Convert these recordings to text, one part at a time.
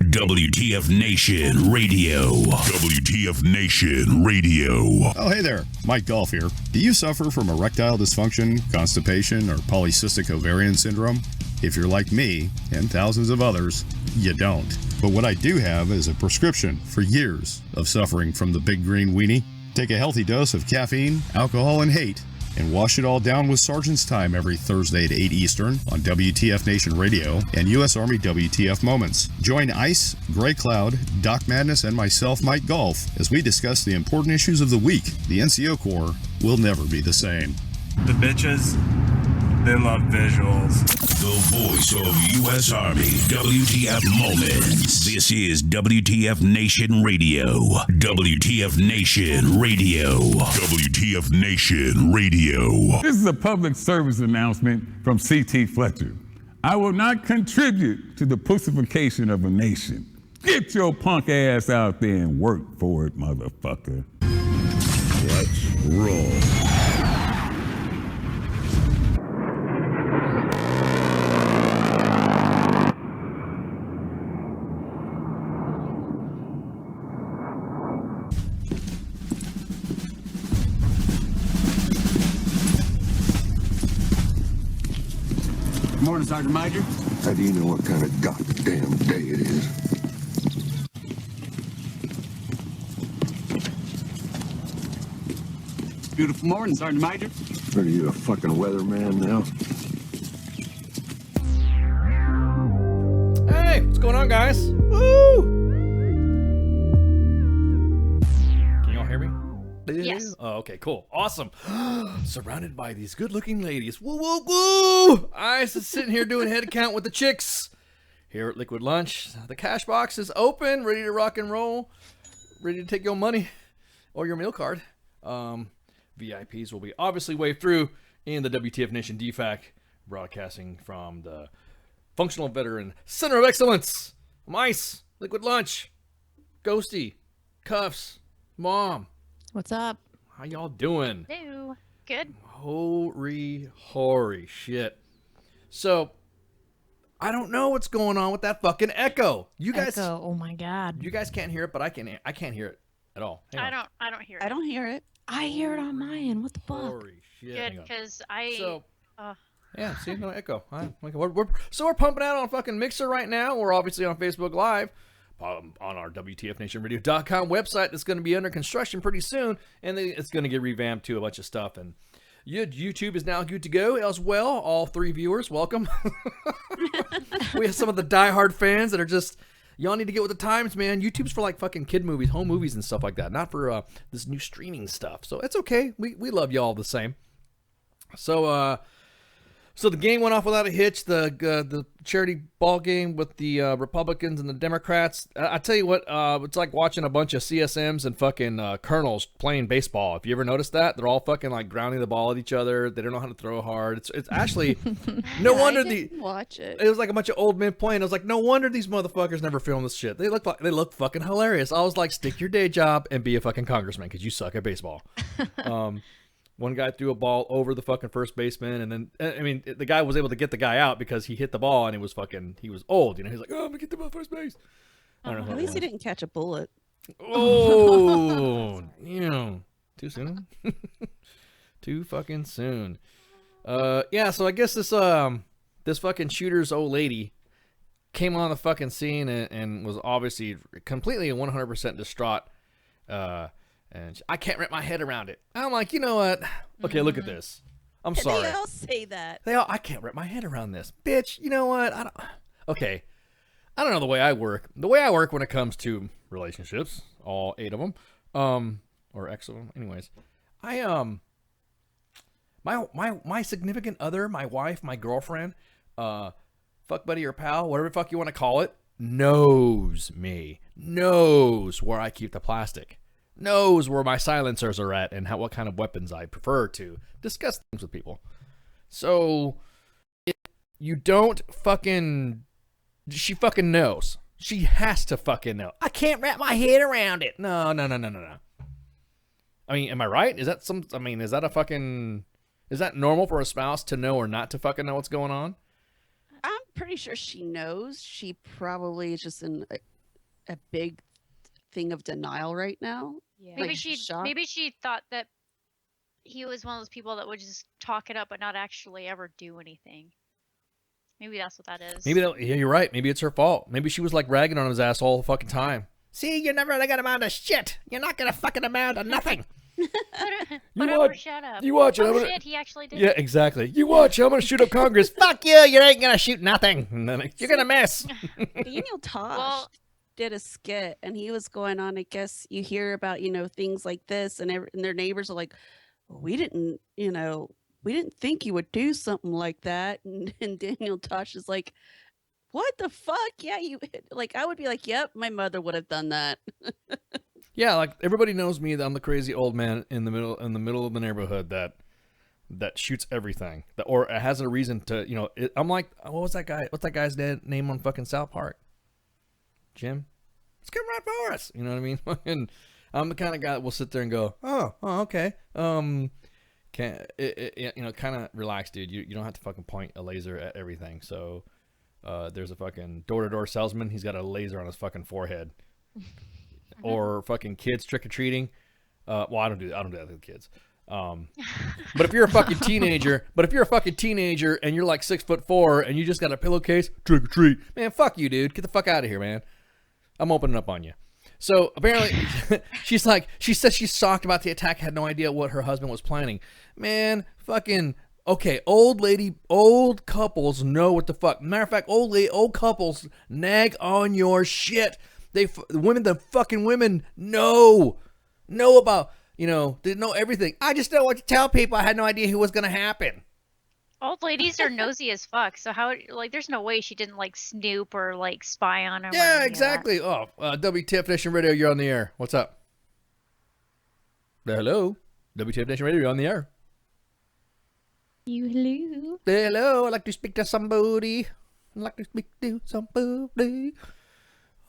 WTF Nation Radio. WTF Nation Radio. Oh, hey there. Mike Golf here. Do you suffer from erectile dysfunction, constipation, or polycystic ovarian syndrome? If you're like me, and thousands of others, you don't. But what I do have is a prescription for years of suffering from the big green weenie. Take a healthy dose of caffeine, alcohol, and hate, and wash it all down with Sergeant's Time every Thursday at 8 Eastern on WTF Nation Radio and U.S. Army WTF Moments. Join Ice, Grey Cloud, Doc Madness, and myself, Mike Golf, as we discuss the important issues of the week. The NCO Corps will never be the same. The bitches, they love visuals. The voice of U.S. Army WTF Moments. This is WTF Nation Radio. WTF Nation Radio. WTF Nation Radio. This is a public service announcement from C.T. Fletcher. I will not contribute to the pussification of a nation. Get your punk ass out there and work for it, motherfucker. Let's roll. Good morning, Sergeant Major. How do you know what kind of goddamn day it is? Beautiful morning, Sergeant Major. Are you a fucking weatherman now? Hey, what's going on, guys? Woo! Can y'all hear me? Yes. Oh, okay, cool. Awesome. Surrounded by these good-looking ladies. Woo, woo, woo! I was sitting here doing head count with the chicks. Here at Liquid Lunch, the cash box is open, ready to rock and roll, ready to take your money or your meal card. VIPs will be obviously waved through in the WTF Nation DFAC, broadcasting from the Functional Veteran Center of Excellence. Mice, Liquid Lunch, Ghosty, Cuffs, Mom. What's up? How y'all doing? Hello. Good. Holy shit. So, I don't know what's going on with that fucking echo. You guys, Echo. Oh my God. you guys can't hear it, but I can't hear it at all. Hang on. I don't hear it. I don't hear it. I hear it on my end. What the fuck? Holy shit. Hang Good, on. because I. So, yeah, see, no echo. We're pumping out on fucking Mixer right now. We're obviously on Facebook Live, on our WTFNationRadio.com website that's going to be under construction pretty soon, and then it's going to get revamped to a bunch of stuff. And YouTube is now good to go as well. All 3 viewers, welcome. We have some of the diehard fans that are just, y'all need to get with the times, man. YouTube's for like fucking kid movies, home movies and stuff like that, not for this new streaming stuff. So it's okay. We love y'all the same. So the game went off without a hitch. The charity ball game with the Republicans and the Democrats. I tell you what, it's like watching a bunch of CSMs and fucking colonels playing baseball. If you ever noticed that, they're all fucking like grounding the ball at each other. They don't know how to throw hard. It's actually no wonder I didn't watch it. It was like a bunch of old men playing. I was like, no wonder these motherfuckers never film this shit. They look fucking hilarious. I was like, stick your day job and be a fucking congressman because you suck at baseball. One guy threw a ball over the fucking first baseman, and then, I mean, the guy was able to get the guy out because he hit the ball, and he was old, you know? He's like, oh, I'm gonna get the ball first base. I don't know. At least he didn't catch a bullet. Oh, you know, too soon? Too fucking soon. Yeah, so I guess this fucking shooter's old lady came on the fucking scene and was obviously completely and 100% distraught. And I can't wrap my head around it. I'm like, you know what? Okay, look at this. I'm sorry. They all say that. I can't wrap my head around this. Bitch, you know what? Okay. I don't know the way I work. The way I work when it comes to relationships, all 8 of them, or X of them, anyways. My significant other, my wife, my girlfriend, fuck buddy or pal, whatever the fuck you want to call it, knows me. Knows where I keep the plastic. Knows where my silencers are at and what kind of weapons I prefer to discuss things with people. So, if you don't fucking... She fucking knows. She has to fucking know. I can't wrap my head around it. No. I mean, am I right? Is that a fucking... Is that normal for a spouse to know or not to fucking know what's going on? I'm pretty sure she knows. She probably is just in a big thing of denial right now. Yeah. Maybe Like, shock. she thought that he was one of those people that would just talk it up but not actually ever do anything. Maybe that's what that is. Maybe yeah, you're right. Maybe it's her fault. Maybe she was like ragging on his ass all the fucking time. See, you're never gonna amount to shit. You're not gonna fucking amount to nothing. Whatever, shut up. You watch it. Oh I'm gonna- shit, he actually did. Yeah, exactly. You watch. I'm gonna shoot up Congress. Fuck you. You ain't gonna shoot nothing. And then you're gonna miss. Daniel Tosh Well- did a skit, and he was going on. I guess you hear about things like this, and their neighbors are like, well, we didn't think you would do something like that. And Daniel Tosh is like, what the fuck? Yeah, you like. I would be like, yep, my mother would have done that. Yeah, like everybody knows me that I'm the crazy old man in the middle of the neighborhood that shoots everything or has a reason to. I'm like, what's that guy? What's that guy's name on fucking South Park? Jim. It's coming right for us. You know what I mean? And I'm the kind of guy that will sit there and go, oh, okay. Kind of relax, dude. You don't have to fucking point a laser at everything. So there's a fucking door-to-door salesman. He's got a laser on his fucking forehead. Or fucking kids trick-or-treating. Well, I don't do that with the kids. But if you're a fucking teenager, and you're like 6'4" and you just got a pillowcase, trick or treat, man, fuck you, dude. Get the fuck out of here, man. I'm opening up on you. So apparently, she said she's shocked about the attack, had no idea what her husband was planning. Man, fucking okay. Old couples know what the fuck. Matter of fact, old couples nag on your shit. The fucking women know about, they know everything. I just know what to tell people. I had no idea who was going to happen. Old ladies are nosy as fuck. So how, there's no way she didn't snoop or spy on him. Yeah, exactly. Oh, WTF Nation Radio, you're on the air. What's up? Hello. WTF Nation Radio, you're on the air. Hello. Hello. I'd like to speak to somebody.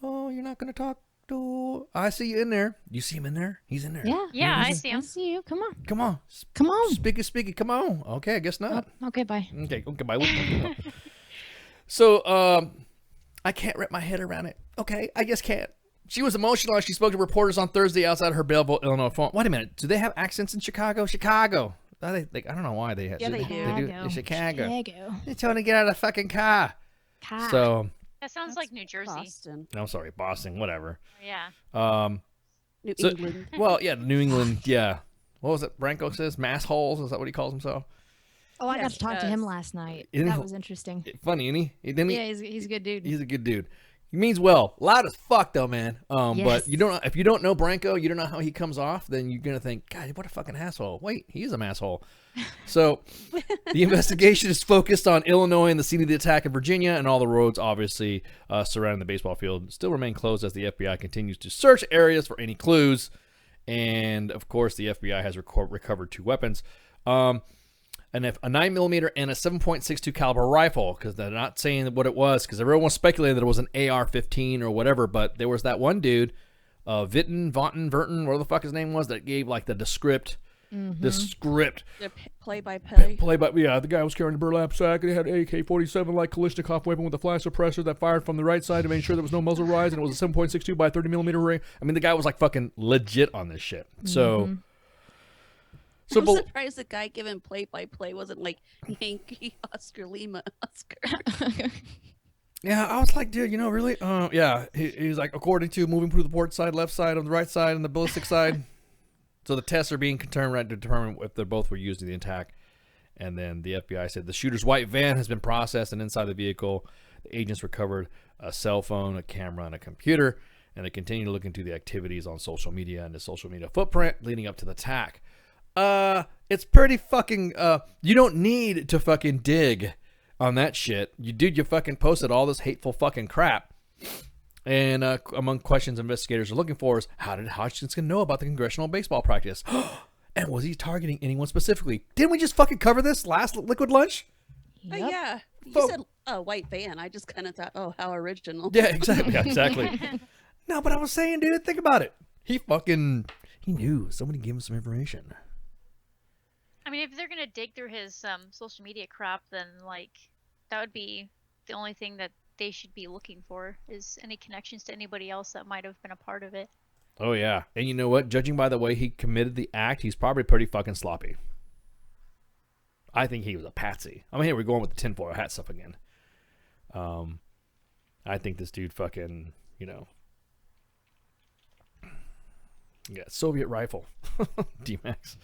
Oh, you're not going to talk to... I see you in there. You see him in there? He's in there. Yeah. Yeah, I see him. I see you. Come on. Come on. Come on. Speaky. Come on. Okay, I guess not. Okay, bye. Okay, bye. So, I can't wrap my head around it. Okay, I just can't. She was emotional as she spoke to reporters on Thursday outside her Belleville, Illinois phone. Wait a minute. Do they have accents in Chicago? Chicago. I don't know why they have. Yeah, they do. In Chicago. Chicago. They're telling to get out of the fucking car. So, That sounds like New Jersey. Boston, I'm sorry, Boston, whatever. Yeah. New So- England. Well, yeah, New England, yeah. What was it? Branko says mass holes. Is that what he calls himself? Oh, I got Yes, to talk to yes. him last night. Isn't he- That was interesting. Funny, isn't he? Didn't he? Yeah, he's a good dude. He's a good dude. He means well. Loud as fuck though, man. But Yes. if you don't know Branko, you don't know how he comes off, then you're gonna think, God, what a fucking asshole. Wait, he is a asshole. So the investigation is focused on Illinois and the scene of the attack in Virginia, and all the roads obviously surrounding the baseball field still remain closed as the FBI continues to search areas for any clues. And of course, the FBI has recovered 2 weapons. A 9mm and a 7.62 caliber rifle, because they're not saying what it was, because everyone speculated that it was an AR-15 or whatever, but there was that one dude, Verton, whatever the fuck his name was, that gave the script. The script. The play-by-play. The guy was carrying a burlap sack, and he had an AK-47 like Kalashnikov weapon with a flash suppressor that fired from the right side to make sure there was no muzzle rise, and it was a 7.62 by 30mm ring. I mean, the guy was fucking legit on this shit. So. I'm surprised the guy giving play-by-play wasn't like Yankee Oscar Lima Oscar. Yeah, I was like, dude, really? Yeah, he's like, according to moving to the port side, left side, on the right side, and the ballistic side. So the tests are being determined to determine if they both were used in the attack. And then the FBI said the shooter's white van has been processed, and inside the vehicle, the agents recovered a cell phone, a camera, and a computer. And they continue to look into the activities on social media and the social media footprint leading up to the attack. It's pretty fucking, you don't need to fucking dig on that shit. You fucking posted all this hateful fucking crap. And among questions investigators are looking for is, how did Hodgkins know about the congressional baseball practice? And was he targeting anyone specifically? Didn't we just fucking cover this last Liquid Lunch? Yep. Yeah. You Fo- said white van. I just kind of thought, oh, how original. Yeah, exactly. No, but I was saying, dude, think about it. He knew. Somebody gave him some information. I mean, if they're gonna dig through his social media crap, then that would be the only thing that they should be looking for is any connections to anybody else that might have been a part of it. Oh yeah, and you know what? Judging by the way he committed the act, he's probably pretty fucking sloppy. I think he was a patsy. I mean, here we're going with the tinfoil hat stuff again. I think this dude fucking, yeah, Soviet rifle, D-Max.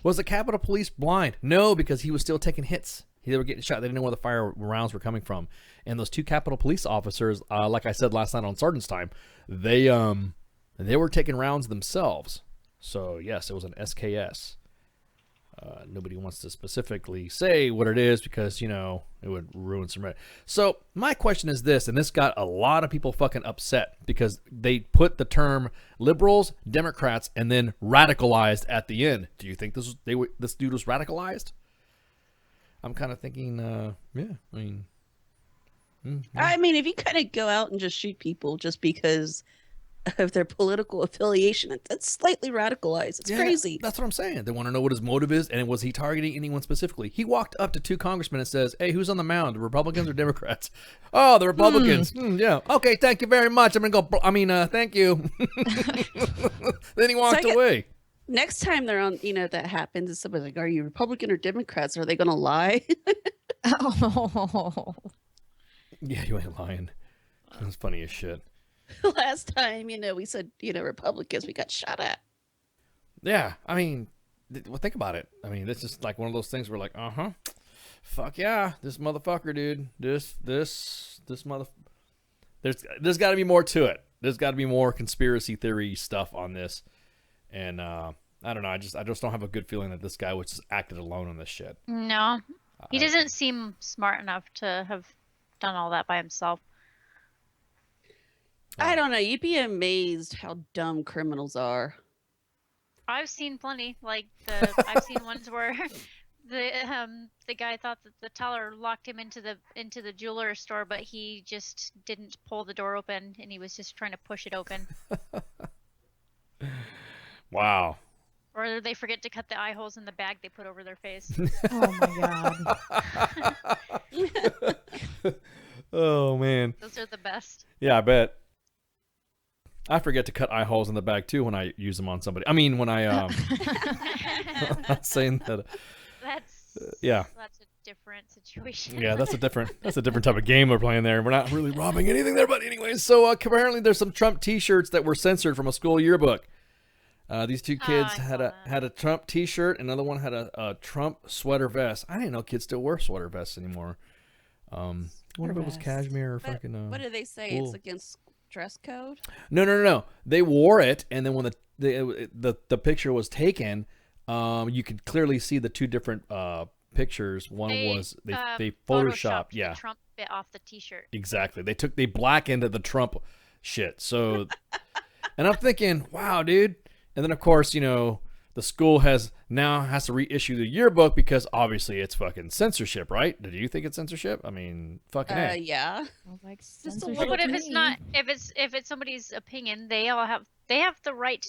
Was the Capitol Police blind? No, because he was still taking hits. They were getting shot. They didn't know where the fire rounds were coming from. And those 2 Capitol Police officers, like I said last night on Sergeant's Time, they were taking rounds themselves. So yes, it was an SKS. Nobody wants to specifically say what it is because, it would ruin some. So my question is this, and this got a lot of people fucking upset because they put the term liberals, Democrats, and then radicalized at the end. Do you think this dude was radicalized? I'm kind of thinking, yeah. I mean, if you kind of go out and just shoot people just because of their political affiliation, that's slightly radicalized. It's crazy. That's what I'm saying. They want to know what his motive is, and was he targeting anyone specifically? He walked up to 2 congressmen and says, "Hey, who's on the mound, the Republicans or Democrats?" "Oh, the Republicans." Yeah. "Okay, thank you very much. I'm gonna go. Thank you." Then he walked away. Next time they're on, that happens, and somebody's like, "Are you Republican or Democrats?" Are they gonna lie? Oh. Yeah, you ain't lying. That's funny as shit. Last time, we said, Republicans, we got shot at. Yeah, I mean, well, think about it. I mean, it's just like one of those things where like, fuck yeah, this motherfucker, dude. This mother. There's got to be more to it. There's got to be more conspiracy theory stuff on this, and I don't know. I just don't have a good feeling that this guy was just acted alone on this shit. No, he doesn't seem smart enough to have done all that by himself. I don't know. You'd be amazed how dumb criminals are. I've seen plenty. I've seen ones where the guy thought that the teller locked him into the jeweler store, but he just didn't pull the door open, and he was just trying to push it open. Wow. Or they forget to cut the eye holes in the bag they put over their face. Oh my god. Oh man. Those are the best. Yeah, I bet. I forget to cut eye holes in the bag too when I use them on somebody. I mean, when I I'm not saying that. That's a different situation. Yeah, that's a different type of game we're playing there. We're not really robbing anything there, but anyway. So apparently there's some Trump T-shirts that were censored from a school yearbook. These 2 kids had a Trump T-shirt. Another one had a Trump sweater vest. I didn't know kids still wear sweater vests anymore. I wonder if it was cashmere or fucking. What do they say? Wool. It's against dress code? No. They wore it, and then when the picture was taken, you could clearly see the 2 different pictures. One was they photoshopped the Trump bit off the T-shirt. Exactly. They blackened the Trump shit. So, and I'm thinking, wow, dude. And then of course, the school has to reissue the yearbook because obviously it's fucking censorship, right? Do you think it's censorship? I mean, fucking A. Yeah. Like But if it's not, if it's somebody's opinion, they have the right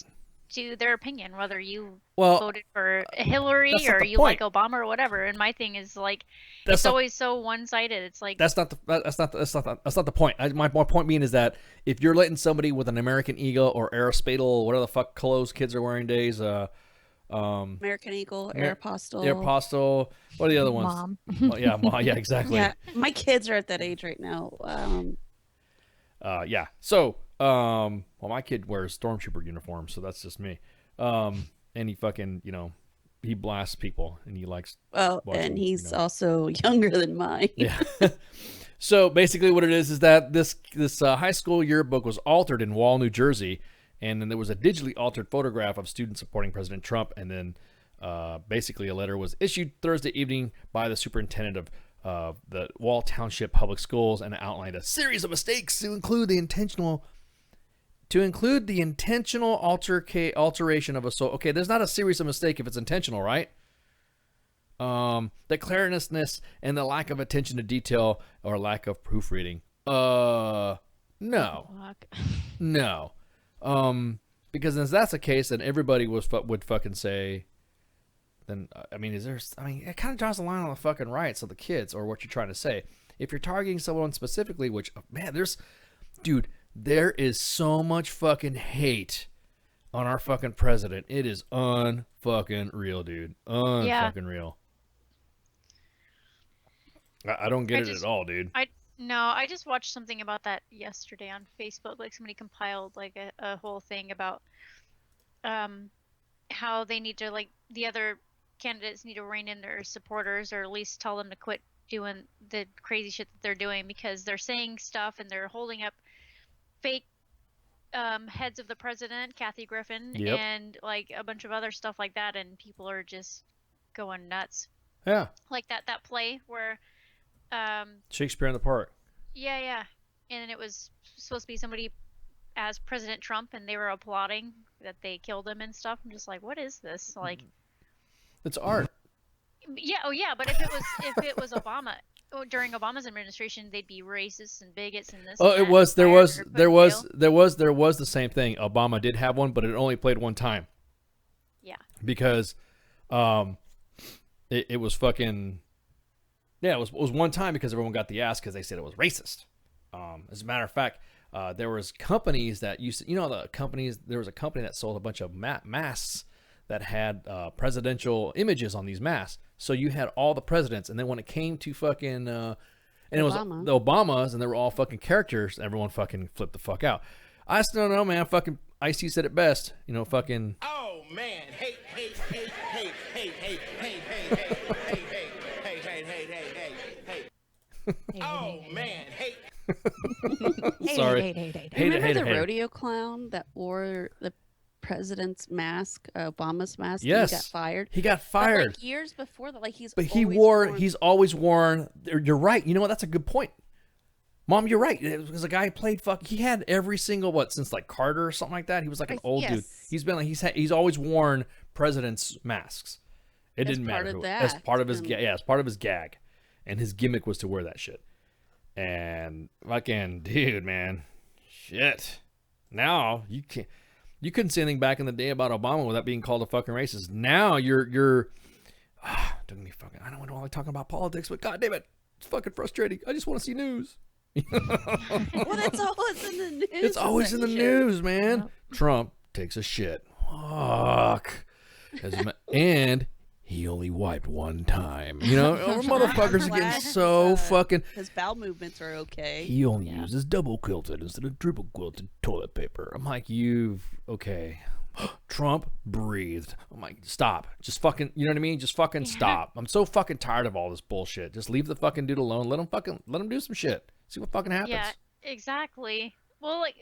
to their opinion, whether you voted for Hillary or you like Obama or whatever. And my thing is like, it's always so one-sided. It's like that's not the point. My point being is that if you're letting somebody with an American Eagle or Aeropostale, whatever the fuck clothes kids are wearing days, American Eagle, Aeropostale. What are the other ones? Mom. Well, yeah, yeah, exactly. Yeah, my kids are at that age right now. Yeah. So, well, my kid wears stormtrooper uniform, so that's just me. And he fucking, he blasts people, and he likes. Well, and he's also younger than mine. Yeah. So basically, what it is that this high school yearbook was altered in Wall, New Jersey. And then there was a digitally altered photograph of students supporting President Trump. And then basically a letter was issued Thursday evening by the superintendent of the Wall Township Public Schools and outlined a series of mistakes to include the intentional alteration of a soul. Okay, there's not a series of mistakes if it's intentional, right? The carelessness and the lack of attention to detail or lack of proofreading. No. Because if that's the case, then everybody would fucking say, then, it kind of draws the line on the fucking rights of the kids or what you're trying to say. if you're targeting someone specifically, which, man, there is so much fucking hate on our fucking president. It is unfucking real, dude. Unfucking real. I don't get it at all, dude. I just watched something about that yesterday on Facebook. Like somebody compiled like a whole thing about how they need to, like, the other candidates need to rein in their supporters, or at least tell them to quit doing the crazy shit that they're doing, because they're saying stuff and they're holding up fake heads of the president, Kathy Griffin, and like a bunch of other stuff like that, and people are just going nuts. Yeah. Like that play where Shakespeare in the Park. Yeah. And it was supposed to be somebody as President Trump, and they were applauding that they killed him and stuff. I'm just like, what is this? Like, it's art. Yeah, but if it was Obama, during Obama's administration, they'd be racist and bigots and this. Oh, and it was there was the same thing. Obama did have one, but it only played one time. Yeah. Because it was fucking. Yeah, it was one time because everyone got the ass because they said it was racist. As a matter of fact, there was companies that used to, there was a company that sold a bunch of masks that had presidential images on these masks. So you had all the presidents, and then when it came to fucking, and it was the Obamas, and they were all fucking characters, everyone fucking flipped the fuck out. I still don't know, man. Fucking Ice-T said it best. Fucking. Oh man, hey. Oh man, hey. Sorry. Hey. Remember the rodeo clown that wore the president's mask, Obama's mask? Yes. He got fired. He got fired. But, like, years before that, like he's always worn. You're right. You know what? That's a good point. Mom, you're right. It was a guy who played he had every single since like Carter or something like that. He was like an old dude. He's been like he's always worn president's masks. It didn't matter who. As part of his as part of his gag, and his gimmick was to wear that shit. And fucking dude, man, shit. Now you couldn't say anything back in the day about Obama without being called a fucking racist. Now you're don't get me fucking. I don't want to like talking about politics, but god damn it, it's fucking frustrating. I just want to see news. Well, that's always in the news. It's always in the news, man. Yep. Trump takes a shit. Fuck. And he only wiped one time. Motherfuckers are getting so fucking. His bowel movements are okay. He only uses double quilted instead of triple quilted toilet paper. I'm like, okay. Trump breathed. I'm like, stop. Just fucking, you know what I mean? Just fucking stop. I'm so fucking tired of all this bullshit. Just leave the fucking dude alone. Let him do some shit. See what fucking happens. Yeah, exactly. Well, like,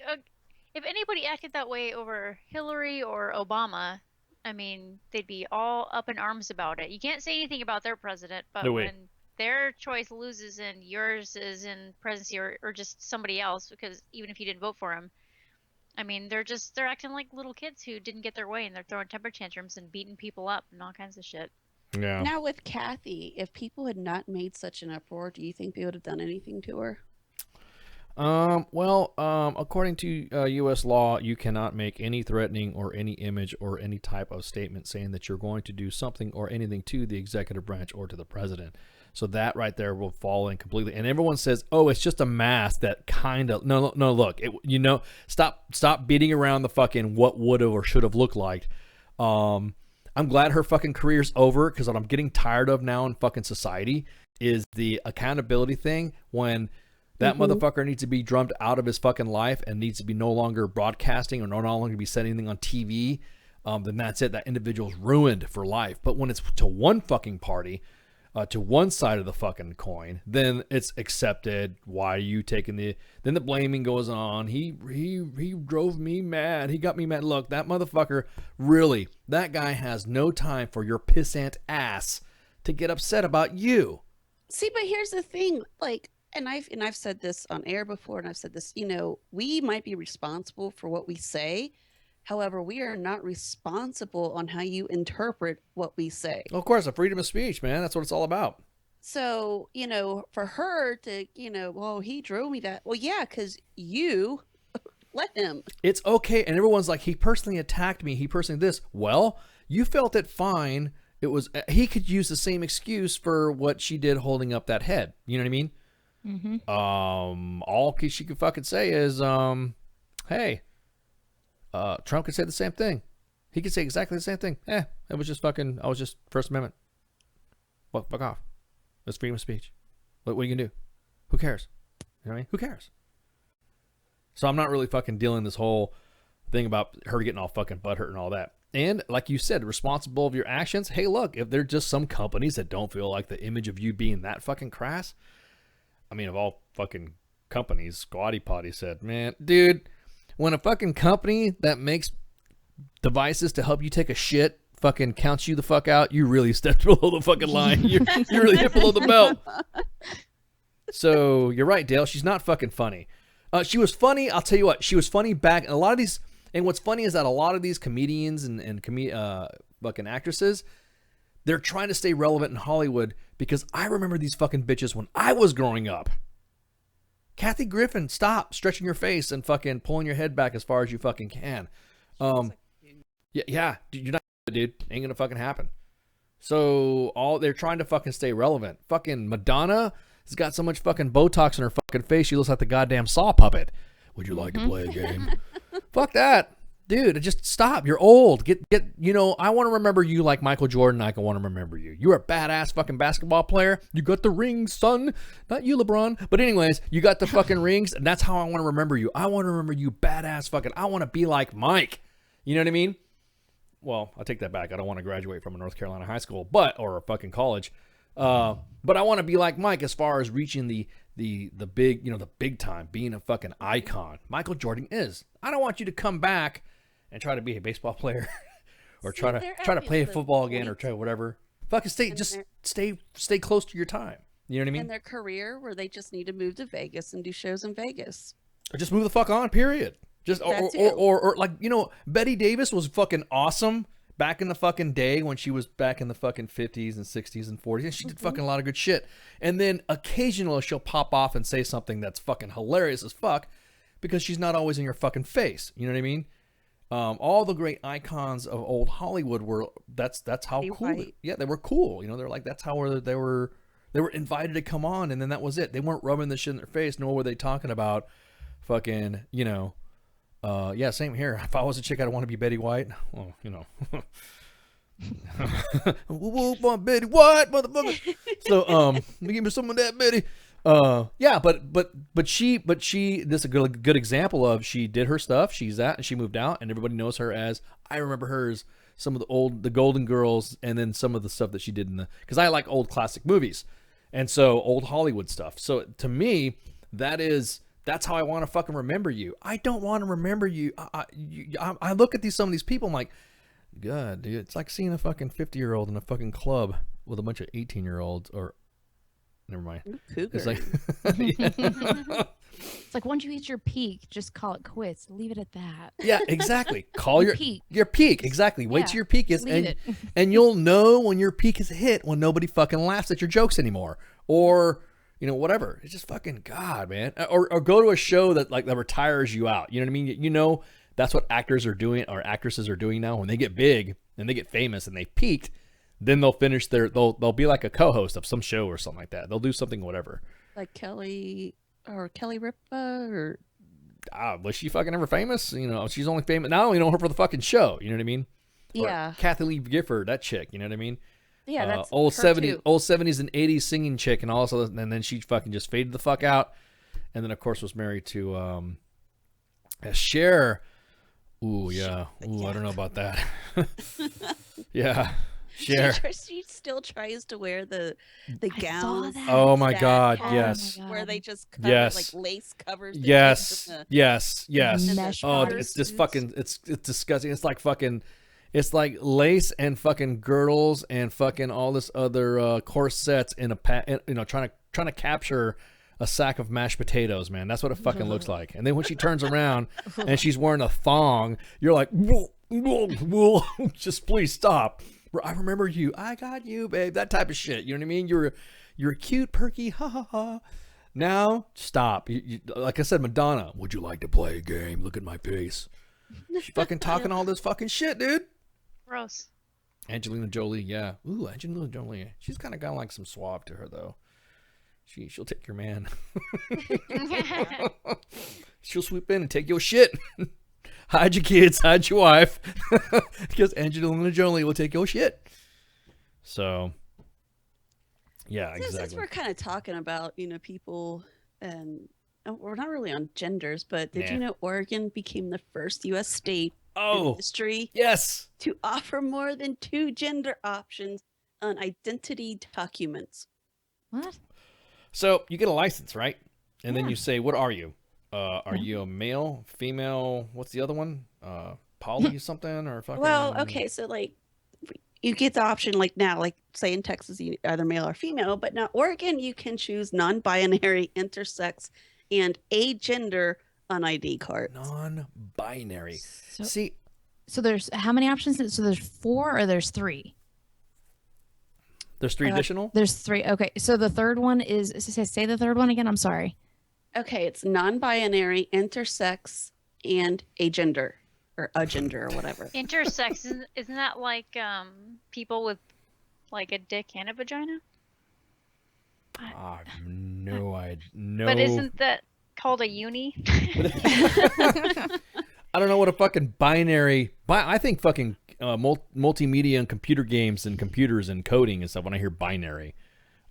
if anybody acted that way over Hillary or Obama, I mean, they'd be all up in arms about it. You can't say anything about their president, but when their choice loses and yours is in presidency or just somebody else, because even if you didn't vote for him, I mean, they're acting like little kids who didn't get their way, and they're throwing temper tantrums and beating people up and all kinds of shit. Yeah. Now with Kathy, if people had not made such an uproar, do you think they would have done anything to her? According to U.S. law, you cannot make any threatening or any image or any type of statement saying that you're going to do something or anything to the executive branch or to the president. So that right there will fall in completely. And everyone says, "Oh, it's just a mask." That kind of no. Look, stop beating around the fucking what would have or should have looked like. I'm glad her fucking career's over, because what I'm getting tired of now in fucking society is the accountability thing. When that motherfucker needs to be drummed out of his fucking life and needs to be no longer broadcasting or no longer be saying anything on TV, then that's it. That individual's ruined for life. But when it's to one fucking party, to one side of the fucking coin, then it's accepted. Why are you taking then the blaming goes on. He drove me mad. He got me mad. Look, that motherfucker, really, that guy has no time for your pissant ass to get upset about you. See, but here's the thing, like, and I've said this on air before, and I've said this, we might be responsible for what we say. However, we are not responsible on how you interpret what we say. Well, of course, a freedom of speech, man. That's what it's all about. So, for her to, well, he drove me that. Well, yeah, because you let him. It's okay. And everyone's like, he personally attacked me. He personally this. Well, you felt it fine. It was, he could use the same excuse for what she did holding up that head. You know what I mean? Mm-hmm. All she could fucking say is, hey, Trump could say the same thing. He could say exactly the same thing. It was just fucking, I was just First Amendment. Well, fuck off. It's freedom of speech. What are you gonna do? Who cares? You know what I mean? Who cares? So I'm not really fucking dealing this whole thing about her getting all fucking butthurt and all that. And like you said, responsible of your actions. Hey, look, if they're just some companies that don't feel like the image of you being that fucking crass. I mean, of all fucking companies, Squatty Potty said, man, dude, when a fucking company that makes devices to help you take a shit fucking counts you the fuck out, you really stepped below the fucking line. You really hit below the belt. So you're right, Dale. She's not fucking funny. She was funny. I'll tell you what. She was funny back. And a lot of these. And what's funny is that a lot of these comedians and fucking actresses, they're trying to stay relevant in Hollywood because I remember these fucking bitches when I was growing up. Kathy Griffin, stop stretching your face and fucking pulling your head back as far as you fucking can. Yeah, you're not, dude. Ain't gonna fucking happen. So they're trying to fucking stay relevant. Fucking Madonna has got so much fucking Botox in her fucking face, she looks like the goddamn Saw puppet. Would you like to play a game? Fuck that. Dude, just stop. You're old. Get. I want to remember you like Michael Jordan. I can want to remember you. You're a badass fucking basketball player. You got the rings, son. Not you, LeBron. But anyways, you got the fucking rings, and that's how I want to remember you. I want to remember you badass fucking. I want to be like Mike. You know what I mean? Well, I take that back. I don't want to graduate from a North Carolina high school, or a fucking college. But I want to be like Mike as far as reaching the big, the big time, being a fucking icon. Michael Jordan is. I don't want you to come back and try to be a baseball player or try to play a football again or try whatever. Fucking stay close to your time. You know what I mean? In their career where they just need to move to Vegas and do shows in Vegas. Or just move the fuck on, period. Just or like, Betty Davis was fucking awesome back in the fucking day when she was back in the fucking 50s and 60s and 40s. And she did fucking a lot of good shit. And then occasionally she'll pop off and say something that's fucking hilarious as fuck because she's not always in your fucking face. You know what I mean? All the great icons of old Hollywood were, that's how cool. They were cool. They're like, that's how they were invited to come on. And then that was it. They weren't rubbing the shit in their face, nor were they talking about fucking, yeah, same here. If I was a chick, I'd want to be Betty White. Well, whoop, Betty White, motherfucker. So, give me some of that, Betty. Yeah, but she, this is a good example of she did her stuff. She's that, and she moved out, and everybody knows her as, I remember her as some of the Golden Girls, and then some of the stuff that she did because I like old classic movies, and so old Hollywood stuff. So to me, that's how I want to fucking remember you. I don't want to remember you. I look at some of these people, I'm like, God, dude, it's like seeing a fucking 50-year-old in a fucking club with a bunch of 18-year-olds or, never mind. It's like, it's like once you hit your peak, just call it quits. Leave it at that. Yeah, exactly. Call your peak. Exactly. Wait till your peak is, and you'll know when your peak is hit when nobody fucking laughs at your jokes anymore, or whatever. It's just fucking God, man. Or go to a show that retires you out. You know what I mean? That's what actors are doing or actresses are doing now. When they get big and they get famous and they peaked, then they'll finish they'll be like a co-host of some show or something like that. They'll do something whatever. Like Kelly Ripa or. Was she fucking ever famous? She's only famous. Now I only know her for the fucking show. You know what I mean? Yeah. Or Kathy Lee Gifford, that chick. You know what I mean? Yeah, that's old her 70s, too. old 70s and 80s singing chick, and also, and then she fucking just faded the fuck out, and then of course was married to Cher. Ooh, yeah. Ooh, I don't know about that. Yeah, Cher. She still tries to wear the gowns. Oh my God, yes. Where they just cover, like lace covers. Yes. Mesh Oh, it's just fucking. It's disgusting. It's like fucking. It's like lace and fucking girdles and fucking all this other corsets in a trying to capture a sack of mashed potatoes, man. That's what it fucking looks like. And then when she turns around and she's wearing a thong, you're like, whoa, just please stop. I remember you. I got you, babe. That type of shit. You know what I mean? You're cute, perky, ha ha ha. Now stop. Like I said, Madonna. Would you like to play a game? Look at my face. She fucking talking all this fucking shit, dude. Gross. Angelina Jolie, yeah. Ooh, Angelina Jolie. She's kind of got like some suave to her, though. She'll take your man. She'll swoop in and take your shit. Hide your kids, hide your wife, because Angelina Jolie will take your shit. So, yeah, exactly. Since we're kind of talking about, people, and we're not really on genders, but did you know Oregon became the first U.S. state in history to offer more than 2 gender options on identity documents? What? So you get a license, right? And then you say, what are you? Are you a male, female? What's the other one? Poly something or fucking? Well, okay, so like you get the option like now, like say in Texas, you either male or female, but now Oregon, you can choose non-binary, intersex, and agender on ID cards. Non-binary. So there's how many options? So there's 4 or there's 3? There's 3 additional? There's 3. Okay, so the third one is, say the third one again. I'm sorry. Okay, it's non-binary, intersex, and agender, or agender, or whatever. Intersex, isn't that like people with like a dick and a vagina? I have no idea. No. But isn't that called a uni? I don't know what a fucking binary. I think fucking multimedia and computer games and computers and coding and stuff when I hear binary.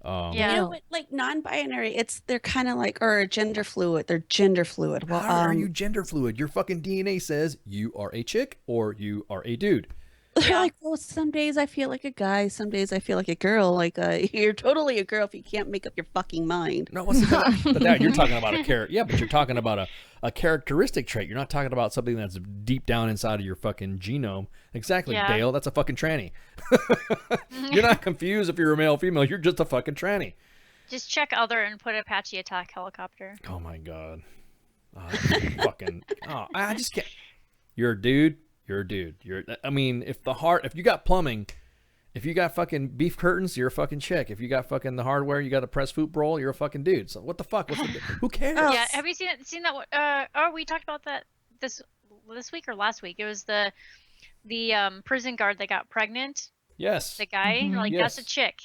You know what, like non-binary, they're kind of like, or gender fluid. They're gender fluid. Well, how are you gender fluid? Your fucking DNA says you are a chick or you are a dude. They're like, well, some days I feel like a guy, some days I feel like a girl. Like, you're totally a girl if you can't make up your fucking mind. No, what's the but that you're talking about a character. Yeah, but you're talking about a characteristic trait. You're not talking about something that's deep down inside of your fucking genome. Exactly, Dale. That's a fucking tranny. You're not confused if you're a male or female. You're just a fucking tranny. Just check other and put Apache attack helicopter. Oh my god. I just can't. You're a dude. You're a dude. I mean, if you got plumbing, if you got fucking beef curtains, you're a fucking chick. If you got fucking the hardware, you got a press food roll, you're a fucking dude. So what the fuck? Who cares? Yeah, have you seen that? We talked about that this week or last week. It was the prison guard that got pregnant. Yes. The guy, that's a chick.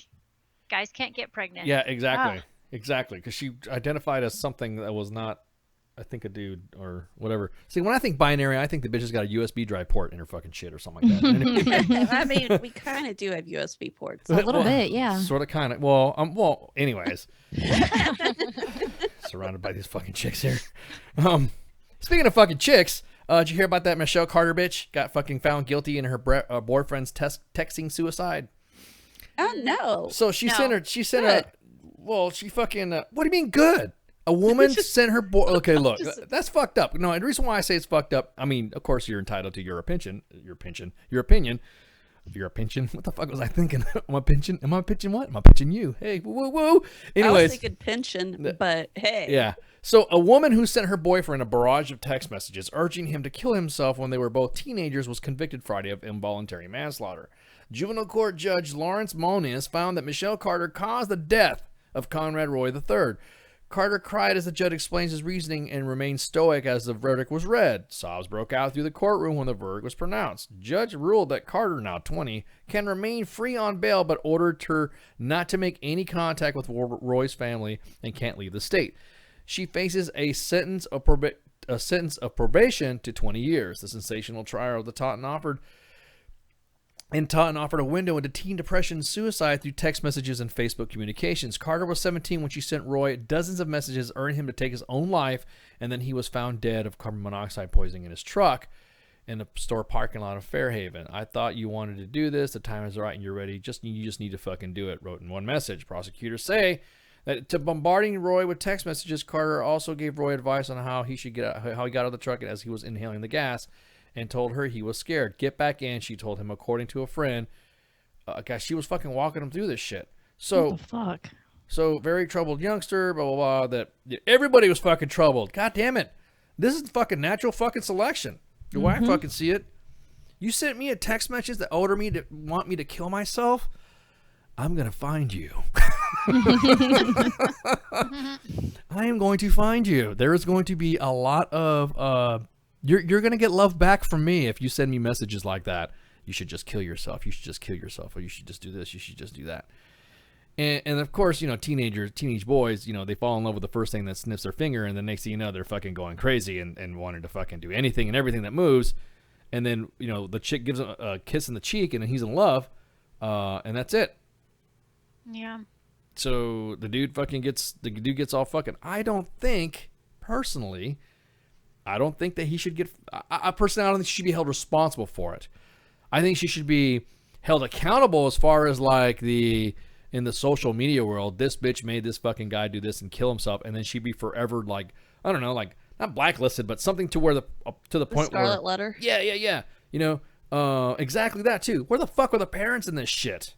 Guys can't get pregnant. Yeah, exactly. Exactly. Because she identified as something that was not, I think, a dude or whatever. See, when I think binary, I think the bitch has got a USB drive port in her fucking shit or something like that. I mean, we kind of do have USB ports. A little bit, yeah. Sort of, kind of. Well, anyways. Surrounded by these fucking chicks here. Speaking of fucking chicks, did you hear about that Michelle Carter bitch? Got fucking found guilty in her boyfriend's texting suicide. Oh, no. So she fucking, what do you mean good? A woman sent her boy. Okay, look, that's fucked up. No, and the reason why I say it's fucked up, I mean, of course, you're entitled to your opinion. What the fuck was I thinking? Am I pinching what? Am I pinching you? Hey, woo. Anyways, I was thinking pension, but hey. Yeah. So a woman who sent her boyfriend a barrage of text messages urging him to kill himself when they were both teenagers was convicted Friday of involuntary manslaughter. Juvenile court judge Lawrence Moniz found that Michelle Carter caused the death of Conrad Roy III. Carter cried as the judge explains his reasoning and remained stoic as the verdict was read. Sobs broke out through the courtroom when the verdict was pronounced. Judge ruled that Carter, now 20, can remain free on bail, but ordered her not to make any contact with Roy's family and can't leave the state. She faces a sentence of probation to 20 years. The sensational trial of the Taunton offered a window into teen depression and suicide through text messages and Facebook communications. Carter was 17 when she sent Roy dozens of messages urging him to take his own life, and then he was found dead of carbon monoxide poisoning in his truck in a store parking lot of Fairhaven. I thought you wanted to do this. The time is right and you're ready. You just need to fucking do it, wrote in one message. Prosecutors say that to bombarding Roy with text messages, Carter also gave Roy advice on how he got out of the truck as he was inhaling the gas, and told her he was scared. Get back in, she told him, according to a friend. Gosh, she was fucking walking him through this shit. So, what the fuck? So, very troubled youngster, blah, blah, blah. That everybody was fucking troubled. God damn it. This is fucking natural fucking selection. The way I fucking see it. You sent me a text message that ordered me to want me to kill myself. I'm going to find you. I am going to find you. There is going to be a lot of... You're going to get love back from me if you send me messages like that. You should just kill yourself. You should just kill yourself. Or you should just do this. You should just do that. And of course, you know, teenage boys, you know, they fall in love with the first thing that sniffs their finger, and the next thing you know, they're fucking going crazy and wanting to fucking do anything and everything that moves. And then, you know, the chick gives him a kiss in the cheek, and then he's in love, and that's it. Yeah. So the dude gets all fucking. I don't think, personally, that he should get. I personally, I don't think she should be held responsible for it. I think she should be held accountable as far as like in the social media world, this bitch made this fucking guy do this and kill himself, and then she'd be forever like, I don't know, like not blacklisted, but something to where the point where Scarlet letter. Yeah. You know, exactly that too. Where the fuck are the parents in this shit?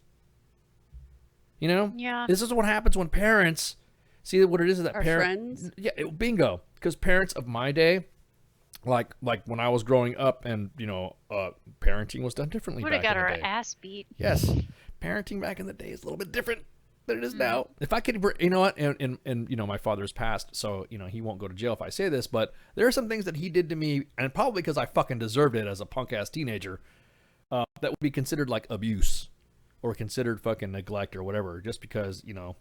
You know? Yeah. This is what happens when parents see what it is that Our parents. friends. Yeah, bingo. Because parents of my day, like when I was growing up, and you know, parenting was done differently. Would have back got in our the day. ass beat. Yes, parenting back in the day is a little bit different than it is now. If I could, you know what, and you know, my father's passed, so you know he won't go to jail if I say this, but there are some things that he did to me, and probably because I fucking deserved it as a punk ass teenager, that would be considered like abuse, or considered fucking neglect or whatever, just because, you know,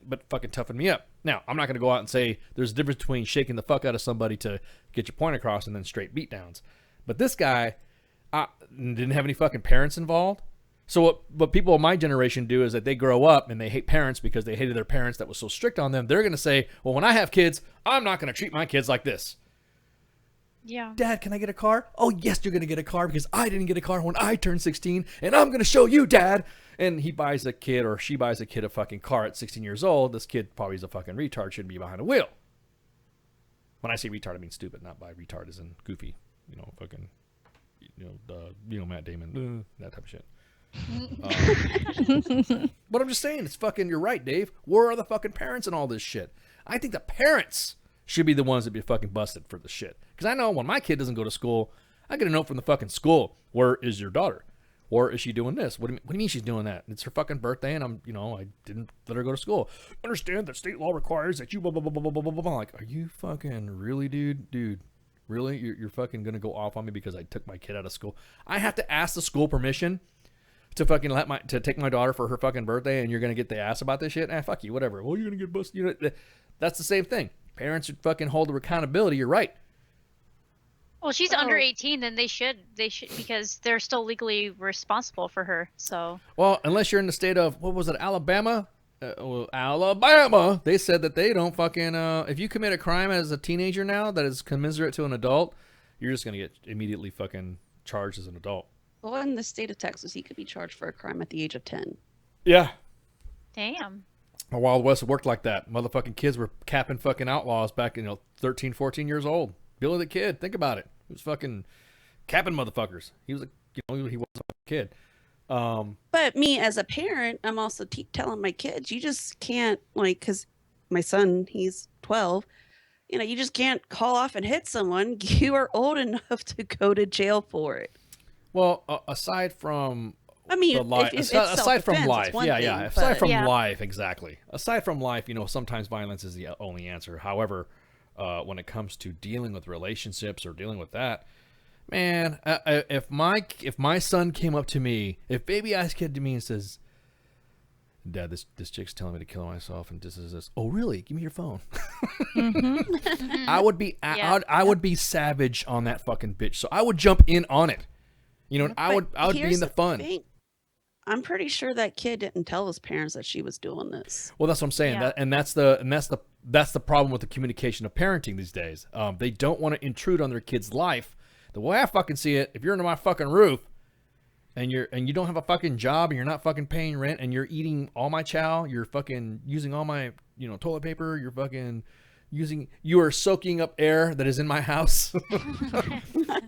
but fucking toughened me up. Now, I'm not gonna go out and say there's a difference between shaking the fuck out of somebody to get your point across and then straight beatdowns, but this guy didn't have any fucking parents involved. So what people of my generation do is that they grow up and they hate parents because they hated their parents that was so strict on them. They're going to say, well, when I have kids, I'm not going to treat my kids like this. Yeah. Dad, can I get a car? Oh, yes, you're going to get a car because I didn't get a car when I turned 16, and I'm going to show you, Dad. And he buys a kid, or she buys a kid a fucking car at 16 years old. This kid probably is a fucking retard, shouldn't be behind a wheel. When I say retard, I mean stupid, not by retard as in goofy. You know, fucking, you know, Matt Damon, that type of shit. But I'm just saying, it's fucking, you're right, Dave. Where are the fucking parents in all this shit? I think the parents should be the ones that be fucking busted for the shit. Because I know when my kid doesn't go to school, I get a note from the fucking school. Where is your daughter? Or is she doing this? What do you mean she's doing that? It's her fucking birthday, and I didn't let her go to school. Understand that state law requires that you blah, blah, blah, blah, blah, blah, blah. Like, are you fucking really, dude? Dude, really? You're fucking gonna go off on me because I took my kid out of school? I have to ask the school permission to fucking to take my daughter for her fucking birthday, and you're gonna get the ass about this shit? Fuck you, whatever. Well, you're gonna get busted. You know, that's the same thing. Parents should fucking hold the accountability. You're right. Well, she's under 18, then they should because they're still legally responsible for her. So. Well, unless you're in the state of, what was it, Alabama? Alabama. They said that they don't fucking if you commit a crime as a teenager now that is commensurate to an adult, you're just gonna get immediately fucking charged as an adult. Well, in the state of Texas, he could be charged for a crime at the age of 10. Yeah. Damn. The Wild West worked like that. Motherfucking kids were capping fucking outlaws back, 13, 14 years old. Billy the Kid, think about it. He was fucking capping motherfuckers. He was he was a kid. But me as a parent, I'm also telling my kids, you just can't, like, because my son, he's 12, you just can't call off and hit someone. You are old enough to go to jail for it. Well, aside from the life, aside from life, aside from life, exactly. Aside from life, sometimes violence is the only answer. However, when it comes to dealing with relationships or dealing with that, man, if my son came up to me, if baby ass kid to me and says, "Dad, this chick's telling me to kill myself," and this is this. Oh, really? Give me your phone. Mm-hmm. I would be, I would be savage on that fucking bitch. So I would jump in on it. I would be in the fun. Thing. I'm pretty sure that kid didn't tell his parents that she was doing this. Well, that's what I'm saying. Yeah. That's the problem with the communication of parenting these days. They don't want to intrude on their kid's life. The way I fucking see it, if you're under my fucking roof and you don't have a fucking job and you're not fucking paying rent and you're eating all my chow, you're fucking using all my toilet paper, you are soaking up air that is in my house,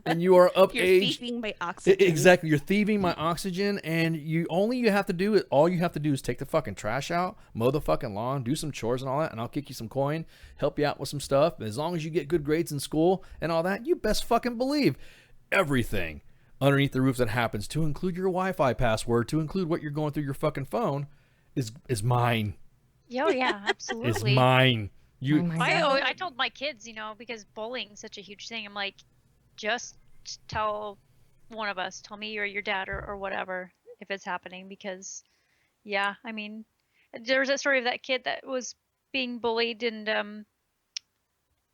and you are of age. You're thieving my oxygen. Exactly, you're thieving my oxygen, and all you have to do is take the fucking trash out, mow the fucking lawn, do some chores and all that, and I'll kick you some coin, help you out with some stuff. As long as you get good grades in school and all that, you best fucking believe everything underneath the roof that happens, to include your Wi-Fi password, to include what you're going through your fucking phone, is mine. Oh yeah, absolutely. It's mine. I told my kids, because bullying is such a huge thing. I'm like, just tell one of us, tell me or your dad or whatever if it's happening, because There was that story of that kid that was being bullied, and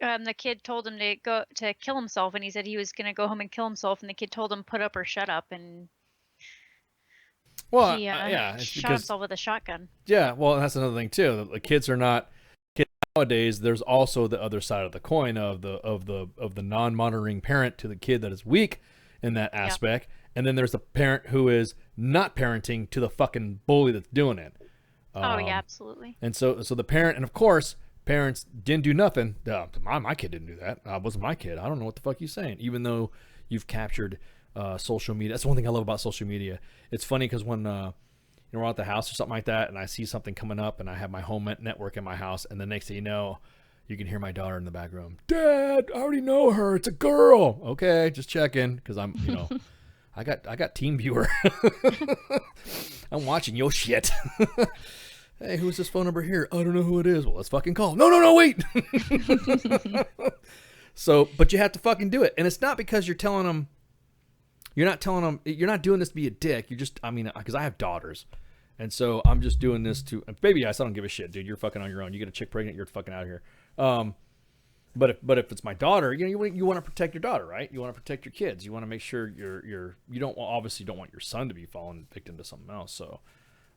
the kid told him to go to kill himself, and he said he was going to go home and kill himself, and the kid told him put up or shut up, and Well, he yeah, it's shot because himself with a shotgun. yeah, well, that's another thing too. The kids are not kids nowadays. There's also the other side of the coin of the non-monitoring parent to the kid that is weak in that aspect, and then there's the parent who is not parenting to the fucking bully that's doing it. Oh yeah, absolutely. And so the parent, and of course, parents didn't do nothing. My kid didn't do that. Wasn't my kid. I don't know what the fuck you're saying. Even though you've captured social media. That's one thing I love about social media. It's funny because when we're at the house or something like that, and I see something coming up, and I have my home network in my house, and the next thing you know, you can hear my daughter in the back room. Dad, I already know her. It's a girl. Okay, just checking because I'm, I got Team Viewer. I'm watching your shit. Hey, who's this phone number here? I don't know who it is. Well, let's fucking call. No, wait. So, but you have to fucking do it. And it's not because you're telling them, you're not doing this to be a dick. You're just, because I have daughters. And so I'm just doing this to, baby ice, I don't give a shit, dude. You're fucking on your own. You get a chick pregnant, you're fucking out of here. But if it's my daughter, you want to protect your daughter, right? You want to protect your kids. You want to make sure you obviously don't want your son to be falling victim to something else. So,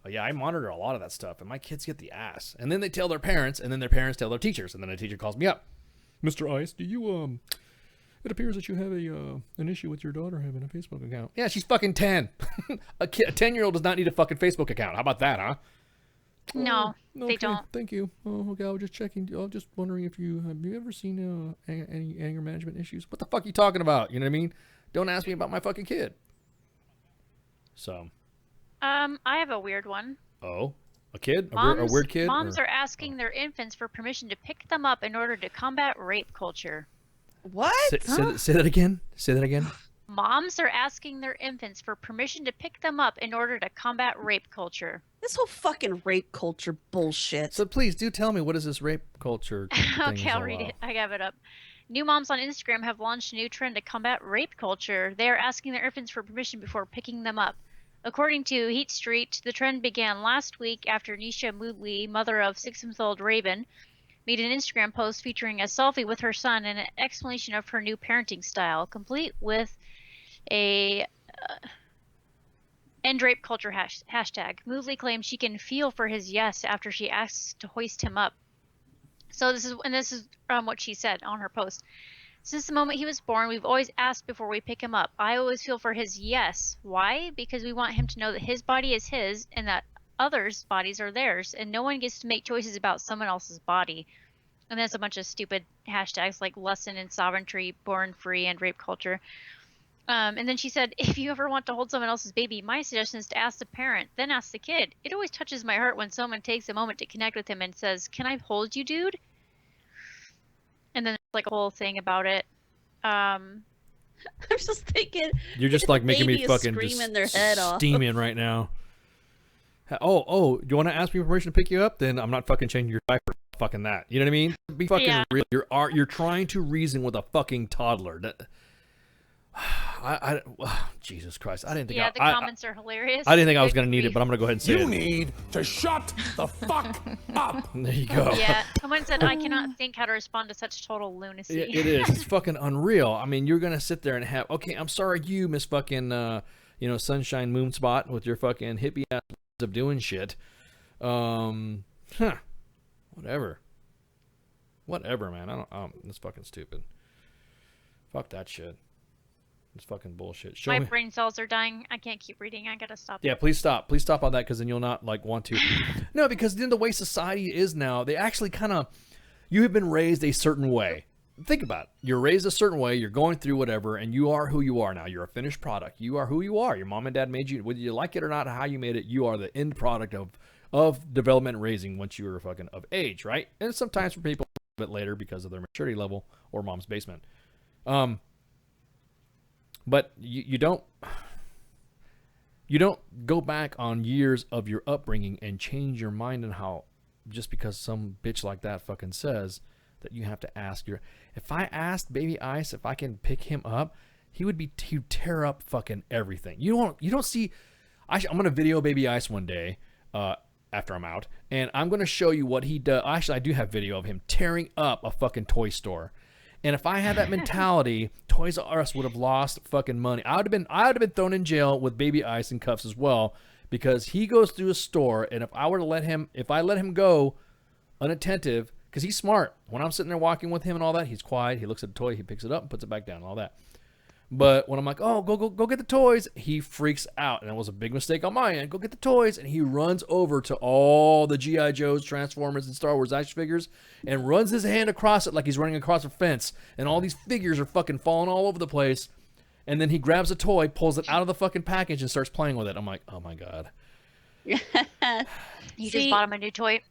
yeah, I monitor a lot of that stuff, and my kids get the ass. And then they tell their parents, and then their parents tell their teachers, and then a teacher calls me up. Mr. Ice, do you it appears that you have an issue with your daughter having a Facebook account. Yeah, she's fucking 10. A 10-year-old does not need a fucking Facebook account. How about that, huh? No, Okay, they don't. Thank you. Oh, okay, I was just checking. I was just wondering if you ever seen any anger management issues? What the fuck are you talking about? You know what I mean? Don't ask me about my fucking kid. So. I have a weird one. Oh, a kid? A weird kid? Moms are asking their infants for permission to pick them up in order to combat rape culture. What? Say that again. Say that again. Moms are asking their infants for permission to pick them up in order to combat rape culture. This whole fucking rape culture bullshit. So please do tell me, what is this rape culture thing? Okay, I'll read it. I have it up. New moms on Instagram have launched a new trend to combat rape culture. They are asking their infants for permission before picking them up. According to Heat Street, the trend began last week after Nisha Moodley, mother of 6-month-old Raven, made an Instagram post featuring a selfie with her son and an explanation of her new parenting style, complete with a end rape culture hashtag. Moodley claims she can feel for his yes after she asks to hoist him up. So this is what she said on her post. Since the moment he was born, we've always asked before we pick him up. I always feel for his yes. Why? Because we want him to know that his body is his and that others' bodies are theirs, and no one gets to make choices about someone else's body. And there's a bunch of stupid hashtags like lesson in sovereignty, born free, and rape culture. And then she said, if you ever want to hold someone else's baby, my suggestion is to ask the parent, then ask the kid. It always touches my heart when someone takes a moment to connect with him and says, can I hold you, dude? And then there's like a whole thing about it. I'm just thinking. You're just like making me fucking screaming their head off. Steaming right now. Oh, you want to ask me permission to pick you up? Then I'm not fucking changing your diaper. Fucking that. You know what I mean? Be fucking real. You're trying to reason with a fucking toddler. Jesus Christ! I didn't think. Yeah, the comments are hilarious. I didn't think I was gonna need it, but I'm gonna go ahead and say it. You need to shut the fuck up. There you go. Yeah, someone said I cannot think how to respond to such total lunacy. It is. It's fucking unreal. I mean, you're gonna sit there and have. Okay, I'm sorry, you Miss fucking Sunshine Moonspot with your fucking hippie ass of doing shit. Whatever, man. I don't. It's fucking stupid. Fuck that shit. It's fucking bullshit. My brain cells are dying. I can't keep reading. I gotta stop. Yeah, please stop. Please stop on that, because then you'll not want to. No, because then the way society is now, they actually you have been raised a certain way. Think about it. You're raised a certain way. You're going through whatever, and you are who you are now. You're a finished product. You are who you are. Your mom and dad made you. Whether you like it or not, how you made it, you are the end product of development and raising once you are fucking of age, right? And sometimes for people a bit later because of their maturity level or mom's basement. But you don't go back on years of your upbringing and change your mind on how, just because some bitch like that fucking says that you have to ask if I asked Baby Ice if I can pick him up, he'd tear up fucking everything. You don't see, I'm gonna video Baby Ice one day, after I'm out, and I'm going to show you what he does. Actually, I do have video of him tearing up a fucking toy store. And if I had that mentality, Toys R Us would have lost fucking money. I would have been thrown in jail with baby ice and cuffs as well, because he goes through a store, and if I let him go unattentive, because he's smart. When I'm sitting there walking with him and all that, he's quiet. He looks at the toy, he picks it up and puts it back down and all that. But when I'm like, oh, go get the toys, he freaks out. And it was a big mistake on my end. Go get the toys. And he runs over to all the G.I. Joes, Transformers, and Star Wars action figures and runs his hand across it like he's running across a fence. And all these figures are fucking falling all over the place. And then he grabs a toy, pulls it out of the fucking package, and starts playing with it. I'm like, oh my God. You just bought him a new toy.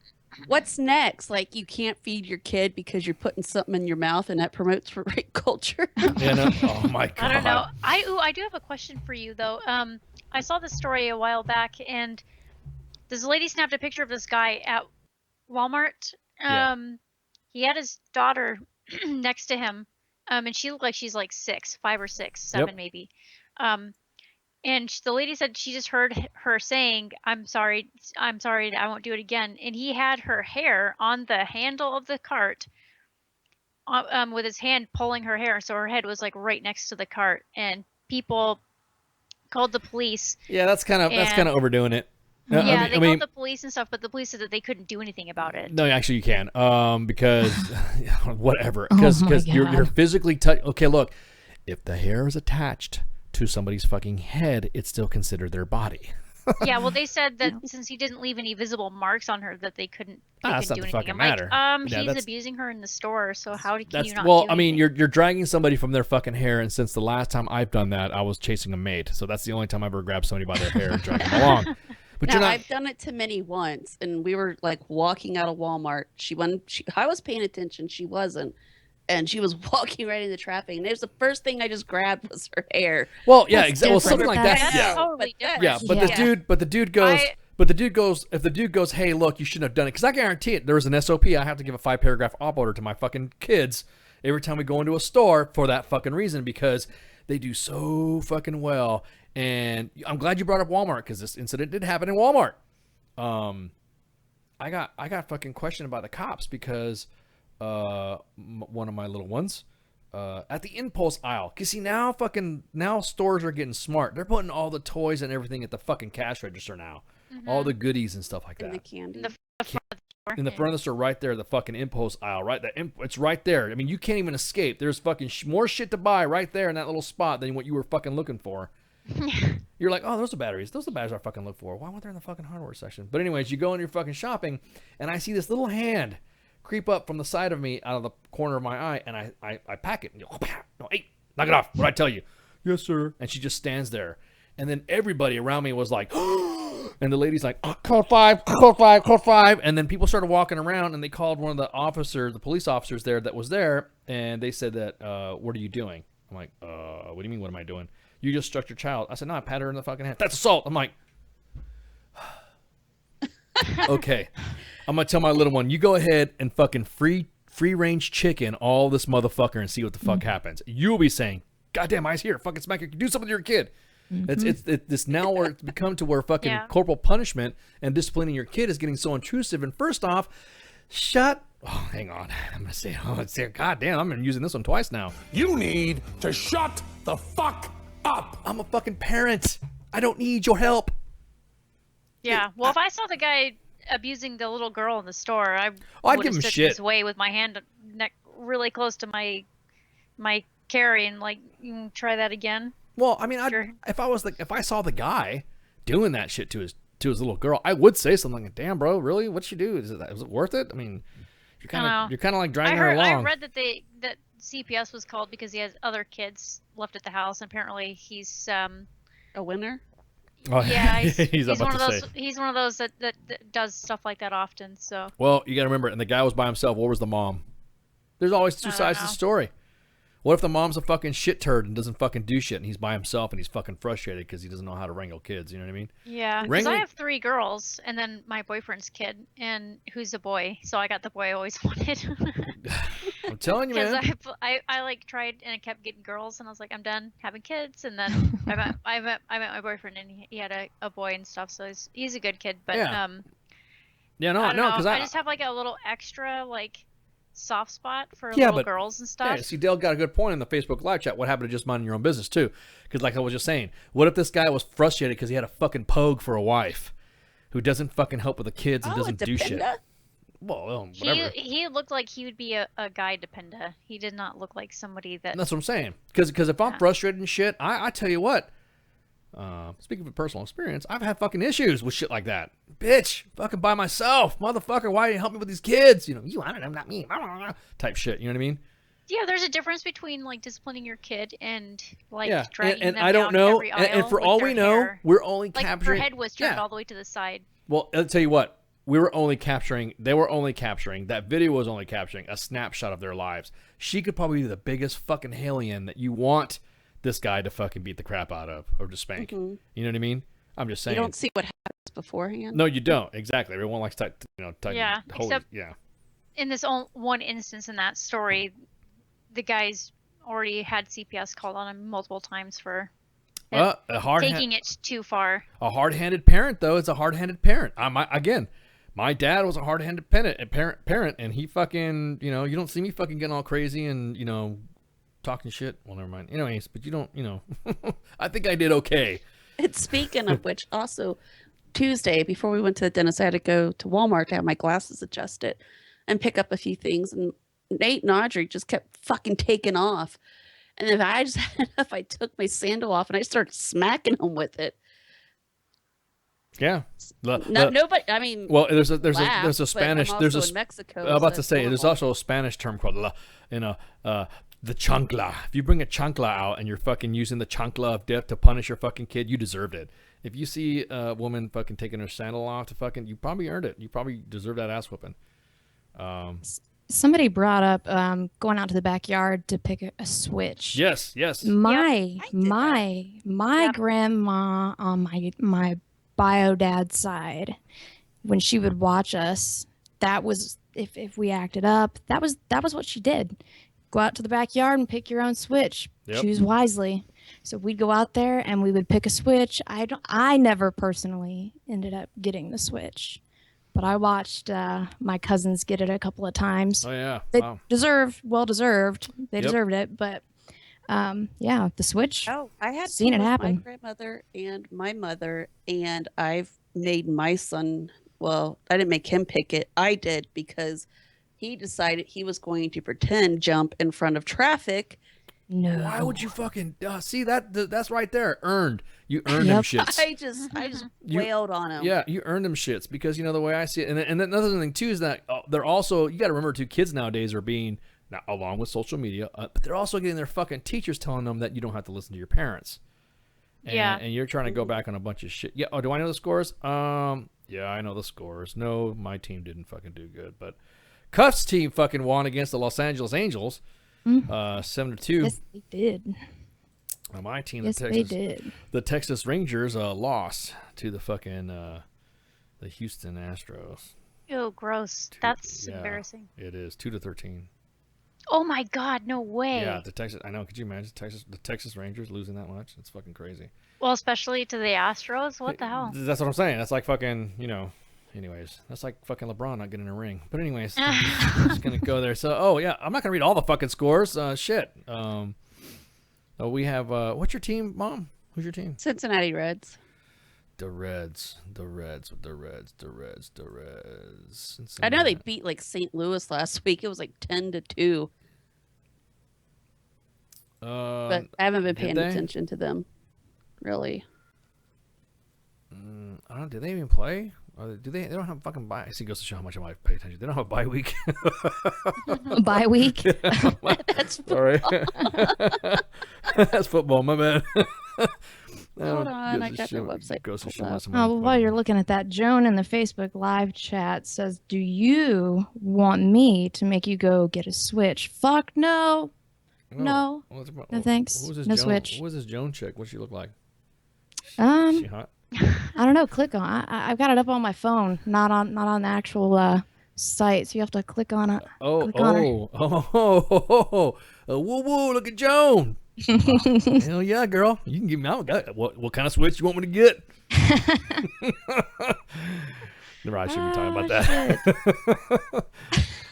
What's next? Like, you can't feed your kid because you're putting something in your mouth and that promotes rape culture. Yeah, no. Oh my God. I don't know. I do have a question for you though. I saw this story a while back, and this lady snapped a picture of this guy at Walmart. He had his daughter next to him, and she looked like she's like 5 or 6, 7 maybe. And the lady said she just heard her saying, I'm sorry, I won't do it again. And he had her hair on the handle of the cart with his hand pulling her hair. So her head was like right next to the cart. And people called the police. Yeah, that's kind of overdoing it. Yeah, they called the police and stuff, but the police said that they couldn't do anything about it. No, actually you can, because whatever, because you're physically okay, look, if the hair is attached to somebody's fucking head, it's still considered their body. Yeah, well, they said that since he didn't leave any visible marks on her, that they couldn't do anything. Fucking I'm matter. like, he's abusing her in the store, so how can you not do I mean, anything? you're dragging somebody from their fucking hair, and since the last time I've done that, I was chasing a maid, so that's the only time I ever grabbed somebody by their hair and dragged them along. But now, I've done it to Minnie once, and we were like walking out of Walmart. I was paying attention, she wasn't. And she was walking right into traffic, and it was the first thing I just grabbed was her hair. Well, yeah, exactly. Well, something like that. That's totally different. Yeah, but the dude goes, if the dude goes, hey, look, you shouldn't have done it, because I guarantee it, there was an SOP. I have to give a 5-paragraph op order to my fucking kids every time we go into a store for that fucking reason, because they do so fucking well. And I'm glad you brought up Walmart, because this incident did happen in Walmart. I got fucking questioned by the cops because one of my little ones at the impulse aisle. Cause see, now stores are getting smart. They're putting all the toys and everything at the fucking cash register now. Mm-hmm. All the goodies and stuff like that. And the candy. In the front of the store, right there, the fucking impulse aisle, right? It's right there. I mean, you can't even escape. There's fucking more shit to buy right there in that little spot than what you were fucking looking for. You're like, oh, those are batteries. Those are the batteries I fucking look for. Why weren't they in the fucking hardware section? But anyways, you go in your fucking shopping, and I see this little hand creep up from the side of me out of the corner of my eye, and I pack it. And no, hey, knock it off. What'd I tell you? Yes, sir. And she just stands there. And then everybody around me was like, and the lady's like, code 5, code 5, code 5. And then people started walking around, and they called one of the police officers there that was there, and they said that, what are you doing? I'm like, what do you mean, what am I doing? You just struck your child. I said, no, I pat her in the fucking head. That's assault. I'm like, okay. I'm going to tell my little one, you go ahead and fucking free range chicken all this motherfucker and see what the fuck happens. You'll be saying, goddamn, I's here. Fucking smack your, do something to your kid. Mm-hmm. It's this now where it's become to where fucking corporal punishment and disciplining your kid is getting so intrusive. And first off, hang on. I'm going to say, goddamn, I'm using this one twice now. You need to shut the fuck up. I'm a fucking parent. I don't need your help. Yeah. Well, if I saw the guy abusing the little girl in the store, I'd would give have him stood shit. his way with my hand really close to my carry and like, try that again. Well, I mean, if I saw the guy doing that shit to his little girl, I would say something like, "Damn, bro, really? What'd she do? Is it worth it?" I mean, you're kind of like dragging her along. I read that CPS was called because he has other kids left at the house, and apparently he's a winner. Oh, yeah, he's one of those. He's one of those that does stuff like that often. So. Well, you got to remember, and the guy was by himself. Where was the mom? There's always two sides to the story. What if the mom's a fucking shit turd and doesn't fucking do shit, and he's by himself and he's fucking frustrated because he doesn't know how to wrangle kids? You know what I mean? Yeah, because I have 3 girls, and then my boyfriend's kid, and who's a boy, so I got the boy I always wanted. I'm telling you, man. Because I like tried and I kept getting girls, and I was like, I'm done having kids, and then I met my boyfriend, and he had a boy and stuff, so he's a good kid, but Yeah, no, I don't know. because I just have like a little extra like soft spot for Yeah, little but- girls and stuff. Yeah, see, Dale got a good point in the Facebook live chat. What happened to just minding your own business too? Because like I was just saying, what if this guy was frustrated because he had a fucking pogue for a wife who doesn't fucking help with the kids and doesn't do shit? Well, whatever. He looked like he would be a guy dependa. He did not look like somebody that. That's what I'm saying. Because if I'm frustrated and shit, I tell you what. Speaking of personal experience, I've had fucking issues with shit like that. Bitch, fucking by myself, motherfucker. Why didn't you help me with these kids? You know, you wanted them, not me. Type shit. You know what I mean? Yeah, there's a difference between like disciplining your kid and like Yeah, dragging and them I don't down know. every aisle And for with all their we know, hair. we're only like capturing. her head was turned Yeah. all the way to the side. Well, I'll tell you what. They were only capturing. That video was only capturing a snapshot of their lives. She could probably be the biggest fucking alien that you want this guy to fucking beat the crap out of or to spank. You know what I mean? I'm just saying. You don't see what happens beforehand. No, you don't. Exactly. Everyone likes to, Yeah, except yeah. in this one instance in that story, the guy's already had CPS called on him multiple times for taking it too far. A hard-handed parent, though, is a hard-handed parent. My dad was a hard-handed parent, and he fucking, you don't see me fucking getting all crazy and, talking shit. Well, never mind. Anyways, but you don't, I think I did okay. And speaking of which, also Tuesday, before we went to the dentist, I had to go to Walmart to have my glasses adjusted and pick up a few things. And Nate and Audrey just kept fucking taking off. And if I took my sandal off and I started smacking them with it. Yeah. Nobody. I mean, well, there's a laugh, Spanish. but I'm there's also a in Mexico. I'm about so to say it's there's normal. also a Spanish term called the chancla. If you bring a chancla out and you're fucking using the chancla of death to punish your fucking kid, you deserved it. If you see a woman fucking taking her sandal off to fucking, you probably earned it. You probably deserve that ass whooping. Somebody brought up going out to the backyard to pick a switch. Yes. My grandma on my bio dad's side, when she would watch us, that was if we acted up, that was what she did. Go out to the backyard and pick your own switch. Yep. Choose wisely. So we'd go out there and we would pick a switch. I never personally ended up getting the switch, but I watched my cousins get it a couple of times. Oh yeah, They wow. well deserved. They Yep. deserved it, but yeah, the switch. Oh, I had seen it with happen. My grandmother and my mother, and I've made my son. Well, I didn't make him pick it. I did because he decided he was going to pretend jump in front of traffic. No. Why would you fucking see that? That's right there. Earned. You earned them shits. I just wailed on him. Yeah, you earned them shits because the way I see it, and another thing too is that they're also, you got to remember too, kids nowadays are being, now, along with social media, but they're also getting their fucking teachers telling them that you don't have to listen to your parents. Yeah. And you're trying to go back on a bunch of shit. Yeah. Oh, do I know the scores? Yeah, I know the scores. No, my team didn't fucking do good, but Cuff's team fucking won against the Los Angeles Angels, 7-2. Yes, they did. My team, Yes, the they Texas, did. the Texas Rangers, lost to the fucking the Houston Astros. Oh, gross. That's Yeah, embarrassing. It is 2-13. Oh my God, no way. Yeah, the Texas. I know. Could you imagine the Texas Rangers losing that much? It's fucking crazy. Well, especially to the Astros. What the hell? That's what I'm saying. That's like fucking, anyways, that's like fucking LeBron not getting a ring. But anyways, I'm just gonna go there. So, oh yeah, I'm not gonna read all the fucking scores. Shit. We have what's your team, Mom? Who's your team? Cincinnati Reds. The Reds. I know they beat like St. Louis last week. It was like 10-2. But I haven't been paying attention to them, really. I don't know. Do they even play? Do they? They don't have a fucking bye. See, goes to show how much I might pay attention. They don't have a bye week. Bye week. That's Sorry. That's football. My bad. Hold on, I got their website. Goes to show pulled up. us Oh, well, while you're looking at that, Joan in the Facebook live chat says, "Do you want me to make you go get a switch?" Fuck no. No. No thanks. Who was this No Joan, switch. Who was this Joan chick? What'd she look like? She Um, hot? I don't know. Click on. I've got it up on my phone, not on the actual site. So you have to click on it. Click on her. Woo woo! Look at Joan. Hell yeah, girl! You can give me out. What kind of switch you want me to get? I shouldn't be talking about that.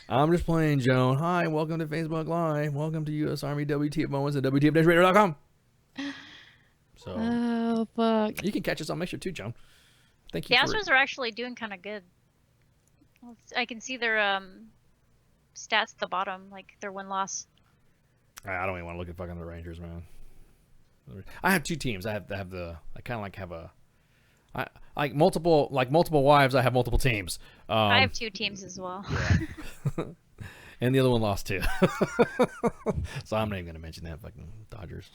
I'm just playing, Joan. Hi, welcome to Facebook Live. Welcome to U.S. Army WTF Moments at WTF-radio.com. So, oh, fuck. You can catch us on Mixer too, Joan. Thank The you. Astros are actually doing kind of good. I can see their stats at the bottom, like their win-loss. I don't even want to look at fucking the Rangers, man. I have two teams. I like multiple wives. I have multiple teams. I have two teams as well. Yeah. And the other one lost too. So I'm not even gonna mention that fucking Dodgers.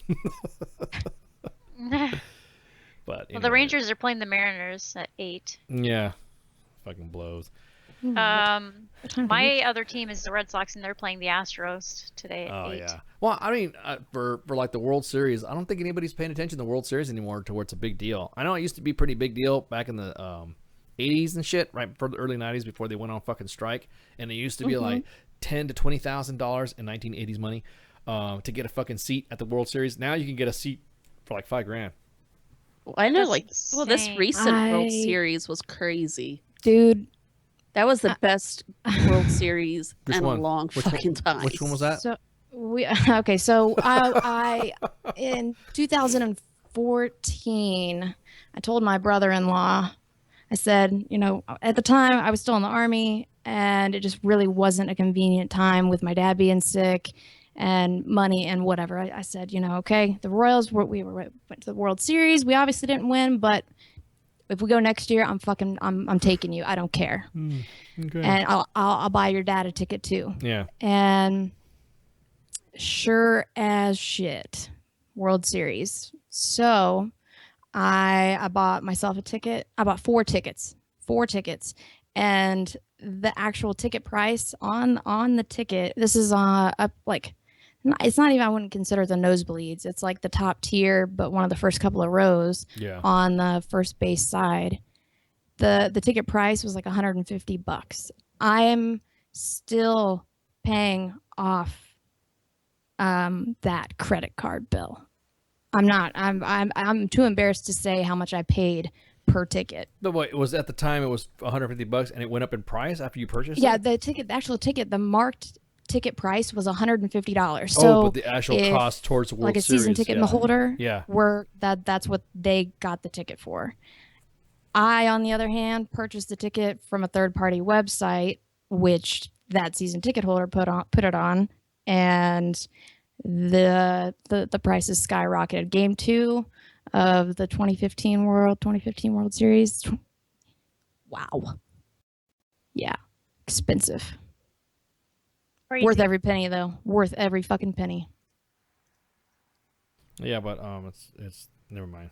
But well, the Rangers are playing the Mariners at 8. Yeah, fucking blows. My other team is the Red Sox, and they're playing the Astros today at 8. Oh yeah. Well, I mean, for like the World Series, I don't think anybody's paying attention to the World Series anymore to where it's a big deal. I know it used to be a pretty big deal back in the 80s and shit, right for the early 90s before they went on fucking strike, and it used to be like $10,000 to $20,000 in 1980s money to get a fucking seat at the World Series. Now you can get a seat for like $5,000. Well, I know, That's this insane. recent World Series was crazy. Dude. That was the best World Series Which in one? a long Which fucking one? time. Which one was that? So I in 2014, I told my brother-in-law, I said, at the time I was still in the Army, and it just really wasn't a convenient time with my dad being sick and money and whatever. I said, okay, the Royals went to the World Series. We obviously didn't win, but if we go next year, I'm taking you. I don't care. Okay. And I'll buy your dad a ticket too. Yeah. And sure as shit, World Series. So I bought myself a ticket. I bought 4 tickets. And the actual ticket price on the ticket, this is up like, it's not even, I wouldn't consider the nosebleeds. It's like the top tier, but one of the first couple of rows on the first base side. The ticket price was like $150. I am still paying off that credit card bill. I'm too embarrassed to say how much I paid per ticket. But wait, was at the time it was $150 and it went up in price after you purchased it? Yeah, the actual ticket, the marked ticket price was $150. So but the actual cost towards the World like a Series, season ticket holder, yeah, that's what they got the ticket for. I, on the other hand, purchased the ticket from a third-party website, which that season ticket holder put it on, and the prices skyrocketed. Game 2 of the 2015 World Series. Wow. Yeah, expensive. Crazy. Worth every penny, though. Worth every fucking penny. Yeah, but it's never mind.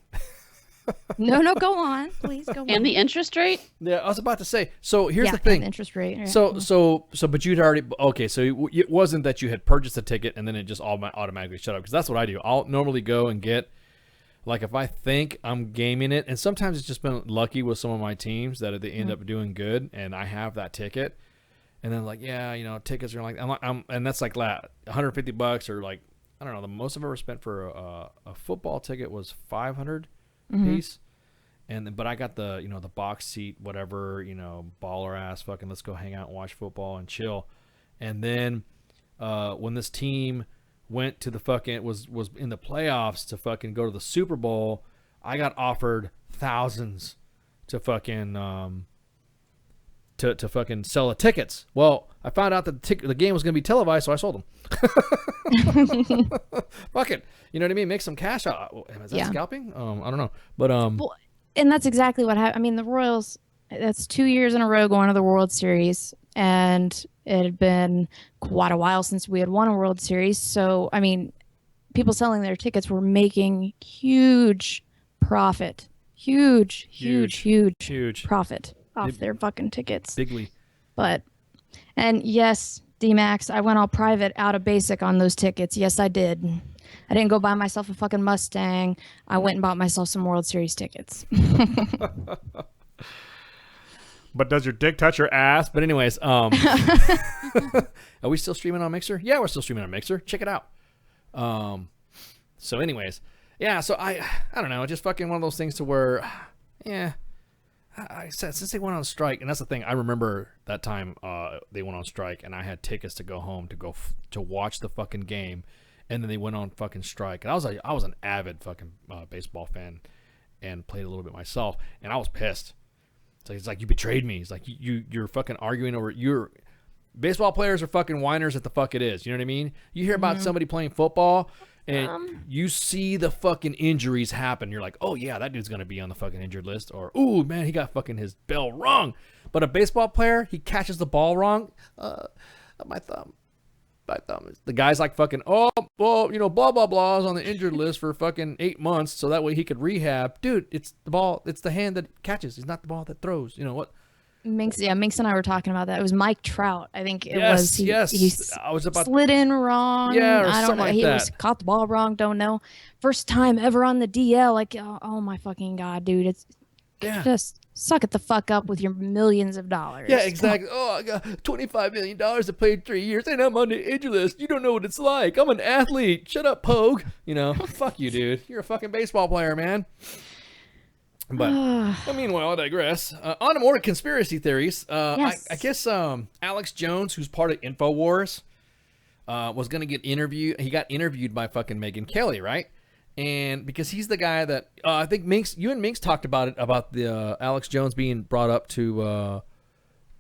No, go on, please go on. And the interest rate? Yeah, I was about to say. So here's the and thing. the interest rate. Right. So, but you'd already So it wasn't that you had purchased a ticket and then it just automatically shut up, because that's what I do. I'll normally go and get, like, if I think I'm gaming it, and sometimes it's just been lucky with some of my teams that they end up doing good, and I have that ticket. And then like, tickets are like, and that's like $150 or like, I don't know. The most I've ever spent for a football ticket was $500 piece. But I got the, the box seat, whatever, baller ass fucking, let's go hang out and watch football and chill. And then, when this team went to the fucking, was in the playoffs to fucking go to the Super Bowl, I got offered thousands to fucking, to fucking sell the tickets. Well, I found out that the game was going to be televised, so I sold them. Fuck it. You know what I mean? Make some cash out. Is that scalping? I don't know. But well, and that's exactly what happened. I mean, the Royals, that's 2 years in a row going to the World Series, and it had been quite a while since we had won a World Series. So, I mean, people selling their tickets were making huge profit. Huge profit off their fucking tickets. Bigly. And yes, D-Max, I went all private out of basic on those tickets. Yes, I did. I didn't go buy myself a fucking Mustang. I went and bought myself some World Series tickets. But does your dick touch your ass? But anyways, are we still streaming on Mixer? Yeah, we're still streaming on Mixer. Check it out. So anyways, yeah, so I don't know, just fucking one of those things to where, yeah, I said, since they went on strike, and that's the thing. I remember that time they went on strike, and I had tickets to go home to watch the fucking game, and then they went on fucking strike. And I was an avid fucking baseball fan, and played a little bit myself, and I was pissed. It's like you betrayed me. It's like you're fucking arguing over your baseball players are fucking whiners at the fuck it is. You know what I mean? You hear about somebody playing football. And you see the fucking injuries happen. You're like, oh, yeah, that dude's going to be on the fucking injured list. Or, ooh, man, he got fucking his bell wrong. But a baseball player, he catches the ball wrong. My thumb. The guy's like fucking, oh, well, you know, blah, blah, blah is on the injured list for fucking 8 months. So that way he could rehab. Dude, it's the ball. It's the hand that catches. It's not the ball that throws. You know what? Minx and I were talking about that. It was Mike Trout. I think it yes, was. He I was about slid in wrong. Yeah, or I don't something know. like He that. was caught the ball wrong. Don't know. First time ever on the DL. Like, oh my fucking god, dude! It's just suck it the fuck up with your millions of dollars. Yeah, exactly. Oh, I got $25 million to play 3 years, and I'm on the injured list. You don't know what it's like. I'm an athlete. Shut up, Pogue. You know, fuck you, dude. You're a fucking baseball player, man. But meanwhile, I digress. On to more conspiracy theories. Yes. I guess Alex Jones, who's part of InfoWars, was going to get interviewed. He got interviewed by fucking Megyn Kelly, right? And because he's the guy that I think you and Minx talked about it, about the Alex Jones being brought up to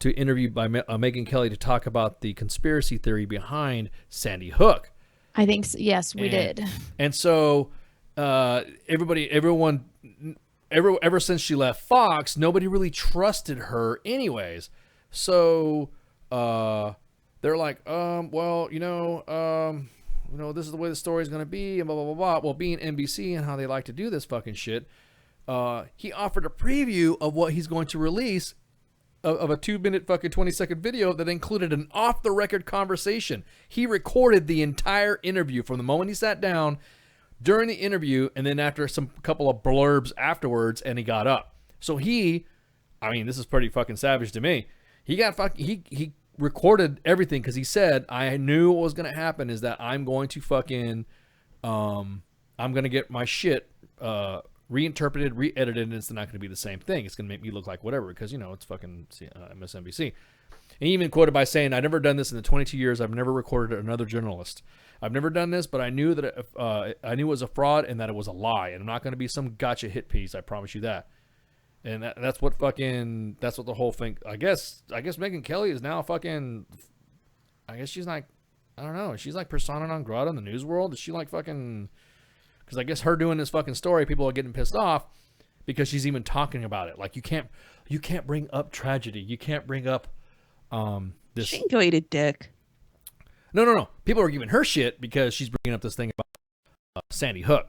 interview by Megyn Kelly to talk about the conspiracy theory behind Sandy Hook. I think so. Yes, we did. And so everyone. Ever since she left Fox, nobody really trusted her anyways. So they're like, well, you know, this is the way the story's going to be, and blah, blah, blah, blah. Well, being NBC and how they like to do this fucking shit, he offered a preview of what he's going to release of a 2-minute fucking 20-second video that included an off-the-record conversation. He recorded the entire interview from the moment he sat down during the interview, and then after some couple of blurbs afterwards, and he got up. So this is pretty fucking savage to me. He recorded everything because he said, I knew what was going to happen is that I'm going to fucking, I'm going to get my shit reinterpreted, re-edited, and it's not going to be the same thing. It's going to make me look like whatever because, you know, it's fucking MSNBC. And he even quoted by saying, I've never done this in the 22 years. I've never recorded another journalist. I've never done this, but I knew that I knew it was a fraud and that it was a lie. And I'm not going to be some gotcha hit piece. I promise you that. And that's what the whole thing. I guess Megyn Kelly is now fucking. I guess she's like, I don't know. She's like persona non grata in the news world. Is she like fucking? Because I guess her doing this fucking story, people are getting pissed off because she's even talking about it. Like you can't bring up tragedy. You can't bring up this. She can go eat a dick. No. People are giving her shit because she's bringing up this thing about Sandy Hook.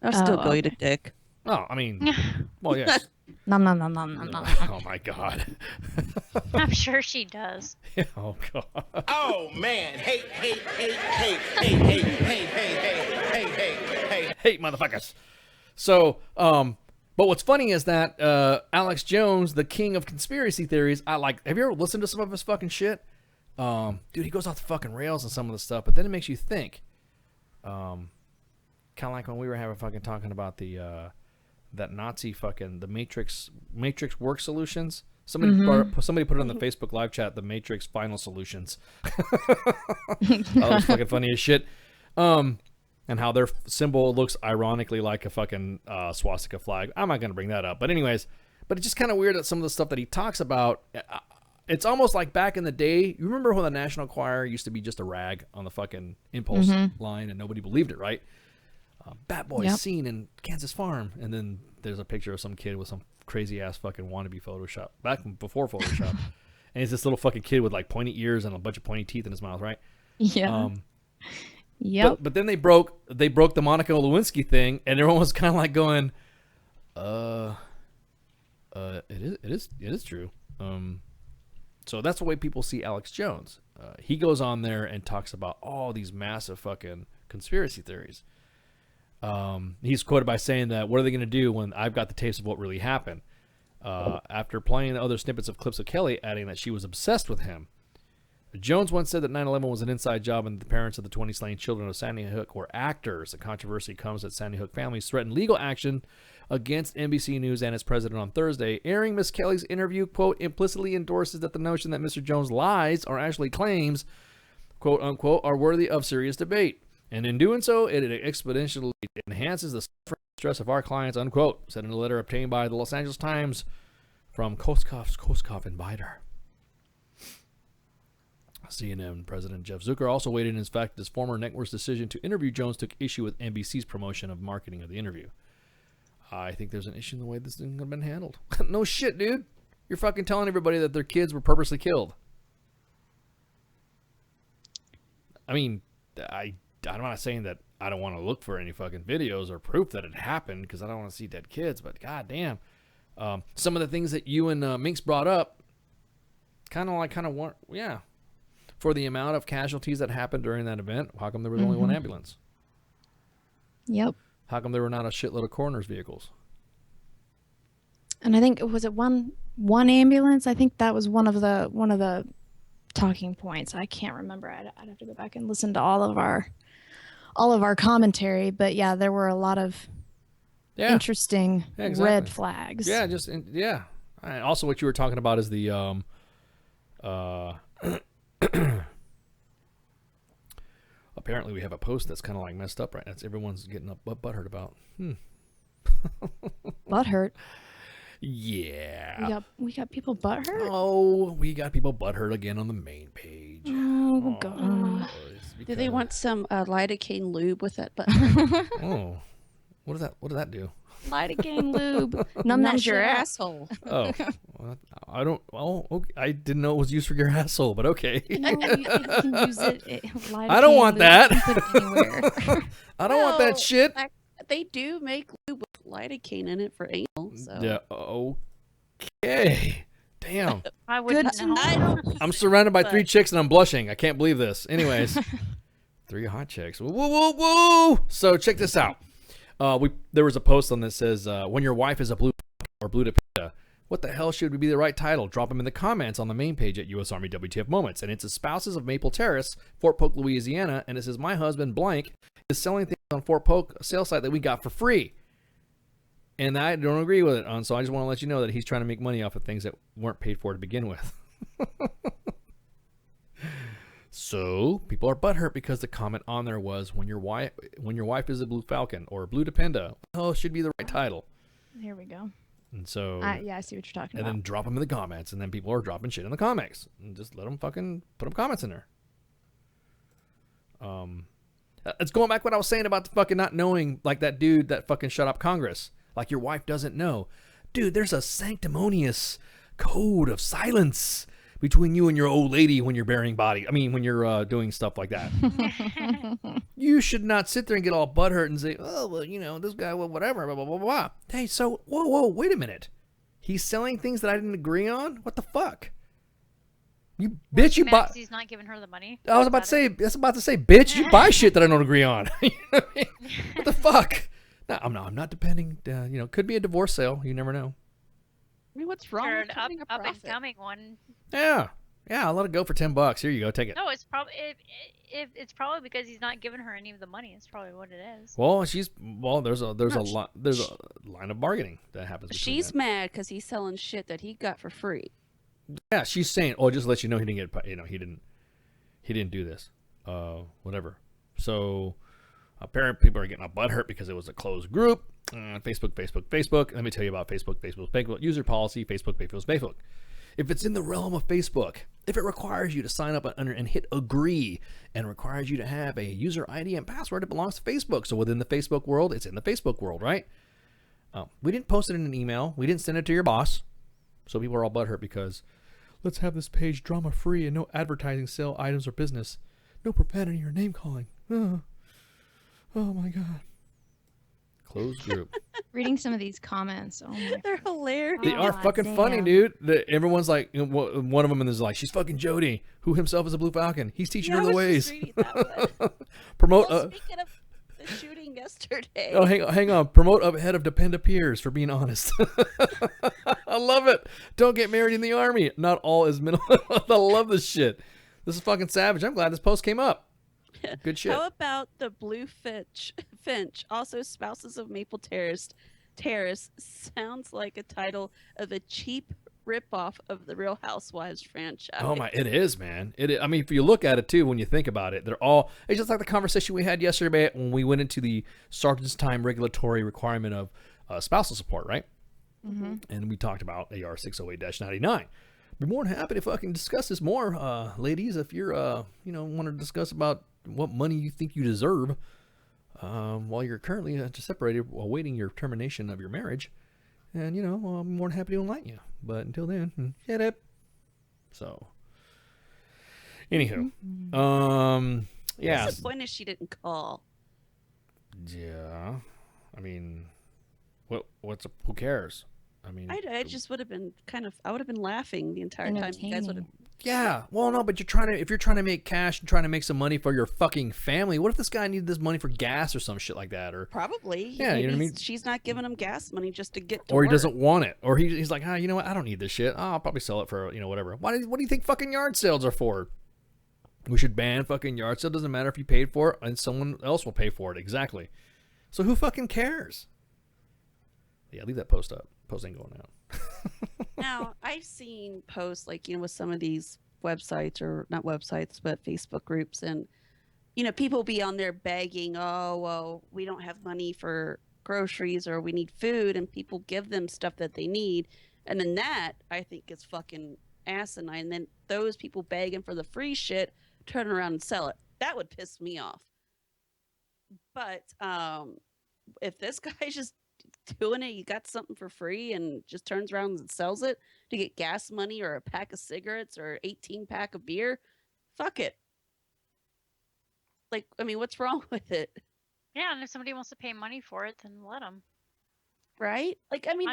I'll still go eat a dick. Oh, I mean, well, yes. Nom. Oh my god. I'm sure she does. Oh god. Oh man, hate, motherfuckers. So, but what's funny is that Alex Jones, the king of conspiracy theories, have you ever listened to some of his fucking shit? Dude, he goes off the fucking rails on some of the stuff, but then it makes you think. Kind of like when we were talking about the that Nazi fucking the Matrix work solutions. Somebody put it on the Facebook live chat, the Matrix final solutions. That was fucking funny as shit. And how their symbol looks ironically like a fucking swastika flag. I'm not gonna bring that up, but anyways, it's just kind of weird that some of the stuff that he talks about. It's almost like back in the day. You remember when the National Choir used to be just a rag on the fucking impulse line and nobody believed it, right? Bat Boy seen in Kansas Farm. And then there's a picture of some kid with some crazy ass fucking wannabe Photoshop. Back before Photoshop. And he's this little fucking kid with like pointy ears and a bunch of pointy teeth in his mouth, right? Yeah. Yep. But then they broke the Monica Lewinsky thing, and everyone was kind of like going, it is true. So that's the way people see Alex Jones. He goes on there and talks about all these massive fucking conspiracy theories. He's quoted by saying that, what are they going to do when I've got the tapes of what really happened? After playing other snippets of clips of Kelly, adding that she was obsessed with him. Jones once said that 9/11 was an inside job and the parents of the 20 slain children of Sandy Hook were actors. The controversy comes that Sandy Hook families threatened legal action against NBC News and its president on Thursday. Airing Miss Kelly's interview, quote, implicitly endorses that the notion that Mr. Jones lies or actually claims, quote unquote, are worthy of serious debate. And in doing so, it exponentially enhances the suffering and stress of our clients, unquote, said in a letter obtained by the Los Angeles Times from Koskov and Bider. CNN President Jeff Zucker also weighed in. In fact, his former network's decision to interview Jones took issue with NBC's promotion of marketing of the interview. I think there's an issue in the way this thing could have been handled. No shit, dude. You're fucking telling everybody that their kids were purposely killed. I mean, I'm not saying that I don't want to look for any fucking videos or proof that it happened because I don't want to see dead kids, but goddamn. Some of the things that you and Minx brought up weren't, yeah. For the amount of casualties that happened during that event, how come there was only one ambulance? Yep. How come there were not a shitload of coroner's vehicles? And I think was it one ambulance? I think that was one of the talking points. I can't remember. I'd have to go back and listen to all of our commentary. But yeah, there were a lot of interesting red flags. Yeah, And also, what you were talking about is the apparently we have a post that's kind of like messed up right now. Everyone's getting butthurt about. Butthurt. Yeah. We got people butthurt. Oh, we got people butthurt again on the main page. Oh God. Do they want some lidocaine lube with that Oh, what does that do? Lidocaine lube. Numbs your asshole. Oh, well, I don't. Oh, okay. I didn't know it was used for your asshole, but okay. No, you can use it. I don't want that. I don't want that No, shit. They do make lube with lidocaine in it for anal. So. Yeah. Okay. Damn. I wouldn't know. I'm surrounded by 3 chicks and I'm blushing. I can't believe this. Anyways, 3 hot chicks. Woo, woo, woo. So check this out. There was a post on that says, when your wife is a blue or blue to panda, what the hell should be the right title? Drop them in the comments on the main page at U.S. Army WTF Moments. And it's the spouses of Maple Terrace, Fort Polk, Louisiana. And it says, my husband, blank, is selling things on Fort Polk, a sales site that we got for free. And I don't agree with it. So I just want to let you know that he's trying to make money off of things that weren't paid for to begin with. So people are butthurt because the comment on there was, when your wife is a blue falcon or a blue dependa, oh, should be the right title. Here we go. And so yeah, I see what you're talking about. And then drop them in the comments, and then people are dropping shit in the comics, and just let them fucking put them comments in there. It's going back to what I was saying about the fucking not knowing, like that dude that fucking shut up Congress. Like your wife doesn't know. Dude, there's a sanctimonious code of silence between you and your old lady when you're burying body. I mean, when you're doing stuff like that. You should not sit there and get all butthurt and say, oh, well, you know, this guy, well, whatever, blah, blah, blah, blah. Hey, so, whoa, wait a minute. He's selling things that I didn't agree on? What the fuck? You bitch, you buy. He's not giving her the money. I was about to say, bitch, you buy shit that I don't agree on. You know what I mean? What the fuck? No, I'm not depending. Could be a divorce sale. You never know. I mean, what's wrong Or with having a up and profit? coming one. Yeah, I'll let it go for $10. Here you go, take it. No, it's probably it's probably because he's not giving her any of the money. It's probably what it is. Well, there's a line of bargaining that happens. She's mad because he's selling shit that he got for free. Yeah, she's saying, "Oh, just to let you know, he didn't get, he didn't do this, whatever." So, apparently, people are getting a butthurt because it was a closed group. Facebook. Let me tell you about Facebook. User policy. Facebook. If it's in the realm of Facebook, if it requires you to sign up and hit agree, and requires you to have a user ID and password, it belongs to Facebook. So within the Facebook world, it's in the Facebook world, right? We didn't post it in an email. We didn't send it to your boss. So people are all butthurt because let's have this page drama free and no advertising, sale items or business, no profanity or name calling. Oh my God. Closed group. Reading some of these comments. Oh my. They're hilarious. They are fucking funny, dude. Everyone's like, one of them is like, she's fucking Jody, who himself is a Blue Falcon. He's teaching her the ways. Promote. Speaking of the shooting yesterday. Oh, hang on. Promote ahead of Dependa peers for being honest. I love it. Don't get married in the army. Not all is middle. I love this shit. This is fucking savage. I'm glad this post came up. Good shit. How about the Blue Finch, also spouses of Maple Terrace? Sounds like a title of a cheap ripoff of the Real Housewives franchise. Oh my, it is, man. It is. I mean, if you look at it too, when you think about it, they're all. It's just like the conversation we had yesterday when we went into the sergeant's time regulatory requirement of spousal support, right? Mm-hmm. And we talked about AR 608-99. Be more than happy to fucking discuss this more, ladies. If you're, want to discuss about what money you think you deserve while you're currently separated, awaiting your termination of your marriage, and I'm more than happy to enlighten you. But until then, hit it. So, anywho, yeah. Disappointed she didn't call. Yeah, I mean, who cares? I mean, I just would have been I would have been laughing the entire time. You guys would have. Yeah, well, no, but if you're trying to make cash and trying to make some money for your fucking family, what if this guy needed this money for gas or some shit like that? Or probably, yeah, you know what I mean. She's not giving him gas money just to get to or he work. doesn't want it, or he's like, you know what, I don't need this shit. Oh, I'll probably sell it for whatever. What do you think fucking yard sales are for? We should ban fucking yard sale. Doesn't matter if you paid for it, and someone else will pay for it. Exactly. So who fucking cares? Yeah, leave that post up. Post ain't going out. Now, I've seen posts with some of these websites, or not websites, but Facebook groups, and people be on there begging, oh, well, we don't have money for groceries, or we need food, and people give them stuff that they need. And then that, I think, is fucking asinine. And then those people begging for the free shit turn around and sell it. That would piss me off. But if this guy's just doing it, you got something for free and just turns around and sells it to get gas money or a pack of cigarettes or 18-pack of beer, fuck it. What's wrong with it? Yeah, and if somebody wants to pay money for it, then let them. Right? I've gotten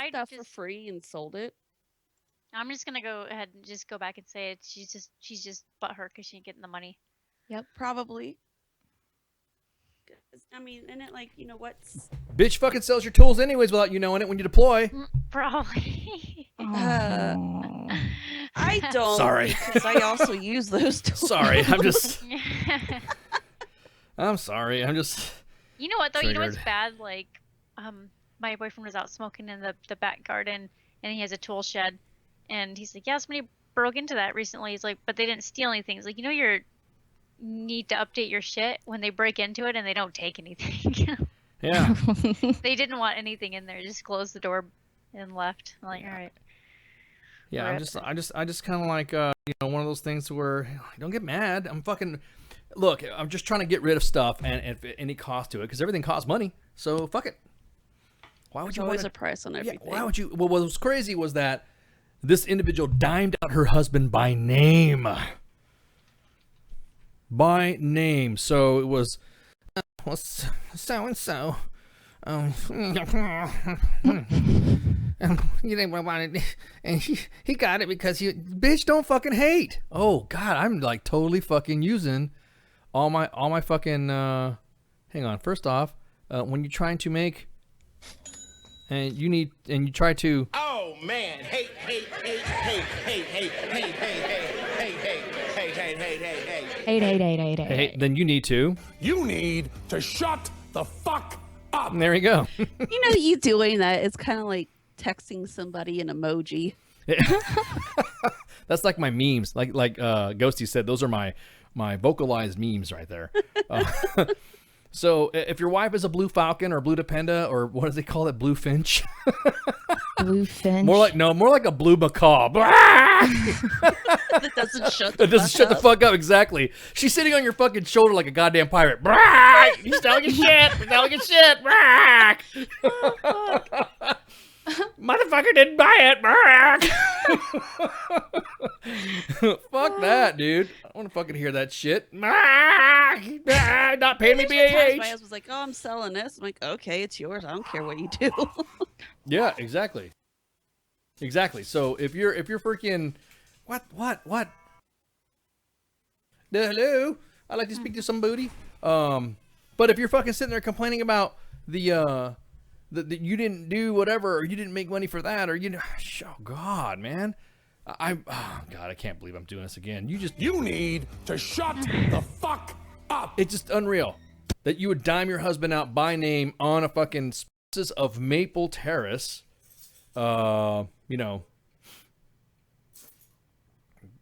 stuff for free and sold it. I'm just gonna go ahead and just go back and say it. She's just butthurt because she ain't getting the money. Yep, probably. And it what's... Bitch fucking sells your tools anyways without you knowing it when you deploy. Probably. I don't. Sorry. Because I also use those tools. Sorry, I'm sorry. I'm just... You know what, though? triggered. You know what's bad? My boyfriend was out smoking in the back garden, and he has a tool shed. And he's like, yeah, somebody broke into that recently. He's like, but they didn't steal anything. He's like, you're... need to update your shit when they break into it and they don't take anything. Yeah. They didn't want anything in there. Just closed the door and left. I'm like, all right. Yeah, I just kind of like one of those things where don't get mad. Look, I'm just trying to get rid of stuff and at any cost to it, because everything costs money. So fuck it. Why would There's you always a price on everything? Yeah, why would you? Well, what was crazy was that this individual dimed out her husband by name. By name. So it was so and so. You didn't want it, and he got it because bitch, don't fucking hate. Oh God, I'm like totally fucking using all my fucking. Hang on. First off, when you're trying to make, and you try to. Oh man, hey, then you need to. You need to shut the fuck up. There you go. You doing that, it's kind of like texting somebody an emoji. That's like my memes. Like Ghosty said, those are my vocalized memes right there. So if your wife is a blue falcon or blue dependa, or what do they call it, blue finch? Blue finch. More like a blue macaw. That doesn't shut the fuck up. Exactly. She's sitting on your fucking shoulder like a goddamn pirate. You're selling your shit. You're selling your shit. Motherfucker didn't buy it. Fuck that, dude. I want to fucking hear that shit. Not paying me BAH. My husband was like, "Oh, I'm selling this." I'm like, "Okay, it's yours. I don't care what you do." Yeah, exactly. So if you're freaking what? Hello, I'd like to speak to somebody. But if you're fucking sitting there complaining about the you didn't do whatever, or you didn't make money for that, or oh God, man, Oh God, I can't believe I'm doing this again. You need to shut the fuck up. It's just unreal that you would dime your husband out by name on a fucking Spices of Maple Terrace. You know,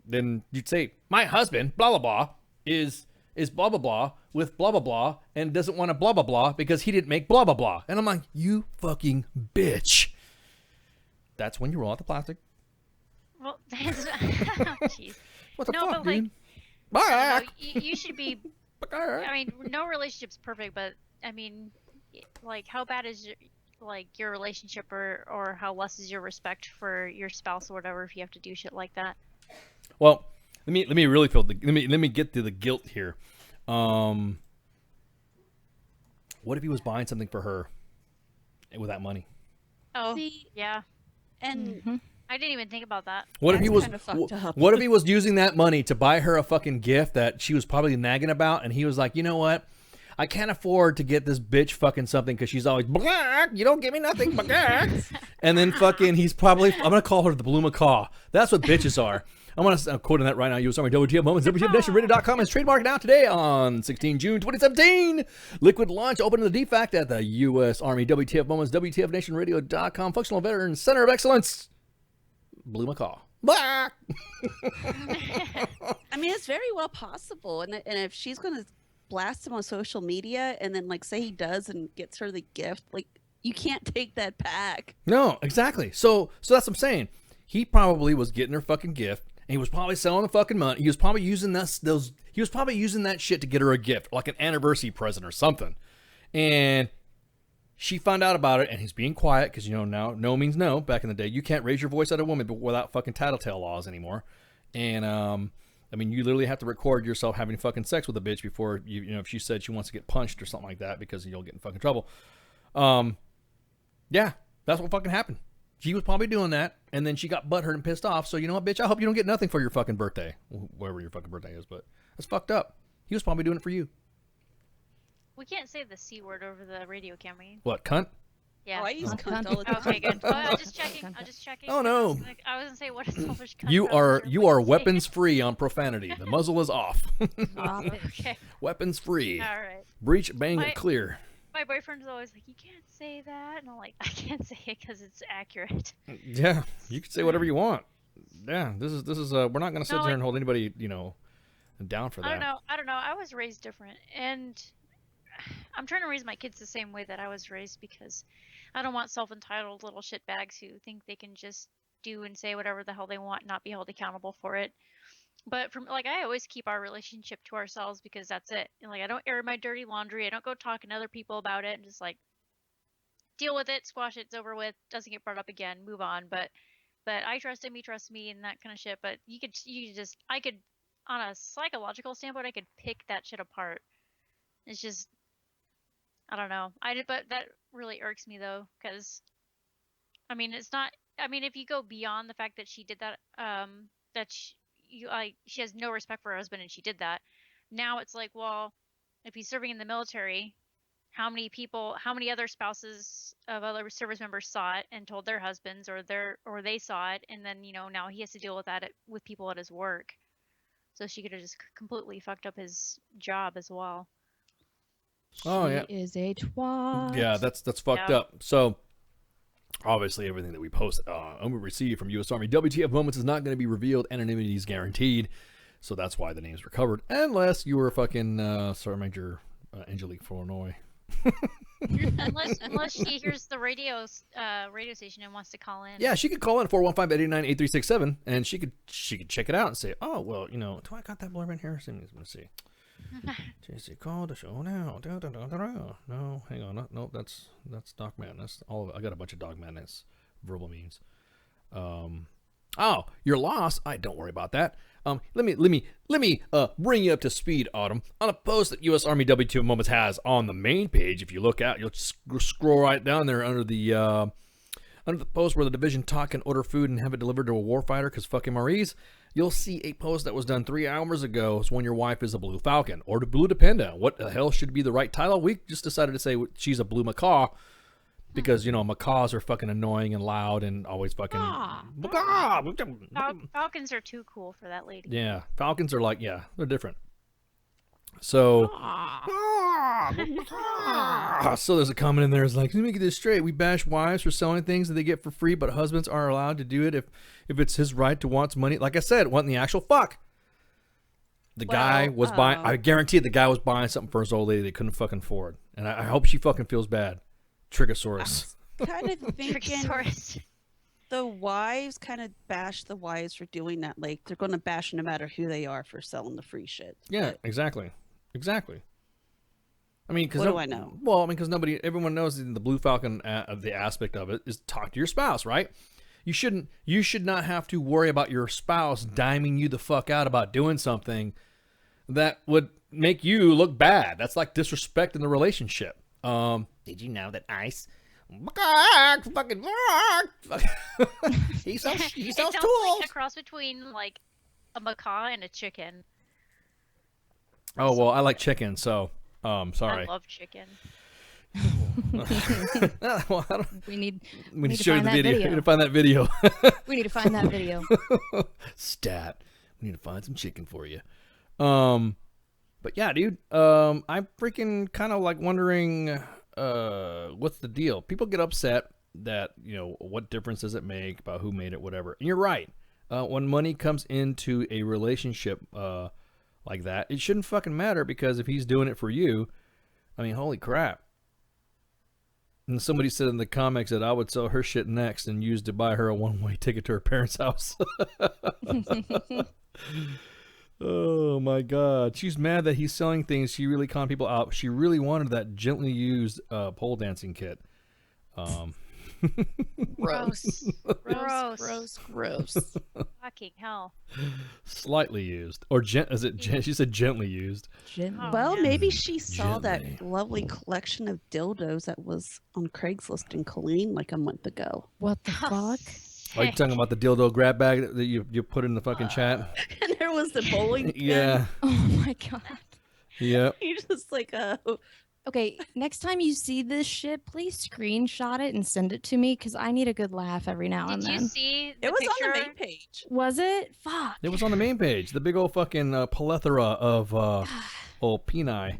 then you'd say, my husband, blah, blah, blah, is blah, blah, blah with blah, blah, blah and doesn't want to blah, blah, blah because he didn't make blah, blah, blah. And I'm like, you fucking bitch. That's when you roll out the plastic. Well, that's... oh, jeez. What the no, fuck, but dude? like, you should be... I mean, no relationship's perfect, but, I mean, like, how bad is your relationship or how less is your respect for your spouse or whatever if you have to do shit like that? Well, let me really feel let me get to the guilt here. What if he was buying something for her with that money? Oh, See, yeah. And I didn't even think about that. What if he was kinda fucked up. What if he was using that money to buy her a fucking gift that she was probably nagging about, and he was like, you know what? I can't afford to get this bitch fucking something because she's always black. You don't give me nothing, black. And then fucking he's probably, I'm gonna call her the Blue Macaw. That's what bitches are. I'm quoting that right now. US Army WTF Moments. WTFNationRadio.com is trademarked now today on 16 June 2017. Liquid launch open to the DFACT at the US Army WTF Moments. WTFNationRadio.com. Functional Veteran Center of Excellence. Blue Macaw. Black. I mean, it's very well possible. And if she's going to blast him on social media and then like say he does and gets her the gift, like you can't take that back. No, exactly. So that's what I'm saying. He probably was getting her fucking gift, and he was probably selling the fucking money. He was probably using he was probably using that shit to get her a gift, like an anniversary present or something. And she found out about it, and he's being quiet because, you know, now no means no. Back in the day, you can't raise your voice at a woman without fucking tattletale laws anymore. And I mean, you literally have to record yourself having fucking sex with a bitch before you know if she said she wants to get punched or something like that because you'll get in fucking trouble. Yeah, that's what fucking happened. She was probably doing that, and then she got butthurt and pissed off. So you know what, bitch? I hope you don't get nothing for your fucking birthday, whatever your fucking birthday is. But that's fucked up. He was probably doing it for you. We can't say the C word over the radio, can we? What, cunt? Yeah. Oh, I use cunt all the time. Okay, good. I'm just checking. Oh no. I was gonna say what is selfish cunt. You are weapons free on profanity. The muzzle is off. Okay. Weapons free. All right. Breach, bang, clear. My boyfriend's always like, you can't say that, and I'm like, I can't say it because it's accurate. Yeah, you can say whatever you want. Yeah, this is we're not gonna sit here and hold anybody, you know, down for that. I don't know. I was raised different, and I'm trying to raise my kids the same way that I was raised because I don't want self-entitled little shitbags who think they can just do and say whatever the hell they want, and not be held accountable for it. But from like, I always keep our relationship to ourselves because that's it. And like, I don't air my dirty laundry. I don't go talking to other people about it and just like deal with it, squash it, it's over with, doesn't get brought up again, move on. But I trust him, he trusts me, and that kind of shit. But I could, on a psychological standpoint, I could pick that shit apart. It's just, I don't know. But that really irks me though, because I mean, it's not. I mean, if you go beyond the fact that she did that, she has no respect for her husband and she did that. Now it's like, well, if he's serving in the military, how many other spouses of other service members saw it and told their husbands or they saw it, and then, you know, now he has to deal with that with people at his work. So she could have just completely fucked up his job as well. Oh yeah. She is a twat. Yeah, that's fucked up. So obviously, everything that we post and we receive from U.S. Army WTF Moments is not going to be revealed. Anonymity is guaranteed. So that's why the names were covered. Unless you were fucking Sergeant Major Angelique Flournoy. unless she hears the radio station and wants to call in. Yeah, she could call in 415-889-8367, and she could check it out and say, oh, well, you know, do I got that blurb in here? Let's see. JC called the show now. No, hang on. No, that's Doc Madness. All of it. I got a bunch of Doc Madness verbal memes. Oh, you're lost. Don't worry about that. Let me bring you up to speed, Autumn, on a post that U.S. Army WTF Moments has on the main page. If you look out, you'll scroll right down there under the post where the division talk can order food and have it delivered to a warfighter because fuck MREs. You'll see a post that was done 3 hours ago. It's when your wife is a Blue Falcon or the Blue Dependa. What the hell should be the right title? We just decided to say she's a Blue Macaw. because macaws are fucking annoying and loud and always fucking. Falcons are too cool for that lady. Yeah, falcons are like they're different. So, so there's a comment in there. It's like, let me get this straight. We bash wives for selling things that they get for free, but husbands aren't allowed to do it if it's his right to want money. Like I said, wanting the actual fuck. The guy was buying. I guarantee the guy was buying something for his old lady they couldn't fucking afford, and I hope she fucking feels bad. Trigosaurus. Kind of thinking the wives kind of bash the wives for doing that. Like they're going to bash no matter who they are for selling the free shit. Yeah, exactly. I mean, because what do I know? Well, I mean, because everyone knows the Blue Falcon, the aspect of it is talk to your spouse, right? You should not have to worry about your spouse diming you the fuck out about doing something that would make you look bad. That's like disrespect in the relationship. Did you know that Ice? he sells tools. Like a cross between like a macaw and a chicken. Oh well, I like chicken, so sorry. I love chicken. Well, we need to show you the video. We need to find that video. We need to find that video. Stat. We need to find some chicken for you. But yeah, dude. I'm freaking kind of like wondering what's the deal. People get upset that what difference does it make about who made it, whatever. And you're right. When money comes into a relationship like that, it shouldn't fucking matter, because if he's doing it for you, I mean, holy crap. And somebody said in the comics that I would sell her shit next and use to buy her a one-way ticket to her parents' house. Oh my God. She's mad that he's selling things. She really conned people out. She really wanted that gently used pole dancing kit. Gross. Fucking hell. Slightly used. Or she said gently used. Well, maybe she saw that lovely collection of dildos that was on Craigslist in Colleen like a month ago. What the fuck? Are you talking about the dildo grab bag that you put in the fucking chat? And there was the bowling pin. Yeah. Oh my God. Yep. You just like Okay, next time you see this shit, please screenshot it and send it to me, because I need a good laugh every now and then. Did you see it was on the main page. Was it? Fuck. It was on the main page. The big old fucking plethora of old peni.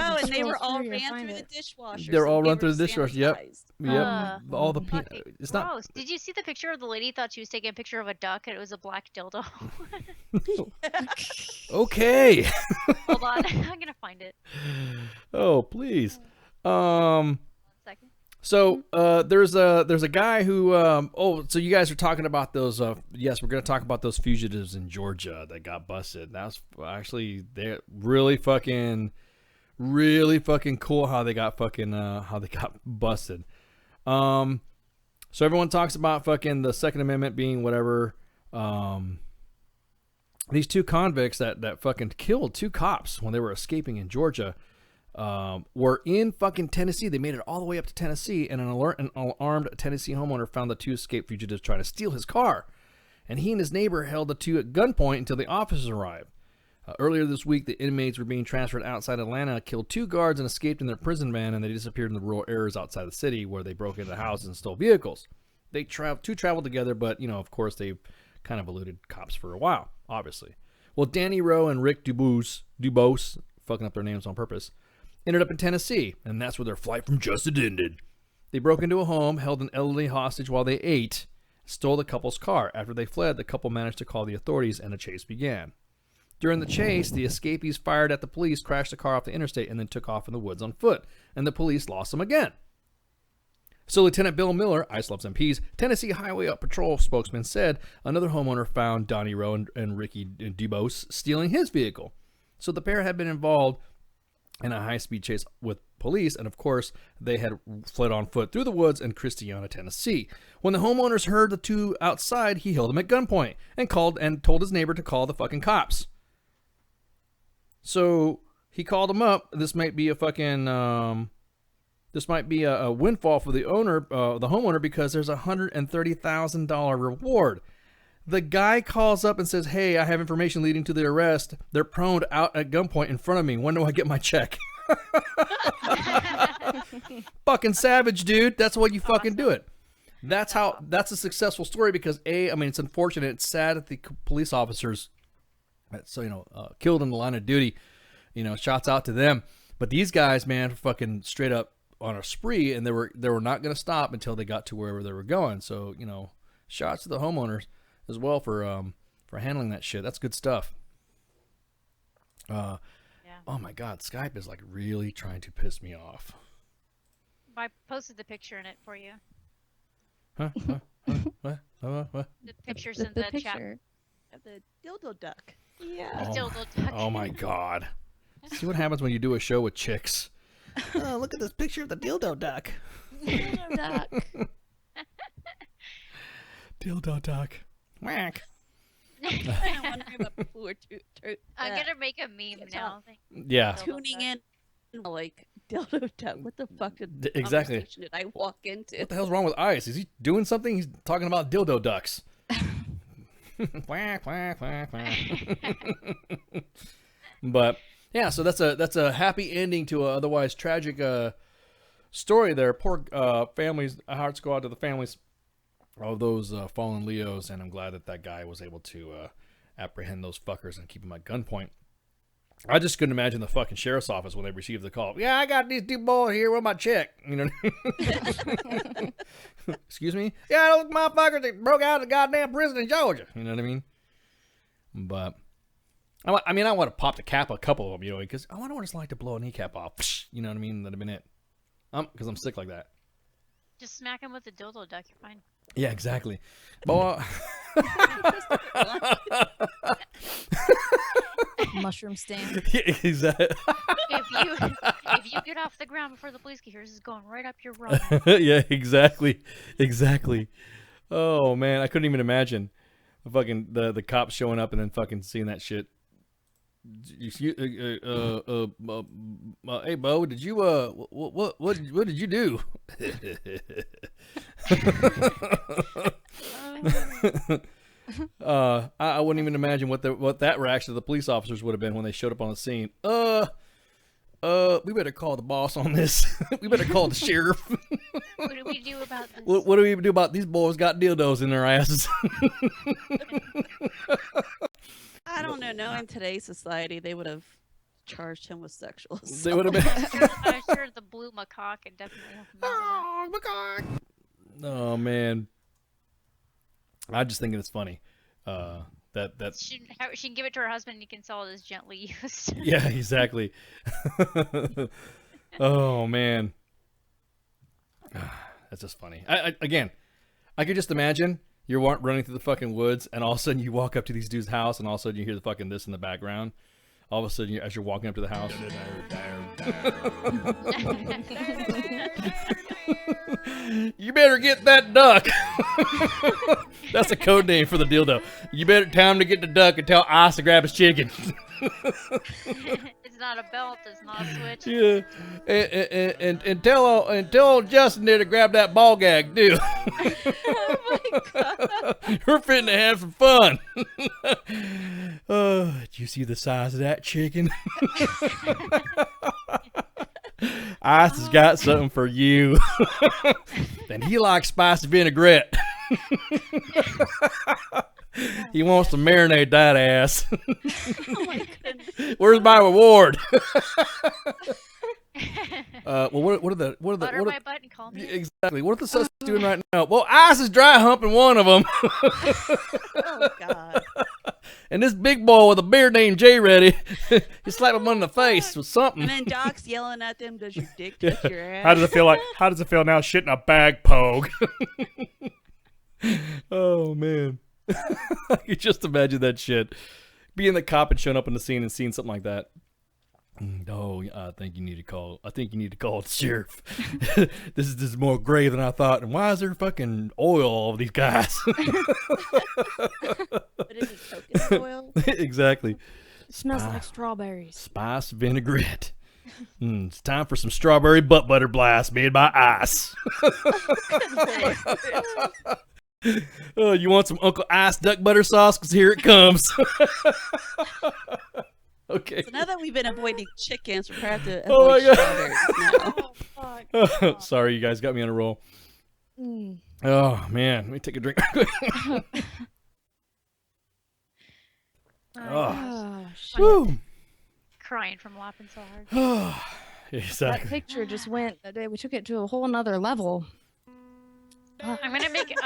Oh, and they were all ran through the dishwasher. They're all run through the dishwasher. Yep. Yep. All the it's not gross. Did you see the picture of the lady thought she was taking a picture of a duck and it was a black dildo? Okay. Hold on. I'm gonna find it. Oh, please. 1 second. So there's a guy who so you guys are talking about those yes, we're gonna talk about those fugitives in Georgia that got busted. That's actually they're really fucking cool how they got busted. So everyone talks about fucking the Second Amendment being whatever. These two convicts that fucking killed two cops when they were escaping in Georgia were in fucking Tennessee. They made it all the way up to Tennessee, and an armed Tennessee homeowner found the two escaped fugitives trying to steal his car. And he and his neighbor held the two at gunpoint until the officers arrived. Earlier this week, the inmates were being transferred outside Atlanta, killed two guards, and escaped in their prison van, and they disappeared in the rural areas outside the city where they broke into houses and stole vehicles. They traveled together, but, of course, they kind of eluded cops for a while, obviously. Well, Danny Rowe and Rick Dubose, fucking up their names on purpose, ended up in Tennessee, and that's where their flight from justice ended. They broke into a home, held an elderly hostage while they ate, stole the couple's car. After they fled, the couple managed to call the authorities, and a chase began. During the chase, the escapees fired at the police, crashed the car off the interstate, and then took off in the woods on foot, and the police lost them again. So Lieutenant Bill Miller, Ice Loves MPs, Tennessee Highway Patrol spokesman, said another homeowner found Donnie Rowe and Ricky Dubose stealing his vehicle. So the pair had been involved in a high-speed chase with police, and of course, they had fled on foot through the woods in Christiana, Tennessee. When the homeowners heard the two outside, he held them at gunpoint and told his neighbor to call the fucking cops. So he called them up. This might be a fucking a windfall for the homeowner, because there's a $130,000 reward. The guy calls up and says, "Hey, I have information leading to the arrest. They're prone out at gunpoint in front of me. When do I get my check?" Fucking savage, dude. That's why you fucking do it. That's a successful story because I mean, it's unfortunate. It's sad that the police officers, killed in the line of duty, shots out to them. But these guys, man, fucking straight up on a spree, and they were not going to stop until they got to wherever they were going. So, shots to the homeowners as well for handling that shit. That's good stuff. Oh my God, Skype is like really trying to piss me off. I posted the picture in it for you. Huh? What? The pictures in the chat. Of the dildo duck. Yeah. The dildo duck. Oh my God. See what happens when you do a show with chicks. Oh, look at this picture of the dildo duck. Dildo duck. Dildo duck. Whack. I'm wondering about people who are I'm gonna make a meme now. Yeah. Tuning in, like dildo duck. What the fuck did I walk into? What the hell's wrong with Ice? Is he doing something? He's talking about dildo ducks. Quack, quack, quack, quack. But yeah, so that's a happy ending to a otherwise tragic story there. Poor families. Hearts go out to the families of those fallen Leos, and I'm glad that guy was able to apprehend those fuckers and keep them at gunpoint. I just couldn't imagine the fucking sheriff's office when they received the call. Yeah, I got these two boys here with my check. Excuse me? Yeah, those motherfuckers that broke out of the goddamn prison in Georgia. You know what I mean? But, I want to pop the cap a couple of them, because I wonder what it's like to blow a kneecap off. You know what I mean? That'd have been it. Because I'm sick like that. Just smack him with a dildo duck. You're fine. Yeah, exactly. Boy. Mushroom stand. Yeah, exactly. If you get off the ground before the police get here, this is going right up your road. Yeah, exactly. Oh man, I couldn't even imagine the cops showing up and then fucking seeing that shit. Hey Bo, did you what did you do? I wouldn't even imagine what that reaction of the police officers would have been when they showed up on the scene. We better call the boss on this. We better call the sheriff. What do we do about this? What do we do about these boys got dildos in their asses? I don't know. Knowing today's society, they would have charged him with sexual assault. They would have been. I'm sure the blue macaque could definitely help him out. Oh, macaque. Oh man. I'm just thinking it's funny. That she can give it to her husband and he can sell it as gently used. Yeah, exactly. Oh man. That's just funny. I could just imagine you're running through the fucking woods and all of a sudden you walk up to these dudes' house and all of a sudden you hear the fucking this in the background. All of a sudden, as you're walking up to the house. You better get that duck. That's a code name for the dildo. You better time to get the duck and tell Ice to grab his chicken. It's not a belt. It's not a switch. Yeah, and tell Justin there to grab that ball gag too. Oh my God. We're fitting to have some fun. Did you see the size of that chicken? Ice has got something for you. And he likes spicy vinaigrette. He wants to marinate that ass. Oh my goodness. Where's my reward? Well, what are the Butter my butt and call me. Exactly. What are the suspects doing right now? Well, Ice is dry humping one of them. Oh God. And this big boy with a beard named J Ready, he slapped him in the face with something. And then Doc's yelling at them, "Does your dick touch your ass?" How does it feel like? How does it feel now shitting a bag, Pogue? Oh man. You just imagine that shit. Being the cop and showing up in the scene and seeing something like that. Oh, I think you need to call the sheriff. This is more gray than I thought. And why is there fucking oil all of these guys? What is it, coconut oil? Exactly. It smells like strawberries. Spice vinaigrette. It's time for some strawberry butt butter blast made by Ice. Oh, you want some Uncle Ice duck butter sauce? Because here it comes. Okay. So now that we've been avoiding chickens, we're going to have to Oh my avoid God. strawberries now. Oh, fuck. Sorry, you guys got me on a roll. Mm. Oh man, let me take a drink. Shit. Woo. Crying from laughing so hard. That Exactly. picture just went. We took it to a whole nother level. I'm gonna make it.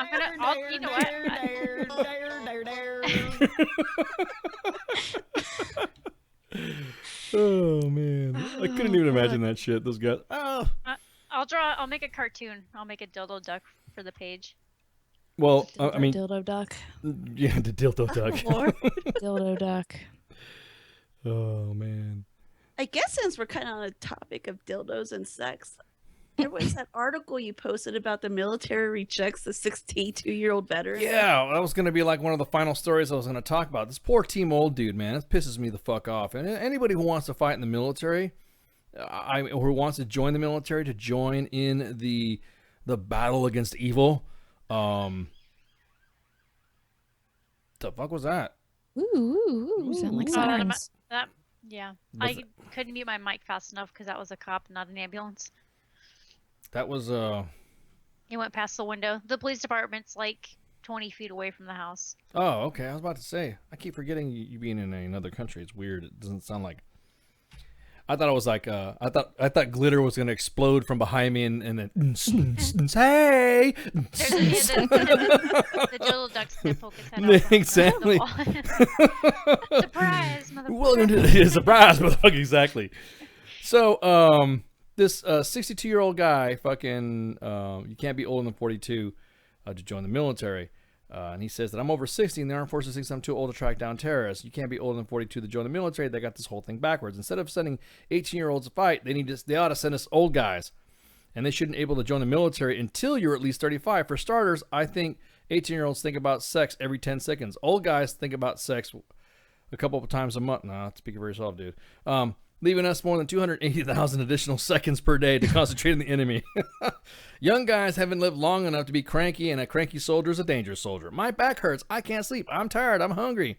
You know what? Oh man, I couldn't even imagine that shit. Those guys. Oh. I'll make a cartoon. I'll make a dildo duck for the page. Well, I mean, dildo duck. Yeah, the dildo duck. Lord. Dildo duck. Oh man. I guess since we're kind of on a topic of dildos and sex, there was that article you posted about the military rejects the 62-year-old veteran. Yeah, that was going to be like one of the final stories I was going to talk about. This poor Team Old dude, man, it pisses me the fuck off. And anybody who wants to fight in the military, or who wants to join the military to join in the battle against evil, the fuck was that? Ooh, sound like sirens. Yeah. Was I couldn't mute my mic fast enough because that was a cop, not an ambulance. That was He went past the window. The police department's like 20 feet away from the house. Oh, okay. I was about to say, I keep forgetting you being in another country. It's weird. It doesn't sound like. I thought it was like I thought glitter was gonna explode from behind me and then hey. The dildo duck's gonna poke his head out. Exactly. Surprise, motherfucker. Welcome to the surprise, motherfucker. Exactly. So, this 62-year-old guy, fucking, you can't be older than 42 to join the military. And he says that I'm over 60 and the armed forces thinks I'm too old to track down terrorists. You can't be older than 42 to join the military. They got this whole thing backwards. Instead of sending 18-year-olds to fight, they ought to send us old guys. And they shouldn't be able to join the military until you're at least 35. For starters, I think 18-year-olds think about sex every 10 seconds. Old guys think about sex a couple of times a month. Nah, speaking for yourself, dude. Leaving us more than 280,000 additional seconds per day to concentrate on the enemy. Young guys haven't lived long enough to be cranky, and a cranky soldier is a dangerous soldier. My back hurts. I can't sleep. I'm tired. I'm hungry.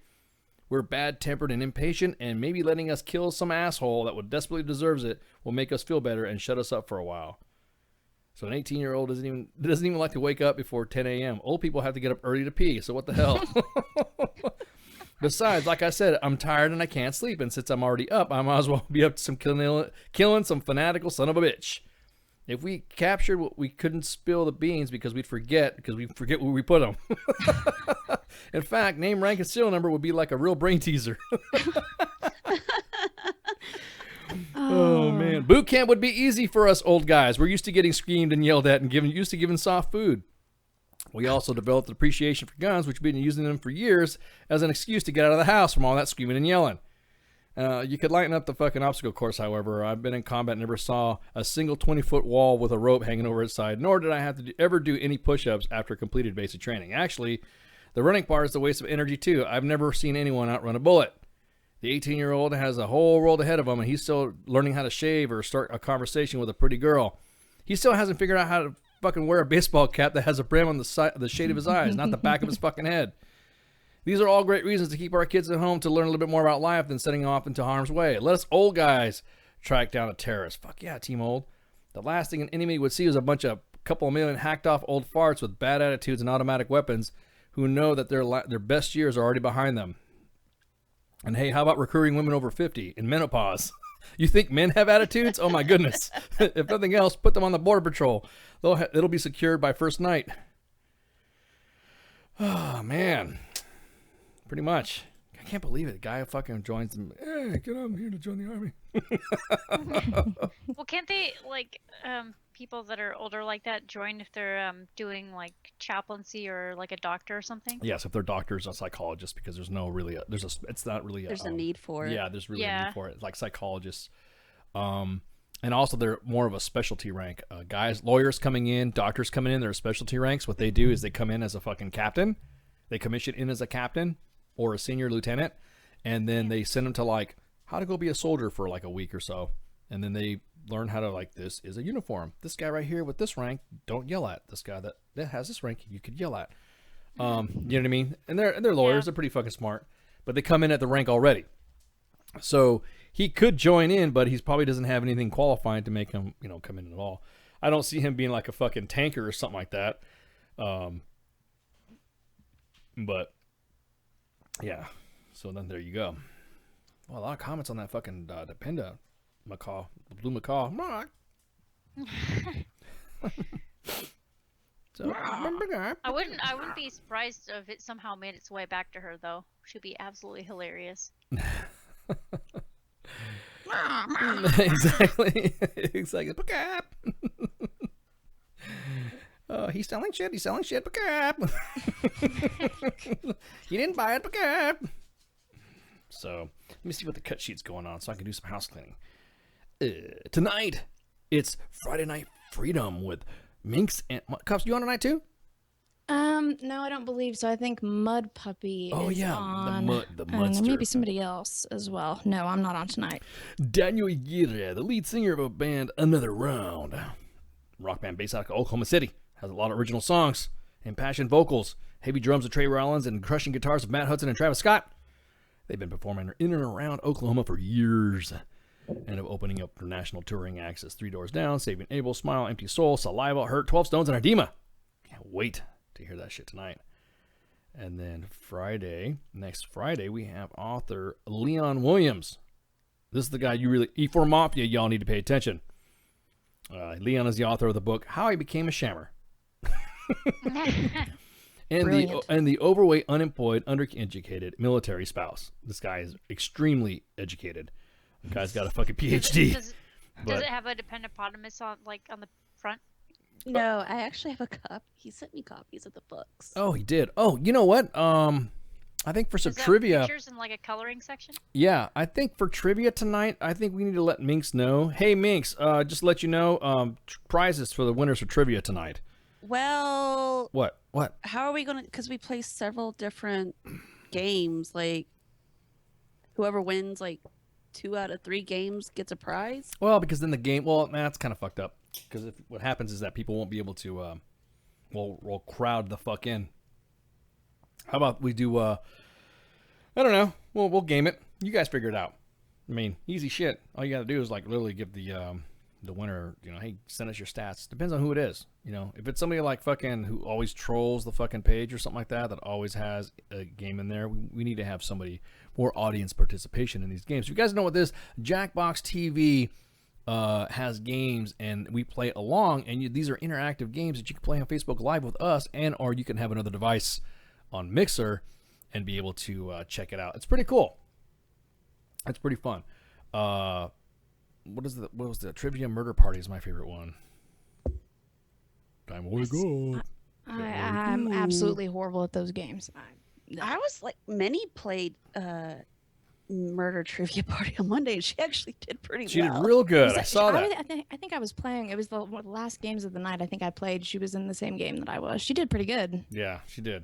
We're bad-tempered and impatient, and maybe letting us kill some asshole that would desperately deserves it will make us feel better and shut us up for a while. So an 18-year-old doesn't even like to wake up before 10 a.m. Old people have to get up early to pee, so what the hell? Besides, like I said, I'm tired and I can't sleep, and since I'm already up, I might as well be up to some killing some fanatical son of a bitch. If we captured what we couldn't spill the beans because we forget where we put them. In fact, name, rank, and serial number would be like a real brain teaser. Oh man, boot camp would be easy for us old guys. We're used to getting screamed and yelled at and used to giving soft food. We also developed an appreciation for guns, which we've been using them for years as an excuse to get out of the house from all that screaming and yelling. You could lighten up the fucking obstacle course, however. I've been in combat and never saw a single 20-foot wall with a rope hanging over its side, nor did I have to ever do any push-ups after completed basic training. Actually, the running part is a waste of energy, too. I've never seen anyone outrun a bullet. The 18-year-old has a whole world ahead of him, and he's still learning how to shave or start a conversation with a pretty girl. He still hasn't figured out how to fucking wear a baseball cap that has a brim on the shade of his eyes, not the back of his fucking head. These are all great reasons to keep our kids at home to learn a little bit more about life than setting off into harm's way. Let us old guys track down a terrorist. Fuck yeah, Team Old. The last thing an enemy would see is a couple of million hacked off old farts with bad attitudes and automatic weapons who know that their best years are already behind them. And hey, how about recruiting women over 50 in menopause? You think men have attitudes? Oh my goodness. If nothing else, put them on the border patrol. It'll be secured by first night. Oh man. Pretty much. I can't believe it. The guy fucking joins them. Hey, get on here to join the army. Well, can't they, like, people that are older like that join if they're doing, like, chaplaincy or, like, a doctor or something? Yes, if they're doctors or psychologists, because there's no really, it's not really there's a need for it. Yeah, there's really a need for it. Like psychologists. And also they're more of a specialty rank. Lawyers coming in, doctors coming in, they're specialty ranks. What they do is they come in as a fucking captain. They commission in as a captain or a senior lieutenant, and then they send them to like how to go be a soldier for like a week or so, and then they learn how to like this is a uniform. This guy right here with this rank, don't yell at. This guy that has this rank, you could yell at. You know what I mean? And they're lawyers. They're pretty fucking smart, but they come in at the rank already. So he could join in, but he probably doesn't have anything qualifying to make him come in at all. I don't see him being like a fucking tanker or something like that. But yeah, so then there you go. Well, a lot of comments on that fucking Dependa macaw, the blue macaw. So, I wouldn't be surprised if it somehow made its way back to her though. She'd be absolutely hilarious. Exactly. He's selling shit. He's selling shit. You didn't buy it. So let me see what the cut sheet's going on, so I can do some house cleaning. Tonight, it's Friday Night Freedom with Minx and Cups. You on tonight too? No, I don't believe so. I think Mud Puppy is on. The Mudster. Maybe somebody else as well. No, I'm not on tonight. Daniel Aguirre, the lead singer of a band Another Round, rock band based out of Oklahoma City, has a lot of original songs, impassioned vocals, heavy drums of Trey Rollins, and crushing guitars of Matt Hudson and Travis Scott. They've been performing in and around Oklahoma for years, and of opening up for national touring acts as Three Doors Down, Saving Abel, Smile, Empty Soul, Saliva, Hurt, 12 Stones, and Ardema. Can't wait to hear that shit tonight. And then next Friday, we have author Leon Williams. This is the guy E4 Mafia, y'all need to pay attention. Leon is the author of the book How I Became a Shammer. and the overweight, unemployed, undereducated military spouse. This guy is extremely educated. The guy's got a fucking PhD. Does it have a dependopotamus on the front? No, I actually have a copy. He sent me copies of the books. Oh, he did. Oh, you know what? I think for some trivia. Pictures in like a coloring section? Yeah, I think for trivia tonight, I think we need to let Minx know. Hey, Minx, just to let you know, prizes for the winners for trivia tonight. Well. What? How are we going to, because we play several different games, like whoever wins like 2 out of 3 games gets a prize? Well, because then the game, that's kind of fucked up. Because what happens is that people won't be able to, we'll crowd the fuck in. How about we do, I don't know, we'll game it. You guys figure it out. I mean, easy shit. All you got to do is like literally give the winner, hey, send us your stats. Depends on who it is. If it's somebody like fucking who always trolls the fucking page or something like that always has a game in there, we need to have somebody more audience participation in these games. If you guys know what this Jackbox TV has games, and we play along, and these are interactive games that you can play on Facebook Live with us, or you can have another device on Mixer and be able to check it out. It's pretty cool. It's pretty fun. What was the Trivia Murder Party is my favorite one. Time to go. I'm absolutely horrible at those games. I was like, Minnie played Murder Trivia Party on Monday, and she actually did pretty well. She did real good. I saw that. I think I was playing. It was one of the last games of the night I think I played. She was in the same game that I was. She did pretty good. Yeah, she did.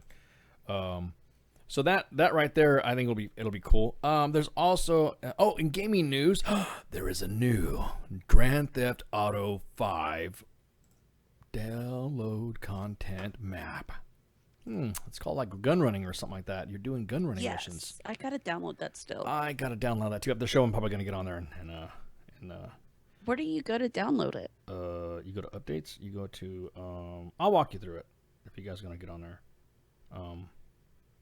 So that right there, I think it'll be cool. There's also in gaming news, there is a new Grand Theft Auto 5 download content map. It's called like gun running or something like that. You're doing gun running missions. I gotta download that still. I gotta download that too. The show I'm probably gonna get on there and where do you go to download it? You go to updates. You go to I'll walk you through it if you guys are gonna get on there.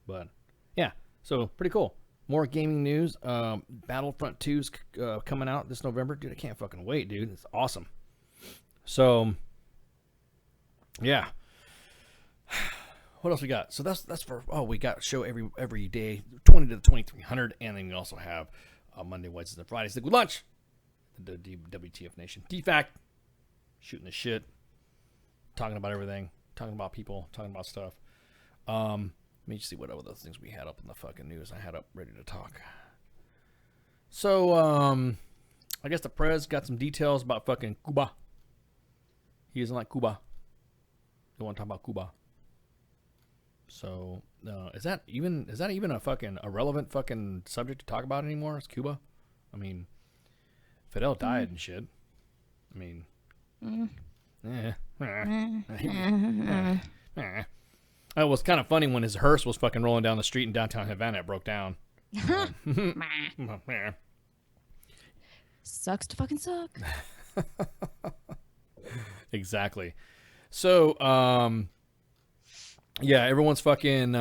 But yeah, so pretty cool. More gaming news. Battlefront 2's coming out this November. Dude, I can't fucking wait, dude. It's awesome. So yeah. What else we got? So that's for we got a show every day, 20 to the 2300, and then we also have Monday, Wednesdays, and Fridays Liquid Lunch. The WTF Nation DFAC, shooting the shit, talking about everything, talking about people, talking about stuff. Let me just see what other things we had up in the fucking news. I had up ready to talk. So I guess the Prez got some details about fucking Cuba. He doesn't like Cuba. They want to talk about Cuba. So, is that even a fucking irrelevant fucking subject to talk about anymore? Is Cuba? I mean, Fidel died and shit. I mean, It was kind of funny when his hearse was fucking rolling down the street in downtown Havana. It broke down. Sucks to fucking suck. Exactly. So, yeah, everyone's fucking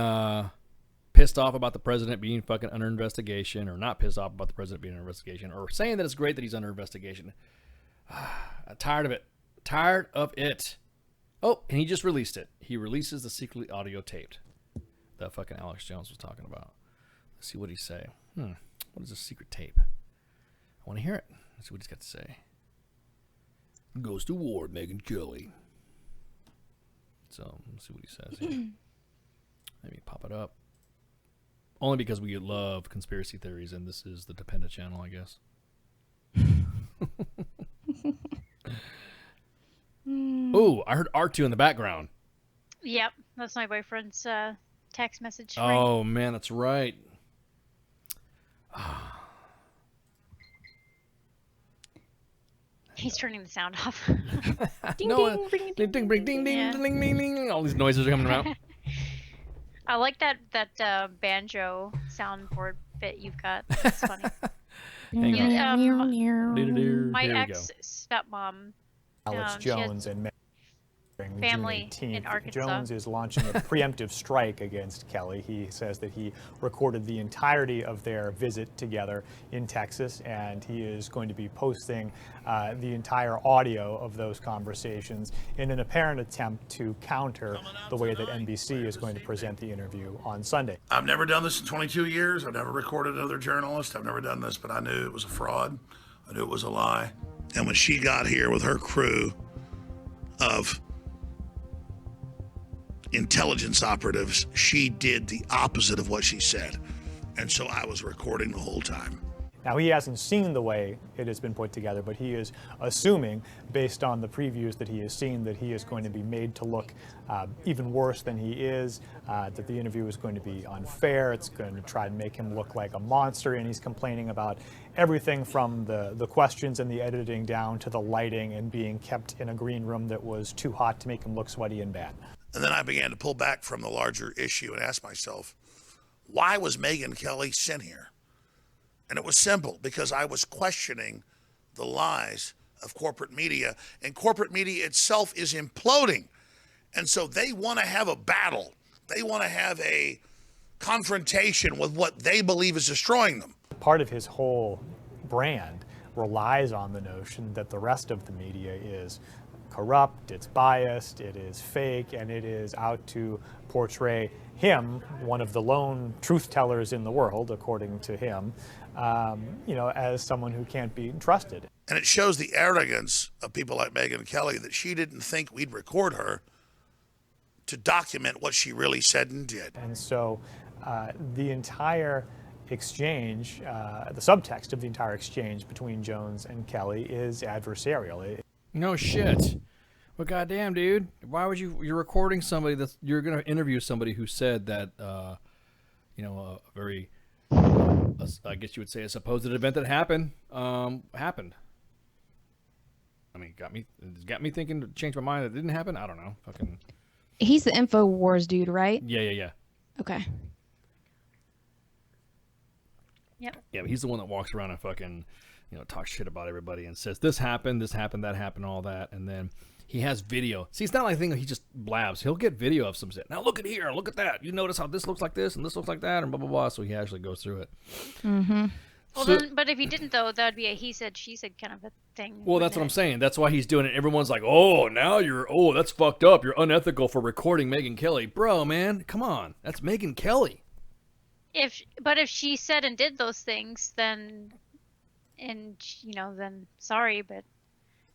pissed off about the president being fucking under investigation, or not pissed off about the president being under investigation, or saying that it's great that he's under investigation. I'm tired of it. Tired of it. Oh, and he just released it. He releases the secretly audio taped that fucking Alex Jones was talking about. Let's see what he say. What is a secret tape? I want to hear it. Let's see what he's got to say. Goes to war, Megyn Kelly. So let's see what he says here. Maybe pop it up. Only because we love conspiracy theories, and this is the Dependent channel, I guess. Ooh, I heard R2 in the background. Yep, that's my boyfriend's text message. Oh, man, that's right. He's turning the sound off. Ding, ding, ding, ding, ding, ding, ding, ding, ding. All these noises are coming out. I like that banjo soundboard bit you've got. That's funny. My ex-stepmom, Alex Jones and family June 18th. in Arkansas. Jones is launching a preemptive strike against Kelly. He says that he recorded the entirety of their visit together in Texas, and he is going to be posting the entire audio of those conversations in an apparent attempt to counter the way that NBC is going to present the interview on Sunday. I've never done this in 22 years. I've never recorded another journalist. I've never done this, but I knew it was a fraud. I knew it was a lie. And when she got here with her crew of intelligence operatives, she did the opposite of what she said. And so I was recording the whole time. Now, he hasn't seen the way it has been put together, but he is assuming, based on the previews that he has seen, that he is going to be made to look even worse than he is, that the interview is going to be unfair, it's going to try and make him look like a monster, and he's complaining about everything from the questions and the editing down to the lighting and being kept in a green room that was too hot to make him look sweaty and bad. And then I began to pull back from the larger issue and ask myself, why was Megyn Kelly sent here? And it was simple, because I was questioning the lies of corporate media, and corporate media itself is imploding. And so they want to have a battle. They want to have a confrontation with what they believe is destroying them. Part of his whole brand relies on the notion that the rest of the media is corrupt, it's biased, it is fake, and it is out to portray him, one of the lone truth tellers in the world, according to him, as someone who can't be trusted. And it shows the arrogance of people like Megyn Kelly that she didn't think we'd record her to document what she really said and did. And so the entire exchange, the subtext of the entire exchange between Jones and Kelly is adversarial. No shit. Well, goddamn, dude. Why would you're recording somebody you're going to interview somebody who said that, a very, I guess you would say a supposed event that happened. I mean, it got me thinking to change my mind. It didn't happen. I don't know. Fucking. He's the InfoWars dude, right? Yeah. Okay. Yep. Yeah, but he's the one that walks around and fucking, talks shit about everybody and says this happened, that happened, all that, and then he has video. See, it's not like a thing that he just blabs. He'll get video of some shit. Now look at here, look at that. You notice how this looks like this and this looks like that, and blah blah blah. So he actually goes through it. Mm-hmm. Well, but if he didn't, though, that would be a he said, she said kind of a thing. Well, that's what I'm saying. That's why he's doing it. Everyone's like, oh, now that's fucked up. You're unethical for recording Megyn Kelly. Bro, man, come on. That's Megyn Kelly. If she said and did those things, then sorry, but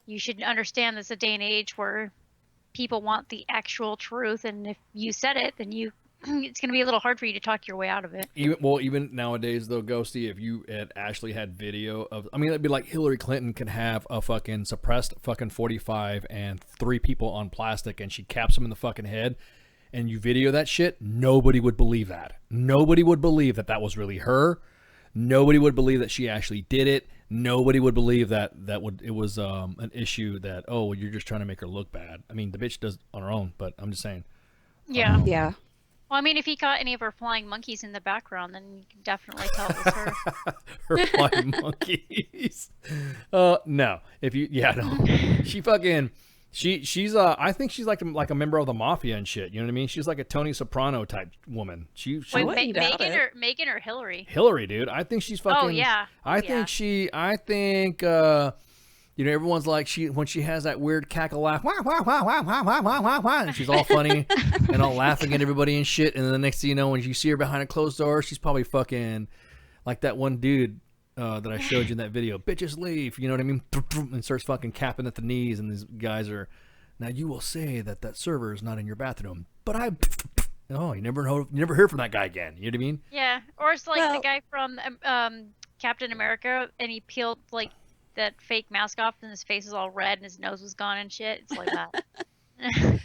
you should understand this is a day and age where people want the actual truth, and if you said it, then it's going to be a little hard for you to talk your way out of it. Even nowadays, though, Ghosty, if you had actually had video of, it'd be like Hillary Clinton can have a fucking suppressed fucking 45 and 3 people on plastic, and she caps them in the fucking head, and you video that shit, nobody would believe that. Nobody would believe that was really her. Nobody would believe that she actually did it. Nobody would believe that it was an issue that, oh, you're just trying to make her look bad. I mean, the bitch does it on her own, but I'm just saying. Yeah. Yeah. Well, if he caught any of her flying monkeys in the background, then you can definitely tell it was her. Her flying monkeys. No. No. She fucking, She's I think she's like a member of the mafia and shit. You know what I mean? She's like a Tony Soprano type woman. She Wait, Megan or Hillary? Hillary, dude. I think she's fucking. Oh yeah. I think you know, everyone's like when she has that weird cackle laugh, wah, wah, wah, wah, wah, wah, wah, wah, wah, and she's all funny and all laughing at everybody and shit. And then the next thing you know, when you see her behind a closed door, she's probably fucking like that one dude that I showed you in that video. Bitches leave, you know what I mean? And starts fucking capping at the knees, and these guys are. Now you will say that server is not in your bathroom, but oh, you never hear from that guy again. You know what I mean? Yeah, or it's like the guy from Captain America, and he peeled like that fake mask off, and his face is all red, and his nose was gone and shit. It's like that. And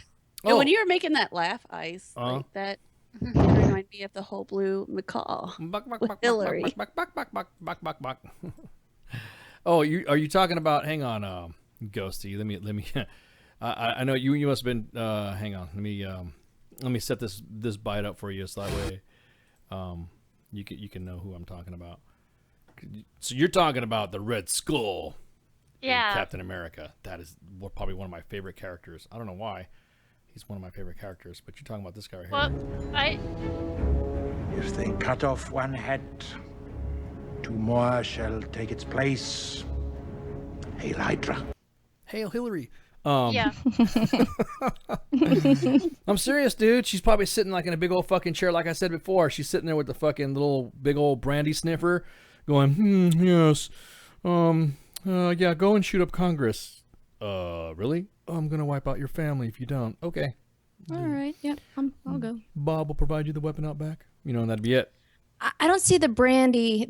when you were making that laugh, Ice, like that, it reminded me of the whole Blue Macaw with Hillary. Oh, are you talking about? Hang on, Ghosty. Let me. I know you must have been. Hang on. Let me set this bite up for you, so that way, you can know who I'm talking about. So you're talking about the Red Skull. Yeah. In Captain America. That is probably one of my favorite characters. I don't know why. He's one of my favorite characters, but you're talking about this guy right here. If they cut off one head, two more shall take its place. Hail Hydra. Hail Hillary. Yeah. I'm serious, dude. She's probably sitting like in a big old fucking chair, like I said before. She's sitting there with the fucking little big old brandy sniffer, going, yes, yeah, go and shoot up Congress. Really? I'm gonna wipe out your family if you don't. Okay. All right. Yep. I'll go. Bob will provide you the weapon out back. You know, and that'd be it. I don't see the brandy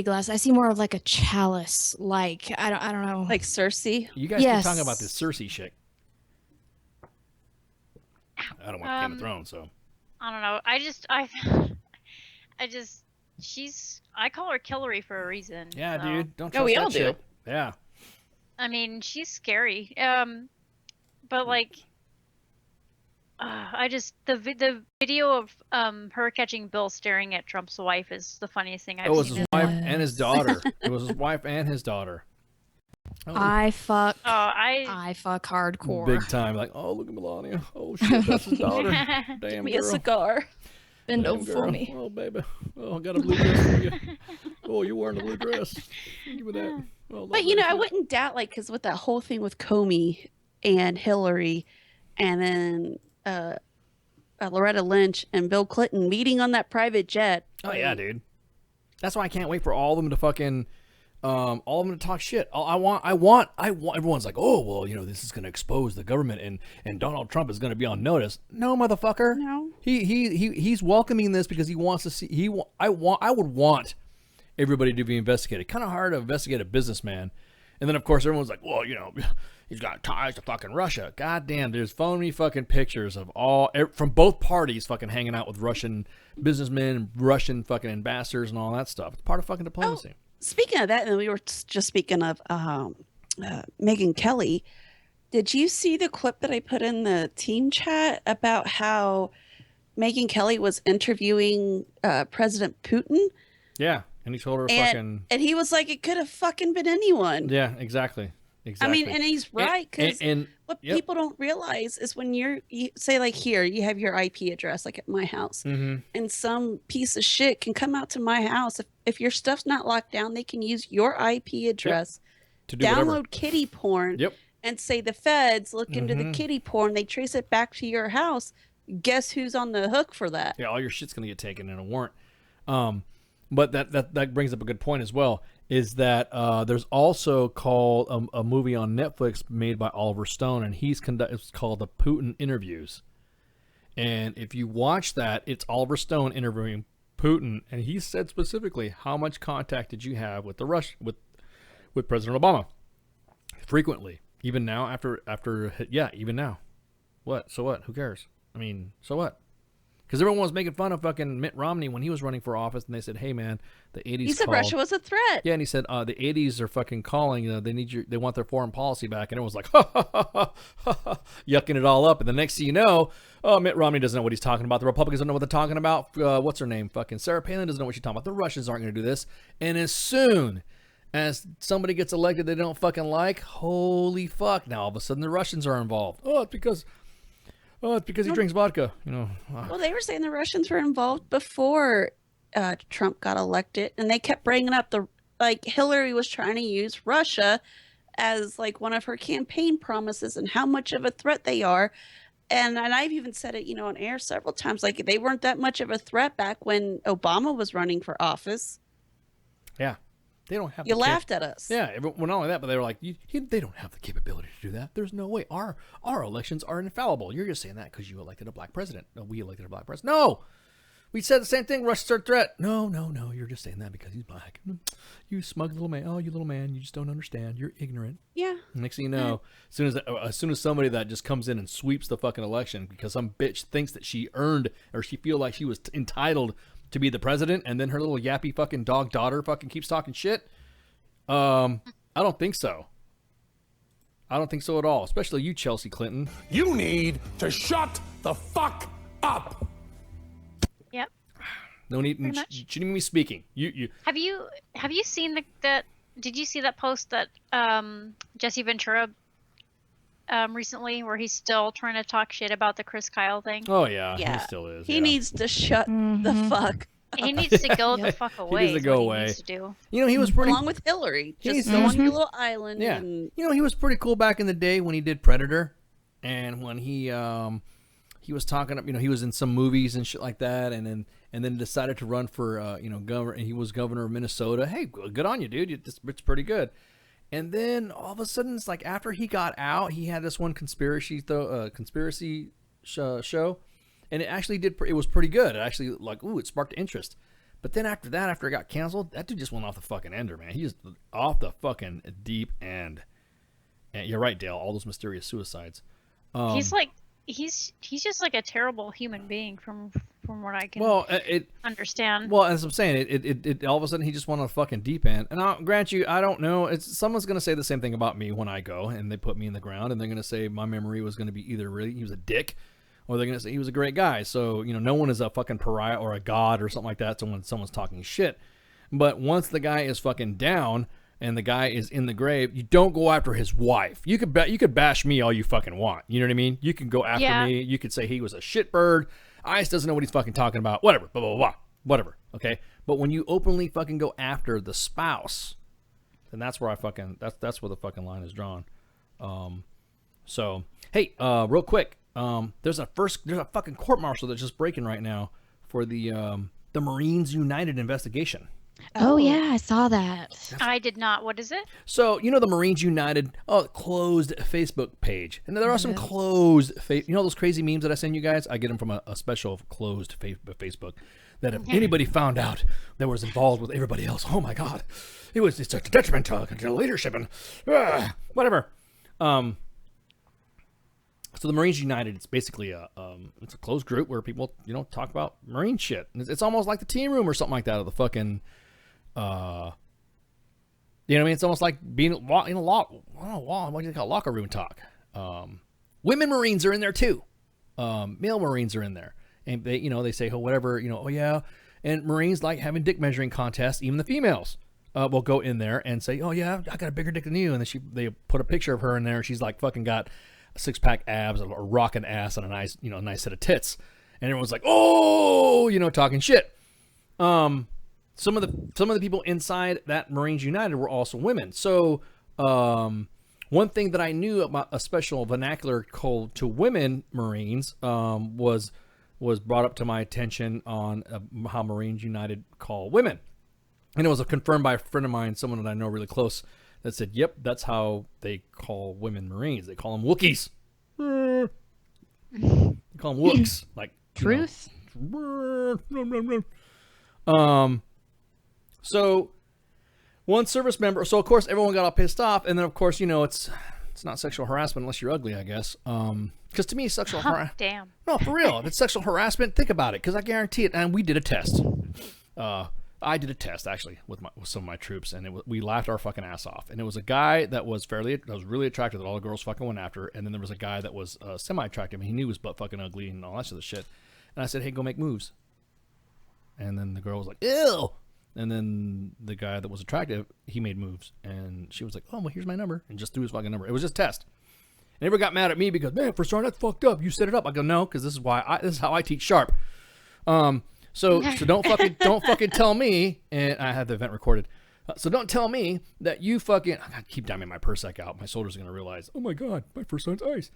glass. I see more of like a chalice. Like I don't know. Like Cersei. You guys keep talking about this Cersei chick. I don't want Game of Thrones, so. I don't know. I call her Hillary for a reason. Yeah, so. dude. Don't trust that shit. Yeah. I mean, she's scary. But like, the video of her catching Bill staring at Trump's wife is the funniest thing I've seen. It was his wife and his daughter. It was his wife and his daughter. I fuck Oh, hardcore. Big time. Like, oh, look at Melania. Oh, shit, that's his daughter. Damn, Give me girl. a cigar. Bend Damn, over girl. for me. Oh, baby. Oh, I got a blue dress for you. Oh, you're wearing a blue dress. Give me that. Oh, But you know, I wouldn't doubt, like, because with that whole thing with Comey and Hillary, and then Loretta Lynch and Bill Clinton meeting on that private jet. Oh yeah, dude. That's why I can't wait for all of them to fucking, all of them to talk shit. I want. Everyone's like, oh well, you know, this is gonna expose the government, and Donald Trump is gonna be on notice. No, motherfucker. No. He's welcoming this because he wants to see. I would want everybody to be investigated. Kind of hard to investigate a businessman, and then of course everyone's like, well, you know, he's got ties to fucking Russia. God damn, there's phony fucking pictures of from both parties fucking hanging out with Russian businessmen and Russian fucking ambassadors and all that stuff. It's part of fucking diplomacy. Oh, speaking of that, and we were just speaking of Megyn Kelly. Did you see the clip that I put in the team chat about how Megyn Kelly was interviewing President Putin? Yeah, and he told her and he was like, it could have fucking been anyone. Yeah, exactly. I mean, and he's right, because what yep. people don't realize is when you say, like, here, you have your IP address, like at my house, and some piece of shit can come out to my house. If your stuff's not locked down, they can use your IP address to do download whatever. kitty porn and say the feds look into the kitty porn. They trace it back to your house. Guess who's on the hook for that? Yeah, all your shit's going to get taken in a warrant. But that brings up a good point as well, is that there's also called a movie on Netflix made by Oliver Stone, and it's called The Putin Interviews. And if you watch that, it's Oliver Stone interviewing Putin, and he said specifically, how much contact did you have with with President Obama? Frequently. Even now, even now. What? So what? Who cares? I mean, so what? Because everyone was making fun of fucking Mitt Romney when he was running for office, and they said, "Hey, man, the '80s." He said Russia was a threat. Yeah, and he said the '80s are fucking calling. They want their foreign policy back, and everyone's like, ha, ha, ha, ha, ha, yucking it all up. And the next thing you know, Mitt Romney doesn't know what he's talking about. The Republicans don't know what they're talking about. What's her name? Fucking Sarah Palin doesn't know what she's talking about. The Russians aren't going to do this. And as soon as somebody gets elected they don't fucking like, holy fuck! Now all of a sudden the Russians are involved. Oh, it's because he drinks vodka. You know. Well, they were saying the Russians were involved before Trump got elected, and they kept bringing up Hillary was trying to use Russia as like one of her campaign promises and how much of a threat they are. And I've even said it, on air several times, like they weren't that much of a threat back when Obama was running for office. Yeah. They don't have. You laughed at us. Yeah. Well, not only that, but they were like, they don't have the capability to do that. There's no way. Our elections are infallible. You're just saying that because you elected a black president. No, we elected a black president. No. We said the same thing. Russia's our threat. No. You're just saying that because he's black. You smug little man. Oh, you little man. You just don't understand. You're ignorant. Yeah. Next thing you know, as soon as somebody that just comes in and sweeps the fucking election because some bitch thinks that she earned or she feel like she was entitled to be the president, and then her little yappy fucking dog daughter fucking keeps talking shit. I don't think so. I don't think so at all. Especially you, Chelsea Clinton. You need to shut the fuck up. Yep. No need. Shouldn't even be speaking. You. Have you seen that? Did you see that post that Jesse Ventura recently, where he's still trying to talk shit about the Chris Kyle thing? Oh yeah. He still is. He needs to shut the fuck. He needs to go the fuck away. He needs to go away. He needs to do. He was pretty. Along with Hillary, just go on your little island. Yeah. And... he was pretty cool back in the day when he did Predator, and when he was talking. He was in some movies and shit like that, and then decided to run for governor. And he was governor of Minnesota. Hey, good on you, dude. It's pretty good. And then all of a sudden, it's like after he got out, he had this one conspiracy show. And it actually it was pretty good. It actually, it sparked interest. But then after that, after it got canceled, that dude just went off the fucking ender, man. He just off the fucking deep end. And you're right, Dale. All those mysterious suicides. He's just like a terrible human being from what I can understand. Well, as I'm saying, it all of a sudden he just went on the fucking deep end. And I'll grant you, I don't know. Someone's gonna say the same thing about me when I go and they put me in the ground, and they're gonna say my memory was gonna be either he was a dick, or they're going to say he was a great guy. So, no one is a fucking pariah or a god or something like that. So when someone's talking shit. But once the guy is fucking down and the guy is in the grave, you don't go after his wife. You could bash me all you fucking want. You know what I mean? You can go after me. You could say he was a shitbird. ICE doesn't know what he's fucking talking about. Whatever. Blah, blah, blah. Whatever. Okay? But when you openly fucking go after the spouse, then that's where that's where the fucking line is drawn. So, hey, real quick. There's a fucking court-martial that's just breaking right now for the Marines United investigation. Oh yeah, I saw that. I did not. What is it? So the Marines United closed Facebook page, and there are some closed those crazy memes that I send you guys. I get them from a special closed Facebook. That if anybody found out that was involved with everybody else, oh my god, it's a detriment to leadership and whatever. So the Marines United, it's basically it's a closed group where people, talk about Marine shit. It's almost like the Teen Room or something like that, or the fucking, you know what I mean? It's almost like being in a what do you call it? Locker room talk. Women Marines are in there too. Male Marines are in there, and they say, oh, whatever, oh yeah, and Marines like having dick measuring contests. Even the females will go in there and say, oh yeah, I got a bigger dick than you, and then they put a picture of her in there, and she's like fucking got a 6-pack abs, a rockin' ass, and a nice, nice set of tits, and everyone's like, oh, talking shit. Some of the people inside that Marines United were also women. So, one thing that I knew about a special vernacular called to women Marines was brought up to my attention on how Marines United call women, and it was confirmed by a friend of mine, someone that I know really close, that said, yep, that's how they call women Marines. They call them Wookiees. They call them Wooks. Like, Truth. So one service member, so of course everyone got all pissed off, and then of course, it's not sexual harassment unless you're ugly, I guess. Because to me, sexual harassment. Damn. No, for real. If it's sexual harassment, think about it, because I guarantee it. And we did a test. I did a test actually with some of my troops, and we laughed our fucking ass off. And it was a guy that was really attractive that all the girls fucking went after, and then there was a guy that was semi-attractive, and he knew he was butt fucking ugly and all that sort of shit. And I said, hey, go make moves. And then the girl was like, ew. And then the guy that was attractive, he made moves. And she was like, oh, well, here's my number. And just threw his fucking number. It was just a test. And everyone got mad at me because, man, for starting, that's fucked up. You set it up. I go, no, because this is how I teach sharp. So don't fucking tell me. And I had the event recorded. So don't tell me that you fucking. I gotta keep diming my Percec out. My soldiers are gonna realize, oh my god, my first time's ice.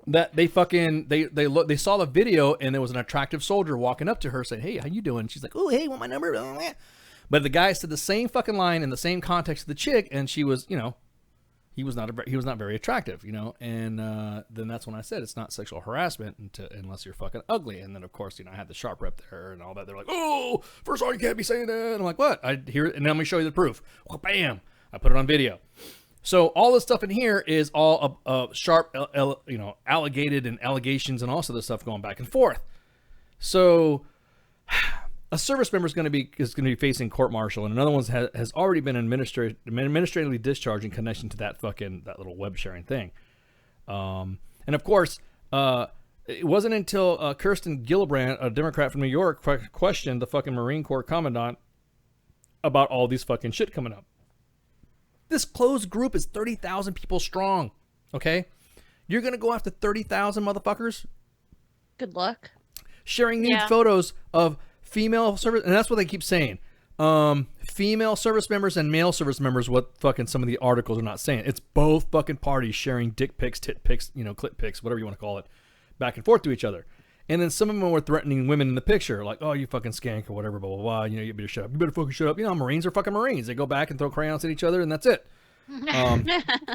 That they saw the video and there was an attractive soldier walking up to her saying, hey, how you doing? She's like, oh, hey, want my number? But the guy said the same fucking line in the same context to the chick, and she was, he was not very attractive, and then that's when I said it's not sexual harassment unless you're fucking ugly. And then of course, I had the sharp rep there and all that. They're like, oh, first of all, you can't be saying that. And I'm like, what? I hear it, and now let me show you the proof. Well, bam, I put it on video. So all this stuff in here is all sharp, alligated and allegations and also this stuff going back and forth. So a service member is going to be facing court-martial, and another one has already been administratively discharged in connection to that little web sharing thing. And of course, it wasn't until Kirsten Gillibrand, a Democrat from New York, questioned the fucking Marine Corps commandant about all these fucking shit coming up. This closed group is 30,000 people strong. Okay, you're gonna go after 30,000 motherfuckers. Good luck. Sharing nude photos of female service, and that's what they keep saying. Female service members and male service members. What fucking some of the articles are not saying. It's both fucking parties sharing dick pics, tit pics, clip pics, whatever you want to call it, back and forth to each other. And then some of them were threatening women in the picture, like, "Oh, you fucking skank" or whatever, blah blah blah. You better shut up. You better fucking shut up. Marines are fucking Marines. They go back and throw crayons at each other, and that's it.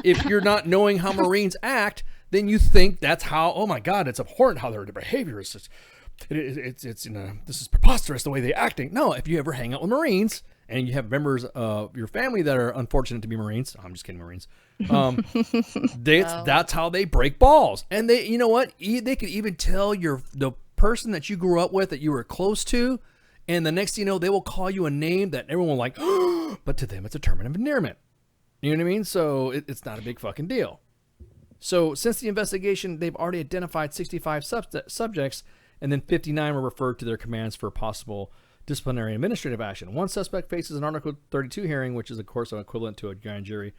If you're not knowing how Marines act, then you think that's how. Oh my God, it's abhorrent how their behavior is. This is preposterous the way they're acting. No, if you ever hang out with Marines and you have members of your family that are unfortunate to be Marines, I'm just kidding, Marines. That's how they break balls. And they, you know what? They could even tell the person that you grew up with that you were close to, and the next thing you know, they will call you a name that everyone will like, but to them it's a term of endearment. You know what I mean? So it's not a big fucking deal. So since the investigation, they've already identified 65 subjects, and then 59 were referred to their commands for possible disciplinary administrative action. One suspect faces an Article 32 hearing, which is, of course, equivalent to a grand jury,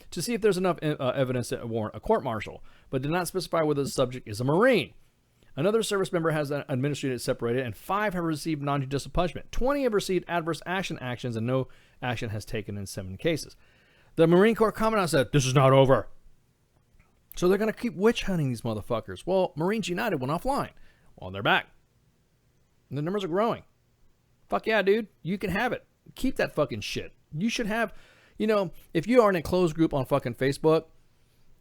to see if there's enough evidence to warrant a court-martial, but did not specify whether the subject is a Marine. Another service member has administrated separated, and 5 have received non-judicial punishment. 20 have received adverse actions, and no action has taken in 7 cases. The Marine Corps Commandant said, this is not over. So they're going to keep witch hunting these motherfuckers. Well, Marines United went offline. Well, they're back. And the numbers are growing. Fuck yeah, dude. You can have it. Keep that fucking shit. You should have, if you are in a closed group on fucking Facebook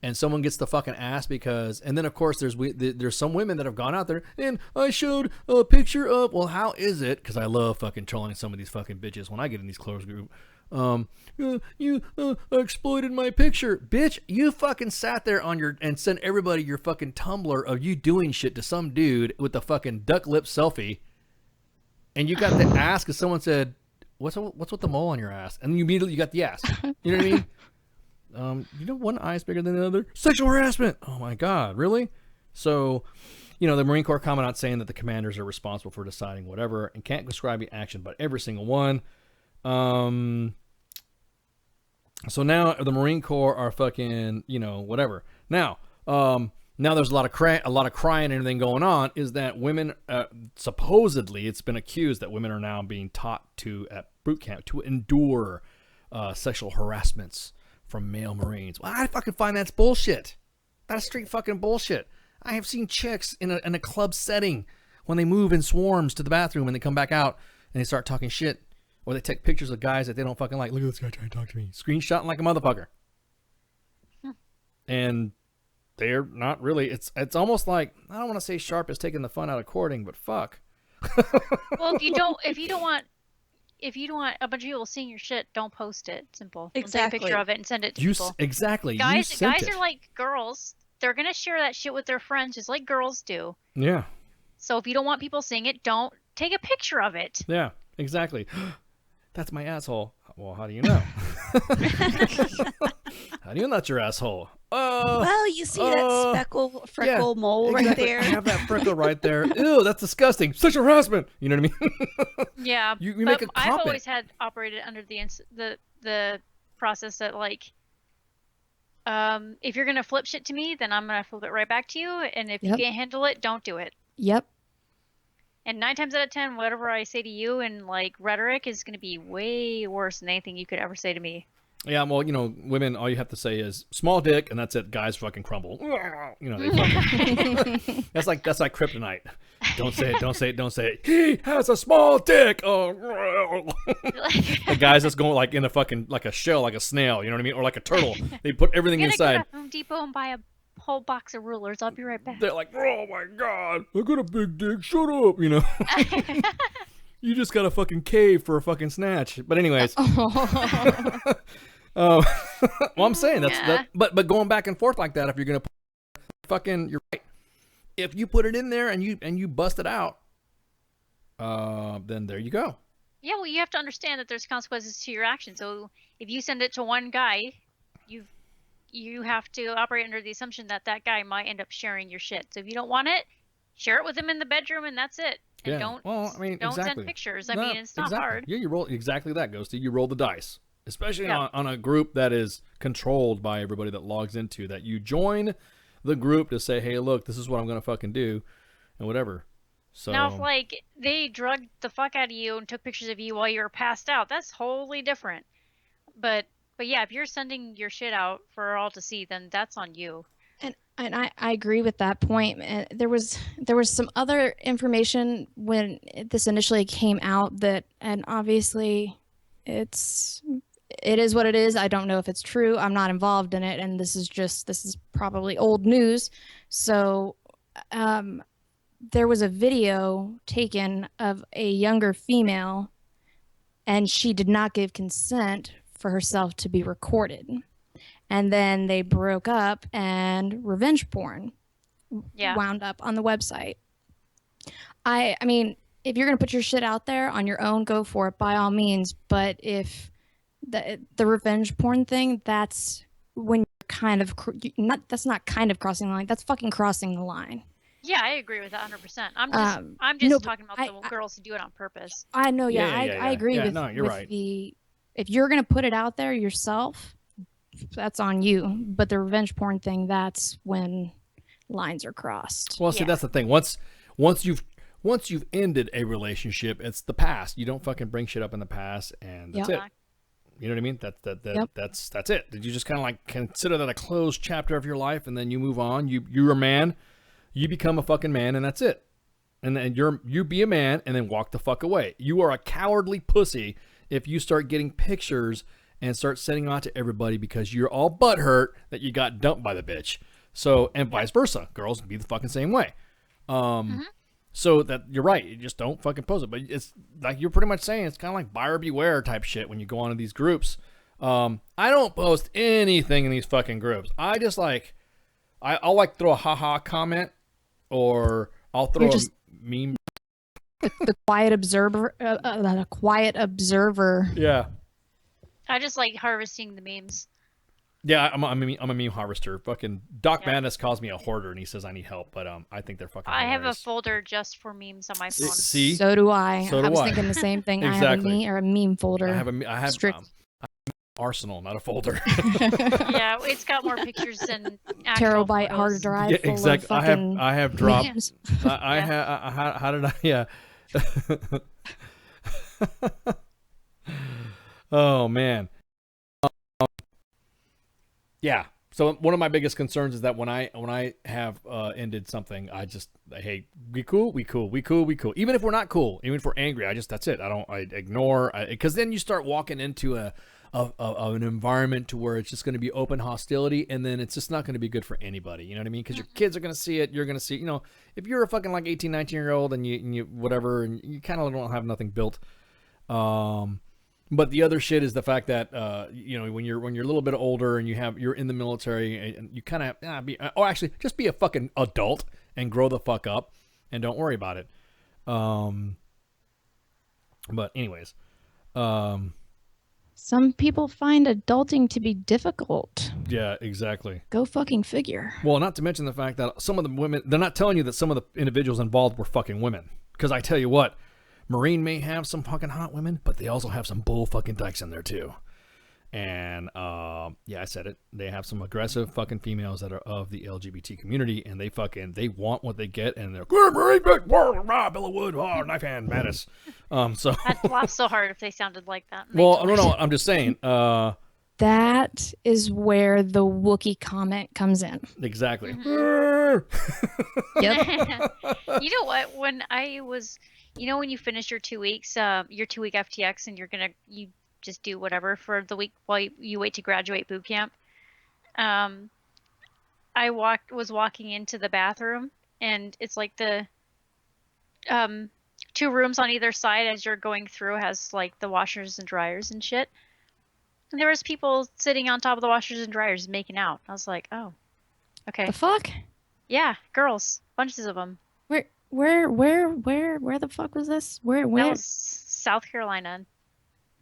and someone gets the fucking ass because, and then of course there's some women that have gone out there and I showed a picture of, well, how is it? Because I love fucking trolling some of these fucking bitches when I get in these closed groups. You exploited my picture. Bitch, you fucking sat there and sent everybody your fucking Tumblr of you doing shit to some dude with the fucking duck lip selfie. And you got the ass because someone said, what's with the mole on your ass? And you immediately got the ass. You know what I mean? One eye is bigger than the other. Sexual harassment. Oh my God, really? So, the Marine Corps Commandant saying that the commanders are responsible for deciding whatever and can't prescribe the action, but every single one. So now the Marine Corps are fucking, whatever. Now there's a lot of crying and everything going on. Is that women supposedly it's been accused that women are now being taught at boot camp to endure sexual harassments from male Marines. Well, I fucking find that's bullshit. That's straight fucking bullshit. I have seen chicks in a club setting when they move in swarms to the bathroom and they come back out and they start talking shit. Or they take pictures of guys that they don't fucking like. Look at this guy trying to talk to me. Screenshotting like a motherfucker. And they're not really. It's almost like, I don't want to say sharp is taking the fun out of courting, but fuck. Well, if you don't want a bunch of people seeing your shit, don't post it. Simple. Exactly. Take a picture of it and send it to people. Exactly. Guys are like girls. They're gonna share that shit with their friends, just like girls do. Yeah. So if you don't want people seeing it, don't take a picture of it. Yeah. Exactly. That's my asshole. Well, how do you know? How do you know that's your asshole? Well, you see that freckle mole right there? I have that freckle right there. Ew, that's disgusting. Sexual harassment. You know what I mean? Yeah, You make a I've comment. always had operated under the process that like, if you're gonna flip shit to me, then I'm gonna flip it right back to you, and if you Yep. can't handle it, don't do it. Yep. And 9 times out of 10, whatever I say to you in like rhetoric is gonna be way worse than anything you could ever say to me. Yeah, well, you know, women, all you have to say is small dick, and that's it. Guys fucking crumble. You know, they fucking, that's like kryptonite. Don't say it. Don't say it. Don't say it. He has a small dick. Oh, the guys that's going like in a fucking like a shell, like a snail. You know what I mean? Or like a turtle. They put everything I'm gonna inside. go to Home Depot and buy a whole box of rulers. I'll be right back. They're like, oh my god, I got a big dick. Shut up. You know. You just got a fucking cave for a fucking snatch. But anyways. Well, I'm saying that's that. But going back and forth like that, if you're gonna fucking, you're right. If you put it in there and you bust it out, then there you go. Yeah, well, you have to understand that there's consequences to your action. So if you send it to one guy, you have to operate under the assumption that that guy might end up sharing your shit. So if you don't want it, share it with him in the bedroom, and that's it. And Yeah. don't Well, I mean, don't exactly. send pictures. I mean, it's not exactly. hard. Yeah, you roll exactly that, Ghosty. You roll the dice, especially Yeah. on a group that is controlled by everybody that logs into that. You join the group to say, hey, look, this is what I'm gonna fucking do, and whatever. So Now, if like they drugged the fuck out of you and took pictures of you while you were passed out, that's wholly different. But yeah, if you're sending your shit out for all to see, then that's on you. And I agree with that point. And there was some other information when this initially came out that, and obviously it is what it is. I don't know if it's true. I'm not involved in it, and this is probably old news. So there was a video taken of a younger female, and she did not give consent for herself to be recorded. And then they broke up, and revenge porn wound up on the website. I mean, if you're going to put your shit out there on your own, go for it by all means. But if the revenge porn thing, that's when you're kind of that's not kind of crossing the line. That's fucking crossing the line. Yeah, I agree with that 100%. I'm just talking about the girls who do it on purpose. I know. Yeah, I agree Yeah, with. no, you're with right. If you're going to put it out there yourself, that's on you. But the revenge porn thing, that's when lines are crossed. Well, see, that's the thing. Once you've ended a relationship, it's the past. You don't fucking bring shit up in the past, and that's it. You know what I mean? That's it. Did you just kind of like consider that a closed chapter of your life, and then you move on? You're a man. You become a fucking man, and that's it. And then you be a man, and then walk the fuck away. You are a cowardly pussy if you start getting pictures and start sending them out to everybody because you're all butthurt that you got dumped by the bitch. So, and vice versa. Girls be the fucking same way. So that you're right. You just don't fucking post it. But it's like you're pretty much saying it's kind of like buyer beware type shit when you go onto these groups. I don't post anything in these fucking groups. I just like, I'll like throw a haha comment, or I'll throw a meme. The quiet observer. The quiet observer. Yeah. I just like harvesting the memes. Yeah, I'm a meme harvester. Fucking Doc Madness calls me a hoarder, and he says I need help, but I think they're fucking. I have a hilarious. folder just for memes on my phone. See, So do I. So I was do thinking the same thing. Exactly. I have a meme folder. I have a strict. arsenal, not a folder. Yeah, it's got more pictures than actual terabyte photos. hard drive. Yeah, full exactly. Of fucking I have dropped. memes. I have. How did I? Yeah. Oh man. Yeah. So one of my biggest concerns is that when I have ended something, I just, hey, we cool. Even if we're not cool, even if we're angry, that's it. I ignore, because then you start walking into an environment to where it's just going to be open hostility, and then it's just not going to be good for anybody. You know what I mean? Because your kids are going to see it. You're going to see, if you're a fucking like 18, 19-year-old and you whatever, and you kind of don't have nothing built. But the other shit is the fact that when you're a little bit older and you're in the military, and you kind of actually just be a fucking adult and grow the fuck up and don't worry about it. But anyways, Some people find adulting to be difficult. Yeah, exactly. Go fucking figure. Well, not to mention the fact that some of the women, they're not telling you that some of the individuals involved were fucking women. Because I tell you what, Marine may have some fucking hot women, but they also have some bull fucking dykes in there too. And yeah, I said it. They have some aggressive fucking females that are of the LGBT community, and they want what they get, and they're Bella Wood, knife hand, Mattis. So I'd laugh so hard if they sounded like that. well, no, I'm just saying. That is where the Wookiee comment comes in. Exactly. Yep. You know what? When I was, when you finish your 2 weeks, your 2 week FTX, and you just do whatever for the week while you wait to graduate boot camp. I was walking into the bathroom, and it's like the 2 rooms on either side as you're going through has like the washers and dryers and shit. And there was people sitting on top of the washers and dryers making out. I was like, oh, okay. The fuck? Yeah, girls, bunches of them. Where the fuck was this? Where? That was South Carolina.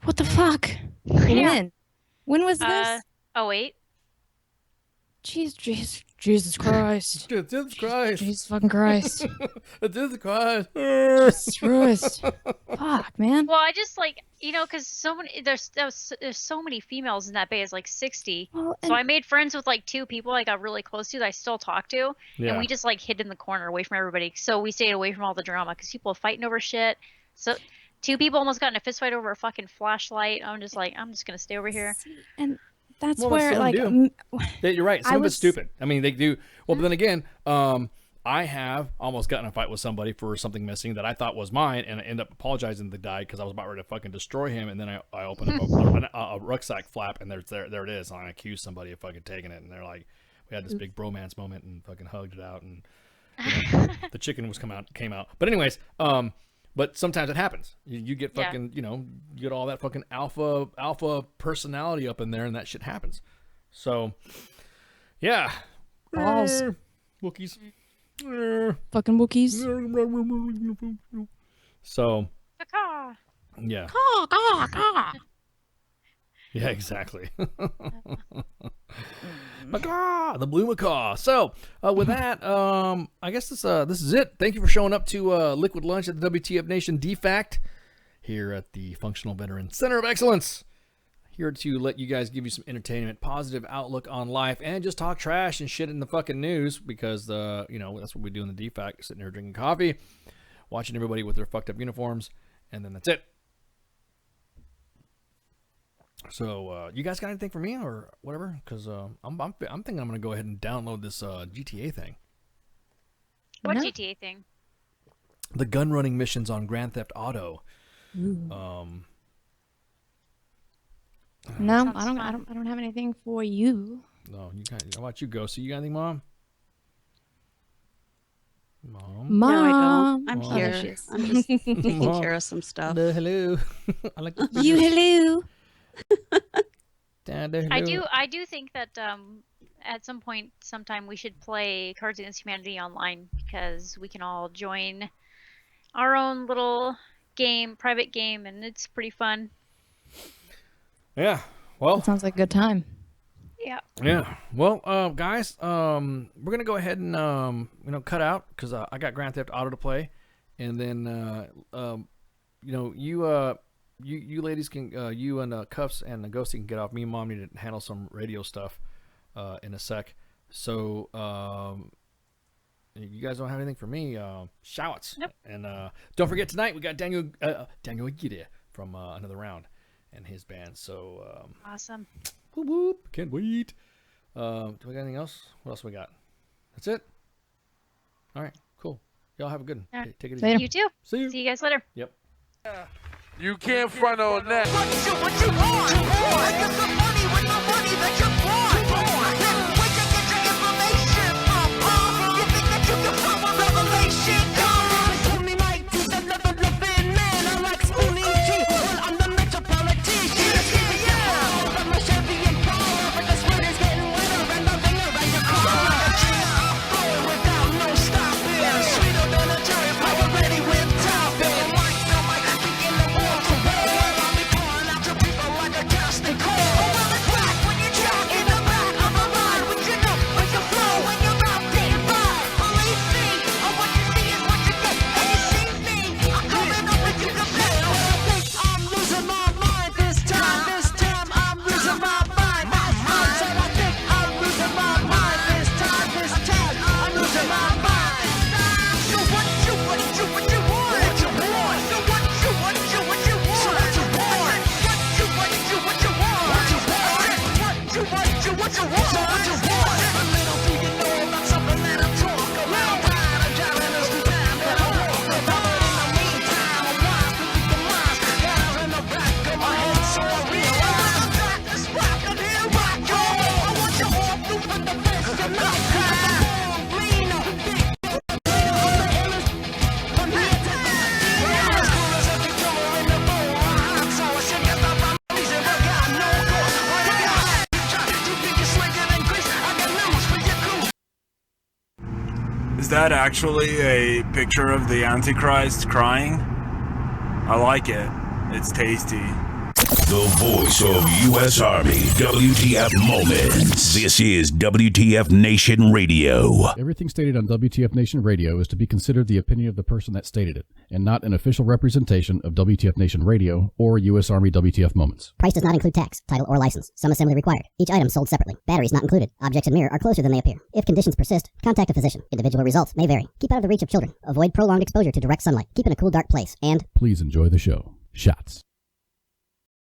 What the fuck? Yeah. When was this? 08. Jesus Christ. Jesus Christ. Jesus fucking Christ. Jesus Christ. Jesus Christ. Fuck, man. Well, I just because there's so many females in that bay. It's like 60. Well, so I made friends with like 2 people I got really close to that I still talk to, Yeah. and we just like hid in the corner away from everybody. So we stayed away from all the drama because people are fighting over shit. So 2 people almost got in a fist fight over a fucking flashlight. I'm just gonna stay over here. And that's Well, where some like do. Yeah, you're right. Some I of it's was- stupid. I mean, they do. Well, but then again, I have almost gotten in a fight with somebody for something missing that I thought was mine, and I ended up apologizing to the guy because I was about ready to fucking destroy him, and then I opened up a rucksack flap, and there it is. And I accused somebody of fucking taking it, and they're like, we had this big bromance moment and fucking hugged it out, and the chicken came out. But anyways, but sometimes it happens. You get fucking, you get all that fucking alpha personality up in there, and that shit happens. So, yeah. Balls. Wookiees. Fucking Wookiees. So, Caw. yeah. Caw, caw, caw. Yeah, exactly. Macaw, the blue macaw. So, with that, I guess this is it. Thank you for showing up to Liquid Lunch at the WTF Nation DFACT here at the Functional Veteran Center of Excellence. Here to let you guys give you some entertainment, positive outlook on life, and just talk trash and shit in the fucking news because that's what we do in the DFACT, sitting here drinking coffee, watching everybody with their fucked up uniforms, and then that's it. So, you guys got anything for me or whatever? Because I'm thinking I'm gonna go ahead and download this GTA thing. What GTA thing? The gun running missions on Grand Theft Auto. Ooh. No, I don't have anything for you. No, you got. How about you, Ghosty? You got anything, Mom? Mom. Mom. No, I don't. I'm Oh, here. there she is. I'm just taking Mom. care of some stuff. Hello. I like the You hello. Dad, I hello. do think that at some point, sometime we should play Cards Against Humanity online because we can all join our own little private game, and it's pretty fun. Yeah. Well. That sounds like a good time. Yeah. Yeah. Well, guys, we're gonna go ahead and cut out because I got Grand Theft Auto to play, and then you ladies can you and Cuffs and the Ghosty can get off. Me and Mom need to handle some radio stuff in a sec. So you guys don't have anything for me. Shouts. Nope. And don't forget tonight we got Daniel Aguirre from Another Round and his band. So Awesome. whoop, whoop, can't wait. Do we got anything else? What else we got? That's it. All right, cool. Y'all have a good one. All right. Take it easy. You too. See you. See you guys later. Yep. You can't front on that. Like a gas Is that actually a picture of the Antichrist crying? I like it. It's tasty. The voice of U.S. Army, WTF Moments. This is WTF Nation Radio. Everything stated on WTF Nation Radio is to be considered the opinion of the person that stated it, and not an official representation of WTF Nation Radio or U.S. Army WTF Moments. Price does not include tax, title, or license. Some assembly required. Each item sold separately. Batteries not included. Objects in mirror are closer than they appear. If conditions persist, contact a physician. Individual results may vary. Keep out of the reach of children. Avoid prolonged exposure to direct sunlight. Keep in a cool, dark place. And please enjoy the show. Shots.